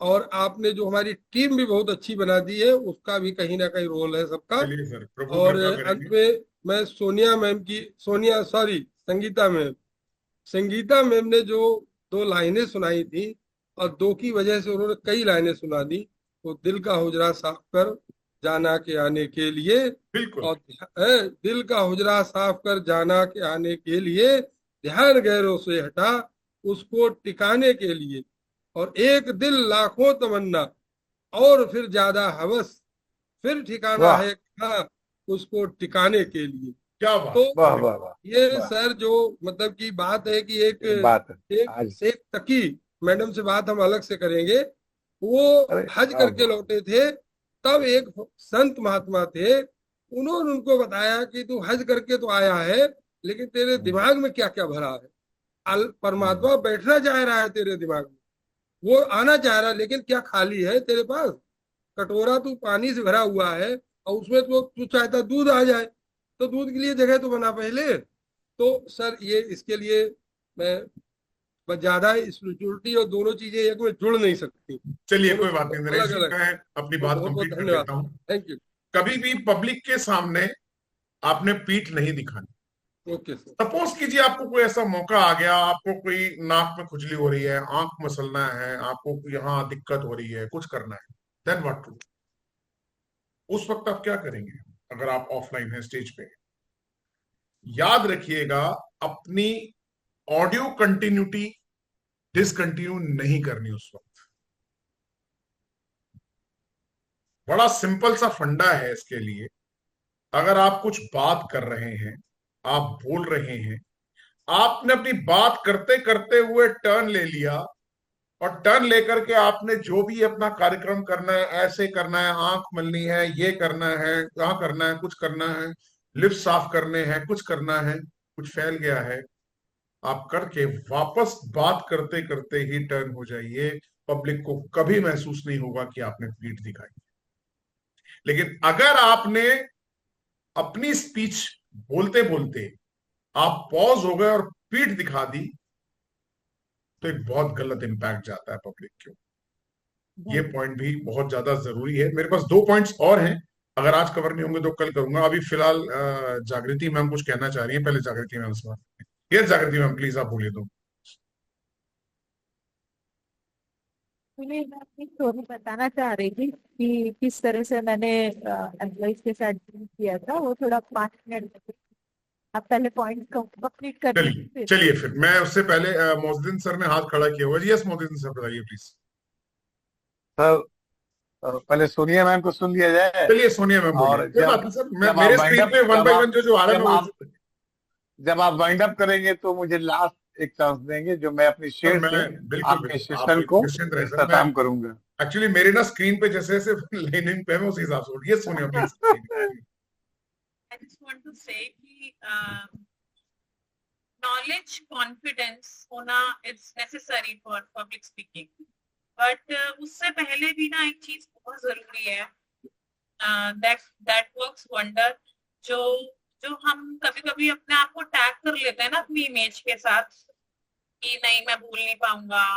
और आपने जो हमारी टीम भी बहुत अच्छी बना दी है उसका भी कहीं ना कहीं रोल है सबका। चलिए सर, प्रभु और कृपा अंत करेंगे। में मैं संगीता मैम ने जो 2 लाइनें सुनाई थी, और 2 की वजह से उन्होंने कई लाइनें सुना दी, तो दिल का हुजरा साफ कर जाना के आने के लिए, बिल्कुल। और दिल का हुजरा साफ कर जाना के आने के लिए, ध्यान गैरों से हटा उसको टिकाने के लिए, और एक दिल लाखों तमन्ना और फिर ज्यादा हवस, फिर ठिकाना वाह है कहाँ उसको टिकाने के लिए। क्या बात, तो वाह वाह वाह ये वाह, सर जो मतलब की बात है कि एक बात है एक आज। एक तकी मैडम से बात हम अलग से करेंगे, वो अरे हज करके लौटे थे, तब एक संत महात्मा थे, उन्होंने उनको बताया कि तू हज करके तो आया है, लेकिन तेरे दिमाग में क्या क्या भरा है। परमात्मा बैठना चाह रहा है तेरे दिमाग में, वो आना चाह रहा है, लेकिन क्या खाली है तेरे पास? कटोरा तू पानी से भरा हुआ है, और उसमें तो तू चाहता दूध आ जाए, तो दूध के लिए जगह तो बना पहले। तो सर ये इसके लिए मैं बस ज्यादा स्पिरिचुअलिटी और दोनों चीजें एक में जुड़ नहीं सकती, चलिए दोनों कोई बात नहीं अलग नरेश जी, अलग। मैं अपनी तो बात बहुत बहुत कंप्लीट कर धन्यवाद, लेता हूँ। Thank you. कभी भी पब्लिक के सामने आपने पीठ नहीं दिखानी। Okay sir. सपोज कीजिए आपको कोई ऐसा मौका आ गया, आपको कोई नाक में खुजली हो रही है, आंख मसलना है, आपको यहाँ दिक्कत हो रही है, कुछ करना है, देन व्हाट टू? उस वक्त आप क्या करेंगे अगर आप ऑफलाइन हैं स्टेज पे? याद रखिएगा, अपनी ऑडियो कंटिन्यूटी डिसकंटिन्यू नहीं करनी उस वक्त। बड़ा सिंपल सा फंडा है इसके लिए। अगर आप कुछ बात कर रहे हैं, आप बोल रहे हैं, आपने अपनी बात करते करते हुए टर्न ले लिया, और टर्न लेकर के आपने जो भी अपना कार्यक्रम करना है, ऐसे करना है, आंख मलनी है, ये करना है, कहाँ करना है, कुछ करना है, लिप्स साफ करने हैं, कुछ करना है, कुछ फैल गया है, आप करके वापस बात करते करते ही टर्न हो जाइए। पब्लिक को कभी महसूस नहीं होगा कि आपने पीठ दिखाई। लेकिन अगर आपने अपनी स्पीच बोलते बोलते आप पॉज हो गए और पीठ दिखा दी, तो एक बहुत गलत इंपैक्ट जाता है पब्लिक के। ये पॉइंट भी बहुत ज्यादा जरूरी है। मेरे पास 2 पॉइंट्स और हैं, अगर आज कवर नहीं होंगे तो कल करूंगा। अभी फिलहाल जागृति मैम कुछ कहना चाह रही है, पहले जागृति मैम से बात। ये जागृति मैम प्लीज आप बोलिए तो। मैं अपनी स्टोरी बताना चाह रही थी कि किस तरह से मैंने एम्प्लॉइज के साथ डील किया था, वो थोड़ा 5 मिनट। आप पहले पॉइंट कंप्लीट कर चलिए चलिए, फिर मैं उससे पहले मोहसिन सर ने हाथ खड़ा किया हुआ है। यस मोहसिन सर बताइए प्लीज। सर पहले सोनिया मैम को सुन लिया जाए। चलिए सोनिया मैम और बोलिए। कोई बात नहीं सर, मैं मेरे स्क्रीन पे वन बाय वन जो आ रहा है जब आप वाइंड अप करेंगे तो मुझे लास्ट एक चांस देंगे, जो मैं अपनी शेयर से आपके सेशन को खत्म करूंगा। एक्चुअली मेरे ना स्क्रीन पे जैसे जैसे लाइनिंग पे है, उसी हिसाब से। ये Sonia please. I just want to say कि knowledge, confidence होना is necessary for public speaking, but उससे पहले भी ना एक चीज बहुत जरूरी है, that works wonder, जो हम कभी कभी अपने आप को टैग कर लेते हैं ना अपनी इमेज के साथ, कि नहीं मैं भूल नहीं पाऊंगा,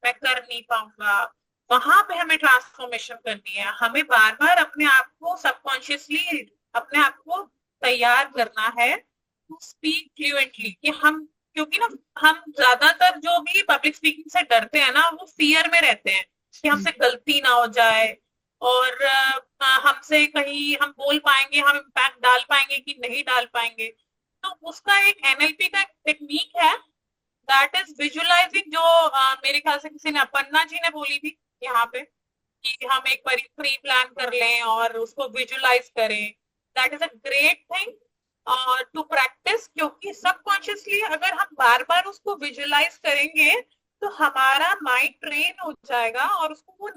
मैं कर नहीं पाऊंगा। वहां पे हमें ट्रांसफॉर्मेशन करनी है। हमें बार बार अपने आप को सबकॉन्शियसली अपने आप को तैयार करना है टू स्पीक फ्लुएंटली। कि हम, क्योंकि ना हम ज्यादातर जो भी पब्लिक स्पीकिंग से डरते हैं ना, वो फियर में रहते हैं कि हमसे गलती ना हो जाए, और हमसे कहीं हम बोल पाएंगे, हम इम्पैक्ट डाल पाएंगे कि नहीं डाल पाएंगे। तो उसका एक NLP का टेक्निक है, दैट इज विजुअलाइजिंग, जो मेरे ख्याल से किसी ने, अपन्ना जी ने बोली थी यहाँ पे, कि हम एक बार प्री प्लान कर लें और उसको विजुअलाइज करें। That is a great thing to practise, क्योंकि सबकॉन्शियसली अगर हम बार बार उसको विजुअलाइज करेंगे तो हमारा माइंड ट्रेन हो जाएगा, और उसको वो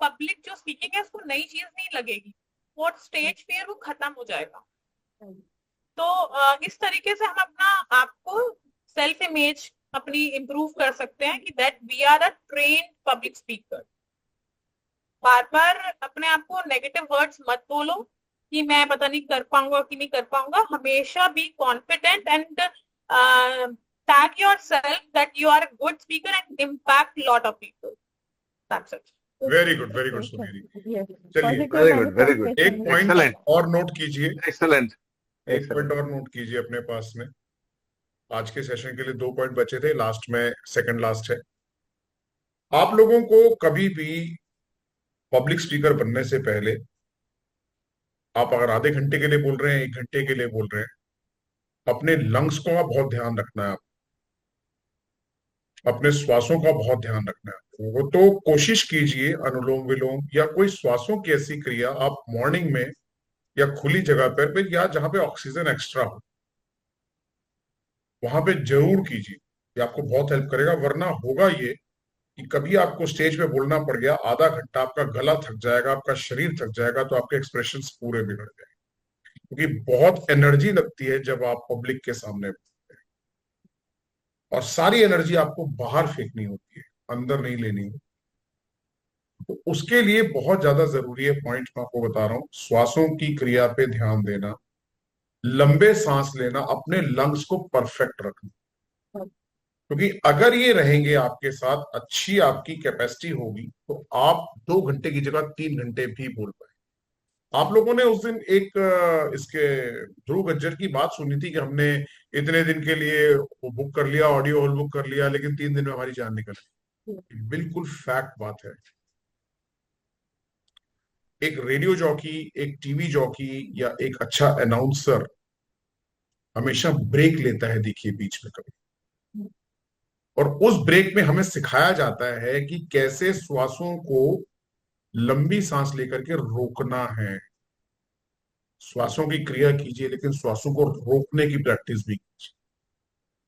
पब्लिक जो स्पीकिंग है उसको नई चीज नहीं लगेगी, वो स्टेज फियर वो खत्म हो जाएगा। तो इस तरीके से हम अपना आपको सेल्फ इमेज अपनी इम्प्रूव कर सकते हैं कि that we are a trained public speaker. बार बार अपने आप को नेगेटिव वर्ड्स मत बोलो कि मैं पता नहीं कर पाऊंगा कि नहीं कर पाऊंगा। हमेशा be confident and tag yourself that you are a good speaker and impact lot of people. That's it. Very good Sunil. चलिए वेरी गुड। एक पॉइंट और नोट कीजिए। एक्सेलेंट। एक पॉइंट और नोट कीजिए अपने पास में। आज के सेशन के लिए 2 पॉइंट बचे थे, लास्ट में सेकंड लास्ट है। आप लोगों को कभी भी पब्लिक स्पीकर बनने से पहले आप अगर आधे घंटे के लिए बोल रहे हैं, 1 घंटे के लिए बोल रहे हैं, अपने लंग्स को आप बहुत ध्यान रखना है, अपने श्वासों का बहुत ध्यान रखना है। वो तो कोशिश कीजिए अनुलोम विलोम या कोई श्वासों की ऐसी क्रिया आप मॉर्निंग में या खुली जगह पर या जहां पे ऑक्सीजन एक्स्ट्रा हो वहां पे जरूर कीजिए। ये आपको बहुत हेल्प करेगा। वरना होगा ये कि कभी आपको स्टेज पे बोलना पड़ गया, आधा घंटा आपका गला थक जाएगा, आपका शरीर थक जाएगा, तो आपके एक्सप्रेशंस पूरे बिगड़ जाएंगे। क्योंकि बहुत एनर्जी लगती है जब आप पब्लिक के सामने बोलते हैं, और सारी एनर्जी आपको बाहर फेंकनी होती है, अंदर नहीं लेनी होती। तो उसके लिए बहुत ज्यादा जरूरी है, पॉइंट मैं आपको बता रहा हूं, श्वासों की क्रिया पे ध्यान देना, लंबे सांस लेना, अपने लंग्स को परफेक्ट रखना। क्योंकि अगर ये रहेंगे आपके साथ, अच्छी आपकी कैपेसिटी होगी, तो आप 2 घंटे की जगह 3 घंटे भी बोल पाए। आप लोगों ने उस दिन एक इसके ध्रुव गज्जर की बात सुनी थी कि हमने इतने दिन के लिए वो बुक कर लिया, ऑडियो हॉल बुक कर लिया, लेकिन 3 दिन में हमारी जान निकल गई। बिल्कुल फैक्ट बात है। एक रेडियो जॉकी, एक टीवी जॉकी या एक अच्छा अनाउंसर हमेशा ब्रेक लेता है, देखिए बीच में कभी, और उस ब्रेक में हमें सिखाया जाता है कि कैसे श्वासों को लंबी सांस लेकर के रोकना है। श्वासों की क्रिया कीजिए, लेकिन श्वासों को रोकने की प्रैक्टिस भी कीजिए।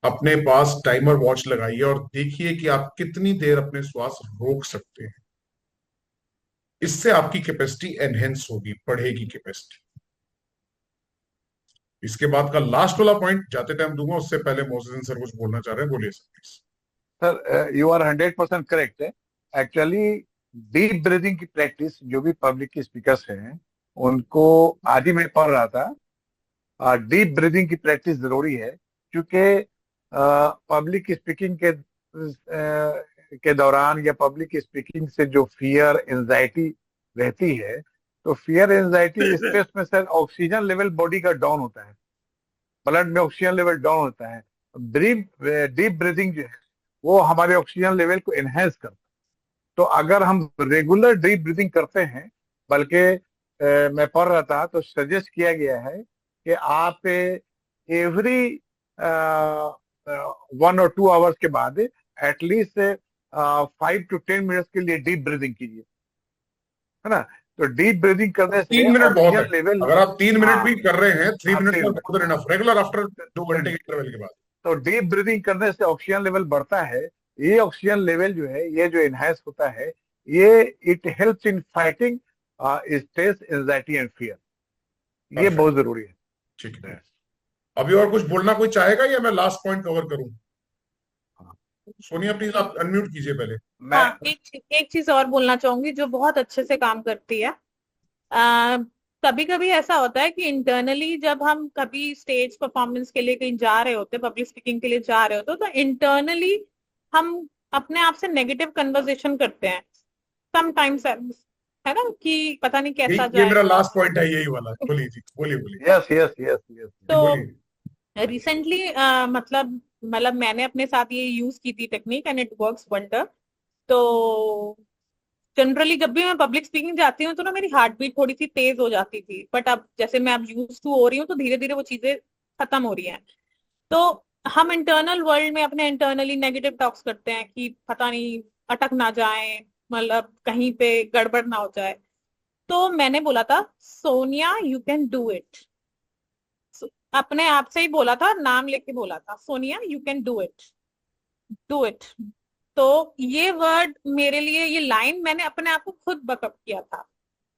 अपने पास टाइमर वॉच लगाइए और देखिए कि आप कितनी देर अपने श्वास रोक सकते हैं। इससे आपकी कैपेसिटी एनहेंस होगी, बढ़ेगी कैपेसिटी। इसके बाद का लास्ट वाला पॉइंट जाते टाइम दूंगा, उससे पहले मोहसिन सर कुछ बोलना चाह रहे हैं, बोलिए sir please. Sir you are 100% correct है। एक्चुअली डीप ब्रीदिंग की प्रैक्टिस जो भी पब्लिक के स्पीकर्स हैं उनको, आज ही मैं पढ़ रहा था, डीप ब्रीदिंग की प्रैक्टिस जरूरी है। क्योंकि पब्लिक स्पीकिंग के दौरान या पब्लिक स्पीकिंग से जो फियर एंजाइटी रहती है, तो फियर एंजाइटी स्ट्रेस में सर ऑक्सीजन लेवल बॉडी का डाउन होता है, ब्लड में ऑक्सीजन लेवल डाउन होता है। डीप ब्रीदिंग जो है वो हमारे ऑक्सीजन लेवल को एनहेंस करता है। तो अगर हम रेगुलर डीप ब्रीदिंग करते हैं, बल्कि मैं पढ़ रहा था तो सजेस्ट किया गया है कि आप एवरी 1 और 2 आवर्स के बाद एटलीस्ट 5 to 10 मिनट्स के लिए डीप ब्रीदिंग कीजिए, है ना। तो डीप ब्रीदिंग करने से 3 मिनट बहुत है। लेवल, अगर आप 3 मिनट भी कर रहे हैं, 3 minute more than enough, regular after 2 घंटे के इंटरवल के बाद। तो डीप ब्रीदिंग करने से ऑक्सीजन लेवल बढ़ता है। ये ऑक्सीजन लेवल जो है, ये जो एनहांस होता है, ये it helps in fighting stress, anxiety and fear. ये बहुत जरूरी है। ठीक है, अभी और कुछ बोलना कोई चाहेगा या मैं लास्ट पॉइंट कवर करूं? सोनिया प्लीज आप अनम्यूट कीजिए पहले। हाँ, एक चीज और बोलना चाहूंगी जो बहुत अच्छे से काम करती है। कभी कभी ऐसा होता है कि इंटरनली जब हम कभी स्टेज परफॉर्मेंस के लिए कहीं जा रहे होते, पब्लिक स्पीकिंग के लिए जा रहे होते, तो इंटरनली हम अपने आप से नेगेटिव कन्वर्सेशन करते हैं समटाइम्स, है ना, कि पता नहीं कैसा ये मेरा लास्ट पॉइंट है, यही वाला। बोलिए जी, बोलिए। Yes yes yes yes. तो रिसेंटली मतलब मैंने अपने साथ ये यूज की थी technique and it works wonder. तो जनरली जब भी मैं पब्लिक स्पीकिंग जाती हूँ तो ना मेरी हार्ट बीट थोड़ी सी तेज हो जाती थी, बट अब जैसे मैं अब यूज टू हो रही हूँ तो धीरे धीरे वो चीजें खत्म हो रही हैं। तो हम इंटरनल वर्ल्ड में अपने इंटरनली नेगेटिव टॉक्स करते हैं कि पता नहीं अटक ना जाए, मतलब कहीं पे गड़बड़ ना हो जाए। तो मैंने बोला था, Sonia you can do it, अपने आप से ही बोला था, नाम लेके बोला था, Sonia you can do it, do it. तो ये वर्ड मेरे लिए, ये लाइन मैंने अपने आप को खुद बकअप किया था,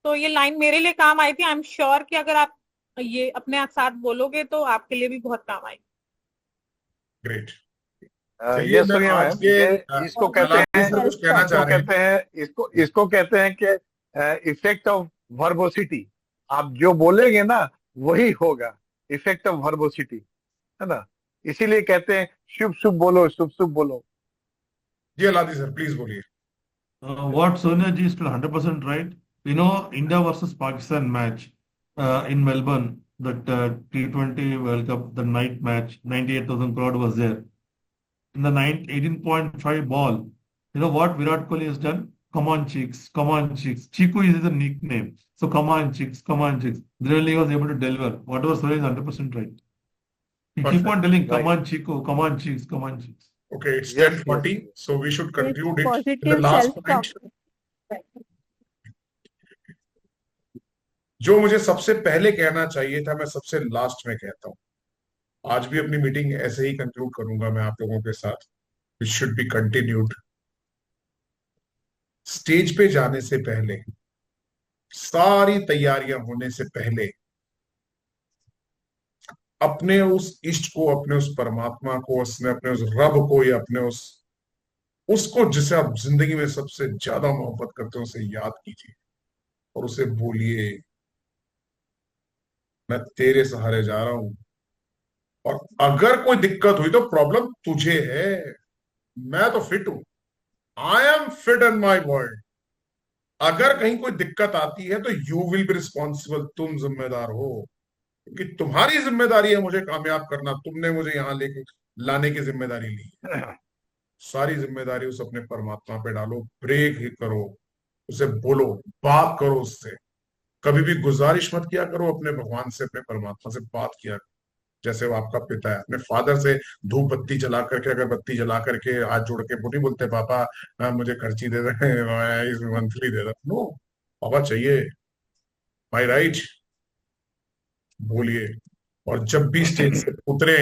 तो ये लाइन मेरे लिए काम आई थी। आई एम श्योर कि अगर आप ये अपने आप साथ बोलोगे तो आपके लिए भी बहुत काम आएगी। ग्रेट। ये सोनिया मैम, इसको कहते हैं, इसको कहते हैं कि इफेक्ट ऑफ वर्बोसिटी। आप जो बोलेंगे ना वही होगा, इफेक्ट ऑफ वर्बोसिटी, है ना। इसीलिए कहते हैं शुभ शुभ बोलो, शुभ शुभ बोलो। जी अलादी सर प्लीज बोलिए। What Sonia ji is still 100% right. You know, India versus Pakistan match in Melbourne, that T20 World Cup, the night match, 98,000 crowd was there. In the 18.5 ball, you know what Virat Kohli has done? come on chicks, come on chicks. Chiku is the nickname. So come on chicks, come on chicks. Really was able to deliver. Whatever Surya is 100% right. You keep on telling, come Right. on Chiku, come on chicks, come on chicks. Okay, it's Yes, 10:40, so we should It's conclude it. The positive last point, self-talk. जो मुझे सबसे पहले कहना चाहिए था, मैं सबसे last में कहता हूं। आज भी अपनी मीटिंग ऐसे ही कंक्लूड करूंगा मैं आप लोगों के साथ। It should be continued. Stage पे जाने से पहले, सारी तैयारियां होने से पहले, अपने उस इष्ट को, अपने उस परमात्मा को, अपने उस रब को, या अपने उसको जिसे आप जिंदगी में सबसे ज्यादा मोहब्बत करते हो, उसे याद कीजिए और उसे बोलिए, मैं तेरे सहारे जा रहा हूं, और अगर कोई दिक्कत हुई तो प्रॉब्लम तुझे है, मैं तो फिट हूं। I am fit in my world. अगर कहीं कोई दिक्कत आती है तो यू विल बी रिस्पॉन्सिबल, तुम जिम्मेदार हो, क्योंकि तुम्हारी जिम्मेदारी है मुझे कामयाब करना। तुमने मुझे यहां लेके लाने की जिम्मेदारी ली है। सारी जिम्मेदारी उस अपने परमात्मा पे डालो, ब्रेक ही करो, उसे बोलो, बात करो उससे। कभी भी गुजारिश मत किया करो अपने भगवान से, अपने परमात्मा से बात किया करो जैसे वो आपका पिता है। अपने फादर से धूप बत्ती जला करके, अगरबत्ती जला करके हाथ जोड़ के नहीं बोलते पापा मुझे खर्ची दे दे, इस मंथली दे दे। नो, पापा चाहिए, माई राइट, बोलिए। और जब भी स्टेज से उतरे,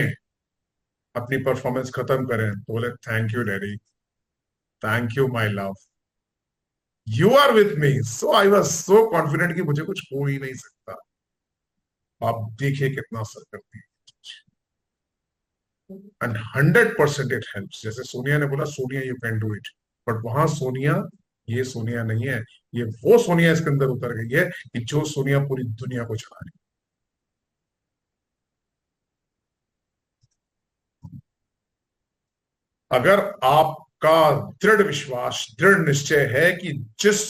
अपनी परफॉर्मेंस खत्म करें तो बोले thank you daddy, thank you my love, you are with me, so I was so confident कि मुझे कुछ हो ही नहीं सकता। आप देखिए कितना असर करती है। And 100% it helps. जैसे सोनिया ने बोला, Sonia you can do it, but वहां सोनिया, ये सोनिया नहीं है, ये वो सोनिया इसके अंदर उतर गई है कि जो सोनिया पूरी दुनिया को चला रही। अगर आपका दृढ़ विश्वास, दृढ़ निश्चय है कि जिस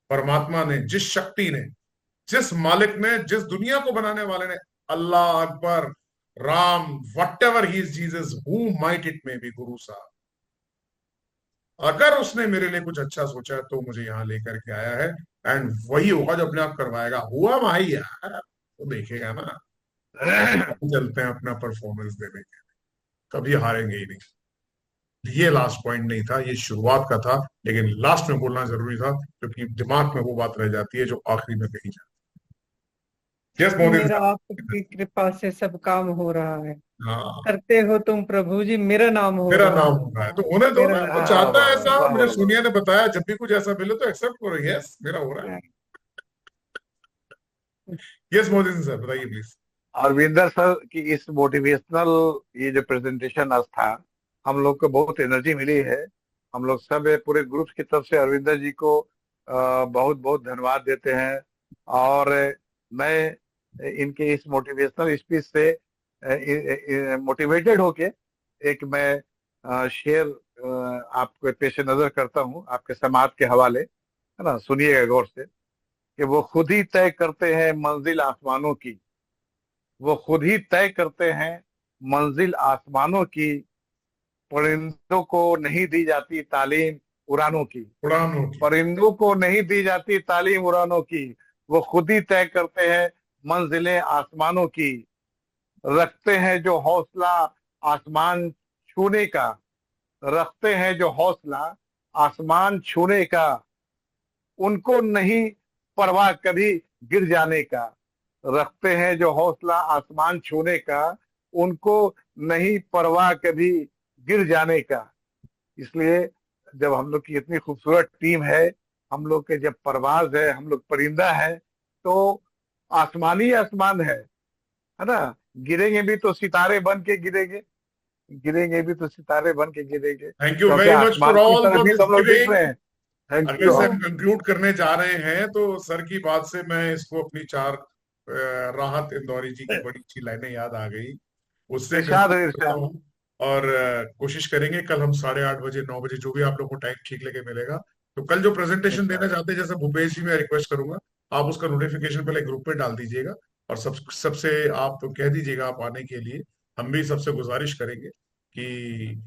परमात्मा ने, जिस शक्ति ने, जिस मालिक ने, जिस दुनिया को बनाने वाले ने, अल्लाह Akbar, Ram, whatever he is Jesus, who might it may be, गुरु साहब, अगर उसने मेरे लिए कुछ अच्छा सोचा है तो मुझे यहां लेकर के आया है, एंड वही होगा जो अपने आप करवाएगा। हुआ भाई यार, तो देखेगा ना। चलते हैं अपना परफॉर्मेंस देने के, कभी हारेंगे ही नहीं। ये लास्ट पॉइंट नहीं था, ये शुरुआत का था, लेकिन लास्ट में बोलना जरूरी था क्योंकि दिमाग में वो बात रह जाती है जो आखिरी में कही जाती है। Yes, मोदी मेरा साहब। आपकी कृपा से सब काम हो रहा है। हाँ, करते हो तुम प्रभु जी, मेरा नाम हो मेरा रहा नाम है। हो रहा है तो होने दो ना। वो हाँ, चाहता है वाह, ऐसा, वाह, मुझे वाह। सोनिया ने बताया, जब भी कुछ ऐसा मिले तो एक्सेप्ट करो। यस, मेरा हो रहा है। यस मोदी सर, बताइए प्लीज। अरविंदर सर की इस मोटिवेशनल ये जो प्रेजेंटेशन आज था, हम लोग को बहुत एनर्जी मिली है। हम लोग सब पूरे ग्रुप की तरफ से अरविंदर जी को बहुत बहुत धन्यवाद देते हैं। और मैं इनके इस मोटिवेशनल स्पीच से मोटिवेटेड होके एक मैं शेयर आपको पेश नजर करता हूँ आपके समाज के हवाले, है ना। सुनिएगा गौर से कि वो खुद ही तय करते हैं मंजिल आसमानों की, वो खुद ही तय करते हैं मंजिल आसमानों की, परिंदों को नहीं दी जाती तालीम उड़ानों की, परिंदों को नहीं दी जाती तालीम उड़ानों की, वो खुद ही तय करते हैं मंजिलें आसमानों की, रखते हैं जो हौसला आसमान छूने का, रखते हैं जो हौसला आसमान छूने का, उनको नहीं परवाह कभी गिर जाने का, रखते हैं जो हौसला आसमान छूने का, उनको नहीं परवाह कभी गिर जाने का। इसलिए जब हम लोग की इतनी खूबसूरत टीम है, हम लोग के जब परवाज है, हम लोग परिंदा है, तो आसमान ही आसमान है ना। गिरेंगे भी तो सितारे बन के गिरेंगे, गिरेंगे भी तो सितारे बन के गिरेंगे। Thank you very much for all हम लोग देख रहे हैं। अगर से हम कंक्लूड करने जा रहे हैं तो सर की बात से मैं इसको अपनी चार राहत इंदौरी जी की बड़ी अच्छी लाइनें याद आ गई, उससे और कोशिश करेंगे कल हम 8:30 बजे 9 बजे जो भी आप लोग को टाइम ठीक लगे मिलेगा, तो कल जो प्रेजेंटेशन देना चाहते हैं, जैसे भूपेश जी मैं रिक्वेस्ट करूंगा आप उसका नोटिफिकेशन पहले ग्रुप पे डाल दीजिएगा और सबसे आप तो कह दीजिएगा आप आने के लिए। हम भी सबसे गुजारिश करेंगे कि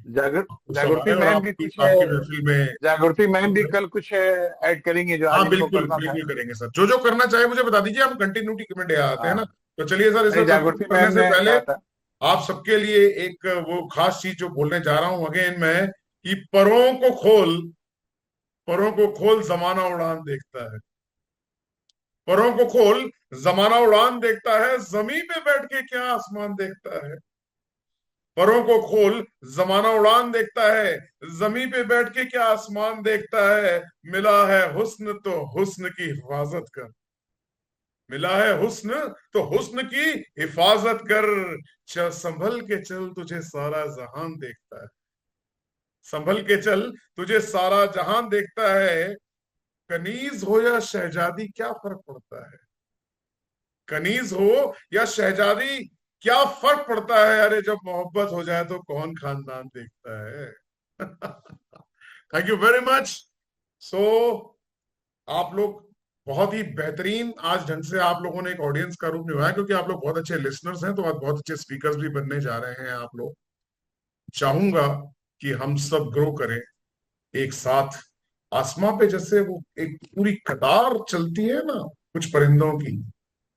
जागृति और मैम भी आपकी कुछ आपकी महफिल में। जागृति मैम भी कल कुछ ऐड करेंगे जो हाँ आज इनको बिल्कुल करना था। बिल्कुल करेंगे सर, जो जो करना चाहे मुझे बता दीजिए, हम कंटिन्यूटी में आते हैं ना। हाँ, तो चलिए सर, नहीं इसे जागृति करने मैम से ने पहले कहा था। आप सबके लिए एक वो खास चीज जो बोलने जा रहा हूं अगेन मैं, कि परों को खोल, परों को खोल, जमाना उड़ान देखता है। परों को खोल, जमाना उड़ान देखता है, जमीन पे बैठ के क्या आसमान देखता है। परों को खोल, जमाना उड़ान देखता है, जमीन पे बैठ के क्या आसमान देखता है। मिला है हुस्न तो हुस्न की हिफाजत कर, मिला है हुस्न तो हुस्न की हिफाजत कर। संभल के चल, तुझे सारा जहान देखता है। संभल के चल, तुझे सारा जहान देखता है। कनीज हो या शहजादी क्या फर्क पड़ता है, कनीज हो या शहजादी क्या फर्क पड़ता है। अरे जब मोहब्बत हो जाए तो कौन खानदान देखता है। Thank you very much. So आप लोग बहुत ही बेहतरीन आज ढंग से आप लोगों ने एक ऑडियंस का रूप निभाया, क्योंकि आप लोग बहुत अच्छे लिसनर्स हैं, तो आज बहुत अच्छे स्पीकर्स भी बनने जा रहे हैं आप लोग। चाहूंगा कि हम सब ग्रो करें एक साथ। आसमां पे जैसे वो एक पूरी कतार चलती है ना कुछ परिंदों की,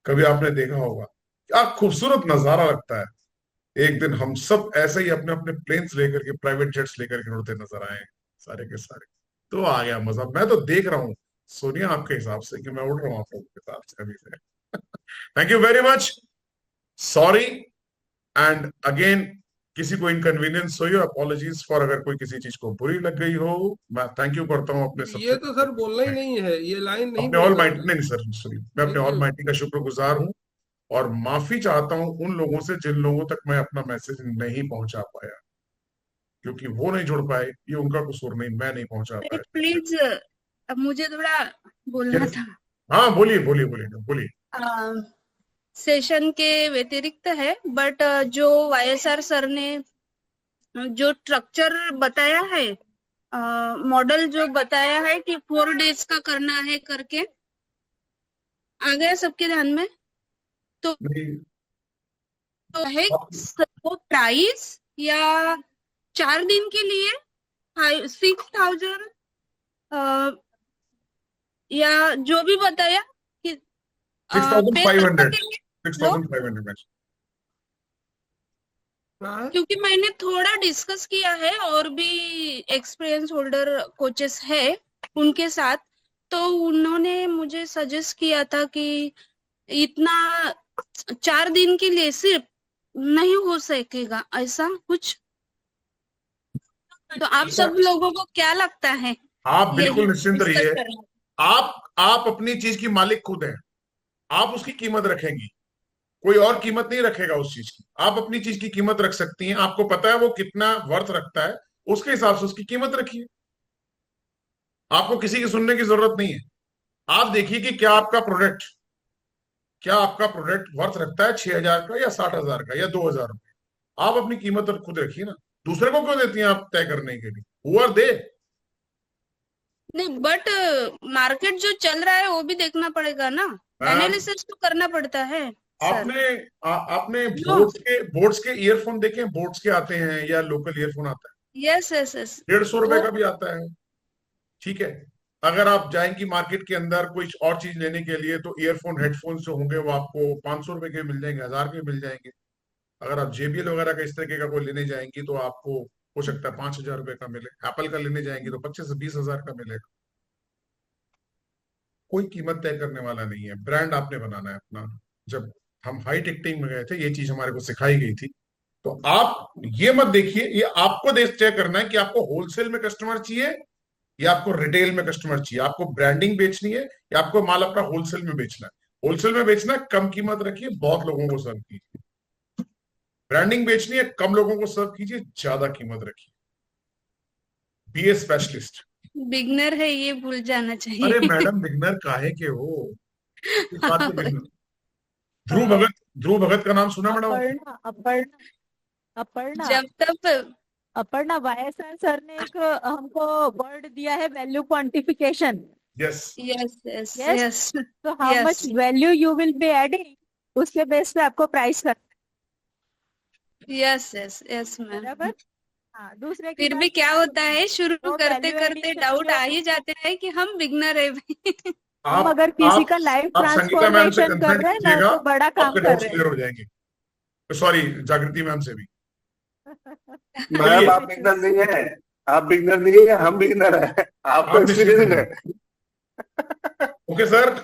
कभी आपने देखा होगा, क्या खूबसूरत नजारा लगता है। एक दिन हम सब ऐसे ही अपने अपने प्लेन्स लेकर के, प्राइवेट जेट्स लेकर के उड़ते नजर आए सारे के सारे, तो आ गया मजा। मैं तो देख रहा हूँ सोनिया आपके हिसाब से कि मैं उड़ रहा हूँ आप लोगों के हिसाब से अभी से। Thank you very much. Sorry and again किसी को इनकन्वीनियंस हो, अपॉलॉजीज फॉर अगर कोई किसी चीज को बुरी लग गई हो। मैं थैंक यू करता हूँ अपने सबसे। ये तो सर बोलना ही नहीं है, ये लाइन नहीं अपने ऑल बोलना माइटी, है। नहीं सर सॉरी, मैं अपने ऑल माइटी का शुक्रगुजार हूँ और माफी चाहता हूं उन लोगों से जिन लोगों तक मैं अपना मैसेज नहीं पहुंचा पाया, क्योंकि वो नहीं जुड़ पाए, ये उनका कसूर नहीं, मैं नहीं पहुंचा पाया। प्लीज, अब मुझे थोड़ा बोलना था। हाँ बोलिए बोलिए बोलिए बोलिए। सेशन के व्यतिरिक्त है, बट जो वाईएसआर सर ने जो स्ट्रक्चर बताया है, मॉडल जो बताया है कि 4 डेज का करना है करके, आ गया सबके ध्यान में? तो है वो प्राइस या 4 दिन के लिए 6,000 या जो भी बताया कि 6,500 6,500 क्योंकि मैंने थोड़ा डिस्कस किया है और भी एक्सपीरियंस होल्डर कोचेस है उनके साथ, तो उन्होंने मुझे सजेस्ट किया था कि इतना 4 दिन के लिए सिर्फ नहीं हो सकेगा, ऐसा कुछ। तो आप सब लोगों को क्या लगता है? आप बिल्कुल निश्चिंत discuss रहिए, करें। आप अपनी चीज की मालिक खुद हैं, आप उसकी कीमत रखेंगी, कोई और कीमत नहीं रखेगा उस चीज की। आप अपनी चीज की कीमत रख सकती हैं, आपको पता है वो कितना वर्थ रखता है, उसके हिसाब से उसकी कीमत रखिए। आपको किसी की सुनने की जरूरत नहीं है। आप देखिए कि क्या आपका प्रोडक्ट वर्थ रखता है 6,000 का या 60,000 का या 2,000 रुपये। आप अपनी कीमत खुद रखिए ना, दूसरे को क्यों देती हैं आप तय करने के लिए? Who are they? नहीं, बट मार्केट जो चल रहा है वो भी देखना पड़ेगा ना, एनालिसिस तो करना पड़ता है। आपने बोट्स के ईयरफोन देखे हैं? बोट्स के आते हैं या लोकल ईयरफोन आता है? Yes yes yes. 150 रुपए का भी आता है, ठीक है। अगर आप जाएंगी मार्केट के अंदर कोई और चीज लेने के लिए तो ईयरफोन हेडफोन्स जो होंगे वो आपको 500 रुपए के मिल जाएंगे, 1,000 के मिल जाएंगे। अगर आप JBL वगैरह का इस तरीके का कोई लेने जाएंगी तो आपको हो सकता है 5,000 रुपए का मिले। एप्पल का लेने जाएंगी तो 25 से 20,000 का मिलेगा। कोई कीमत तय करने वाला नहीं है, ब्रांड आपने बनाना है अपना। जब हम हाई टिकटिंग में गए थे ये चीज हमारे को सिखाई गई थी। तो आप ये मत देखिए, ये आपको तय करना है कि आपको होलसेल में कस्टमर चाहिए या आपको रिटेल में कस्टमर चाहिए, आपको ब्रांडिंग बेचनी है या आपको माल अपना होलसेल में बेचना है। होलसेल में बेचना है, कम कीमत रखिए, बहुत लोगों को सर्व कीजिए। ब्रांडिंग बेचनी है, कम लोगों को सर्व कीजिए, ज्यादा कीमत रखिए। बी ए स्पेशलिस्ट। बिगनर है ये भूल जाना चाहिए। अरे मैडम बिगनर काहे के हो? इस बात पे बिगनर। ध्रुव भगत का नाम सुना मैडम? अपर्णा जब तक अपर्णा, वाईएसआर सर ने एक हमको वर्ड दिया है, value quantification. Yes yes yes Yes. Yes. तो how much value you will be adding, उसके बेस पे आपको प्राइस करना यस यस यस मैम। बराबर। हाँ, दूसरे की फिर बात भी क्या सुनना होता है, शुरू वो करते वैल्यू करते एडिशन डाउट जो आ ही जाते हैं कि हम बिगनर है भाई। हम आप अगर किसी आप का लाइफ आप संगीता मैम से ट्रांसफॉर्मेशन कर कंसल्ट रहे हैं ना कीजिएगा, तो बड़ा काम आपके कर डाउट्स रहे क्लियर हो जाएंगे। सॉरी, जागृति मैम से भी। मैम बोलिए। आप बिगनर नहीं है, आप बिगनर नहीं है, हम बिगनर है, आपको आप निश्चिंत एक्सपीरियंस रहिए। है। Okay sir.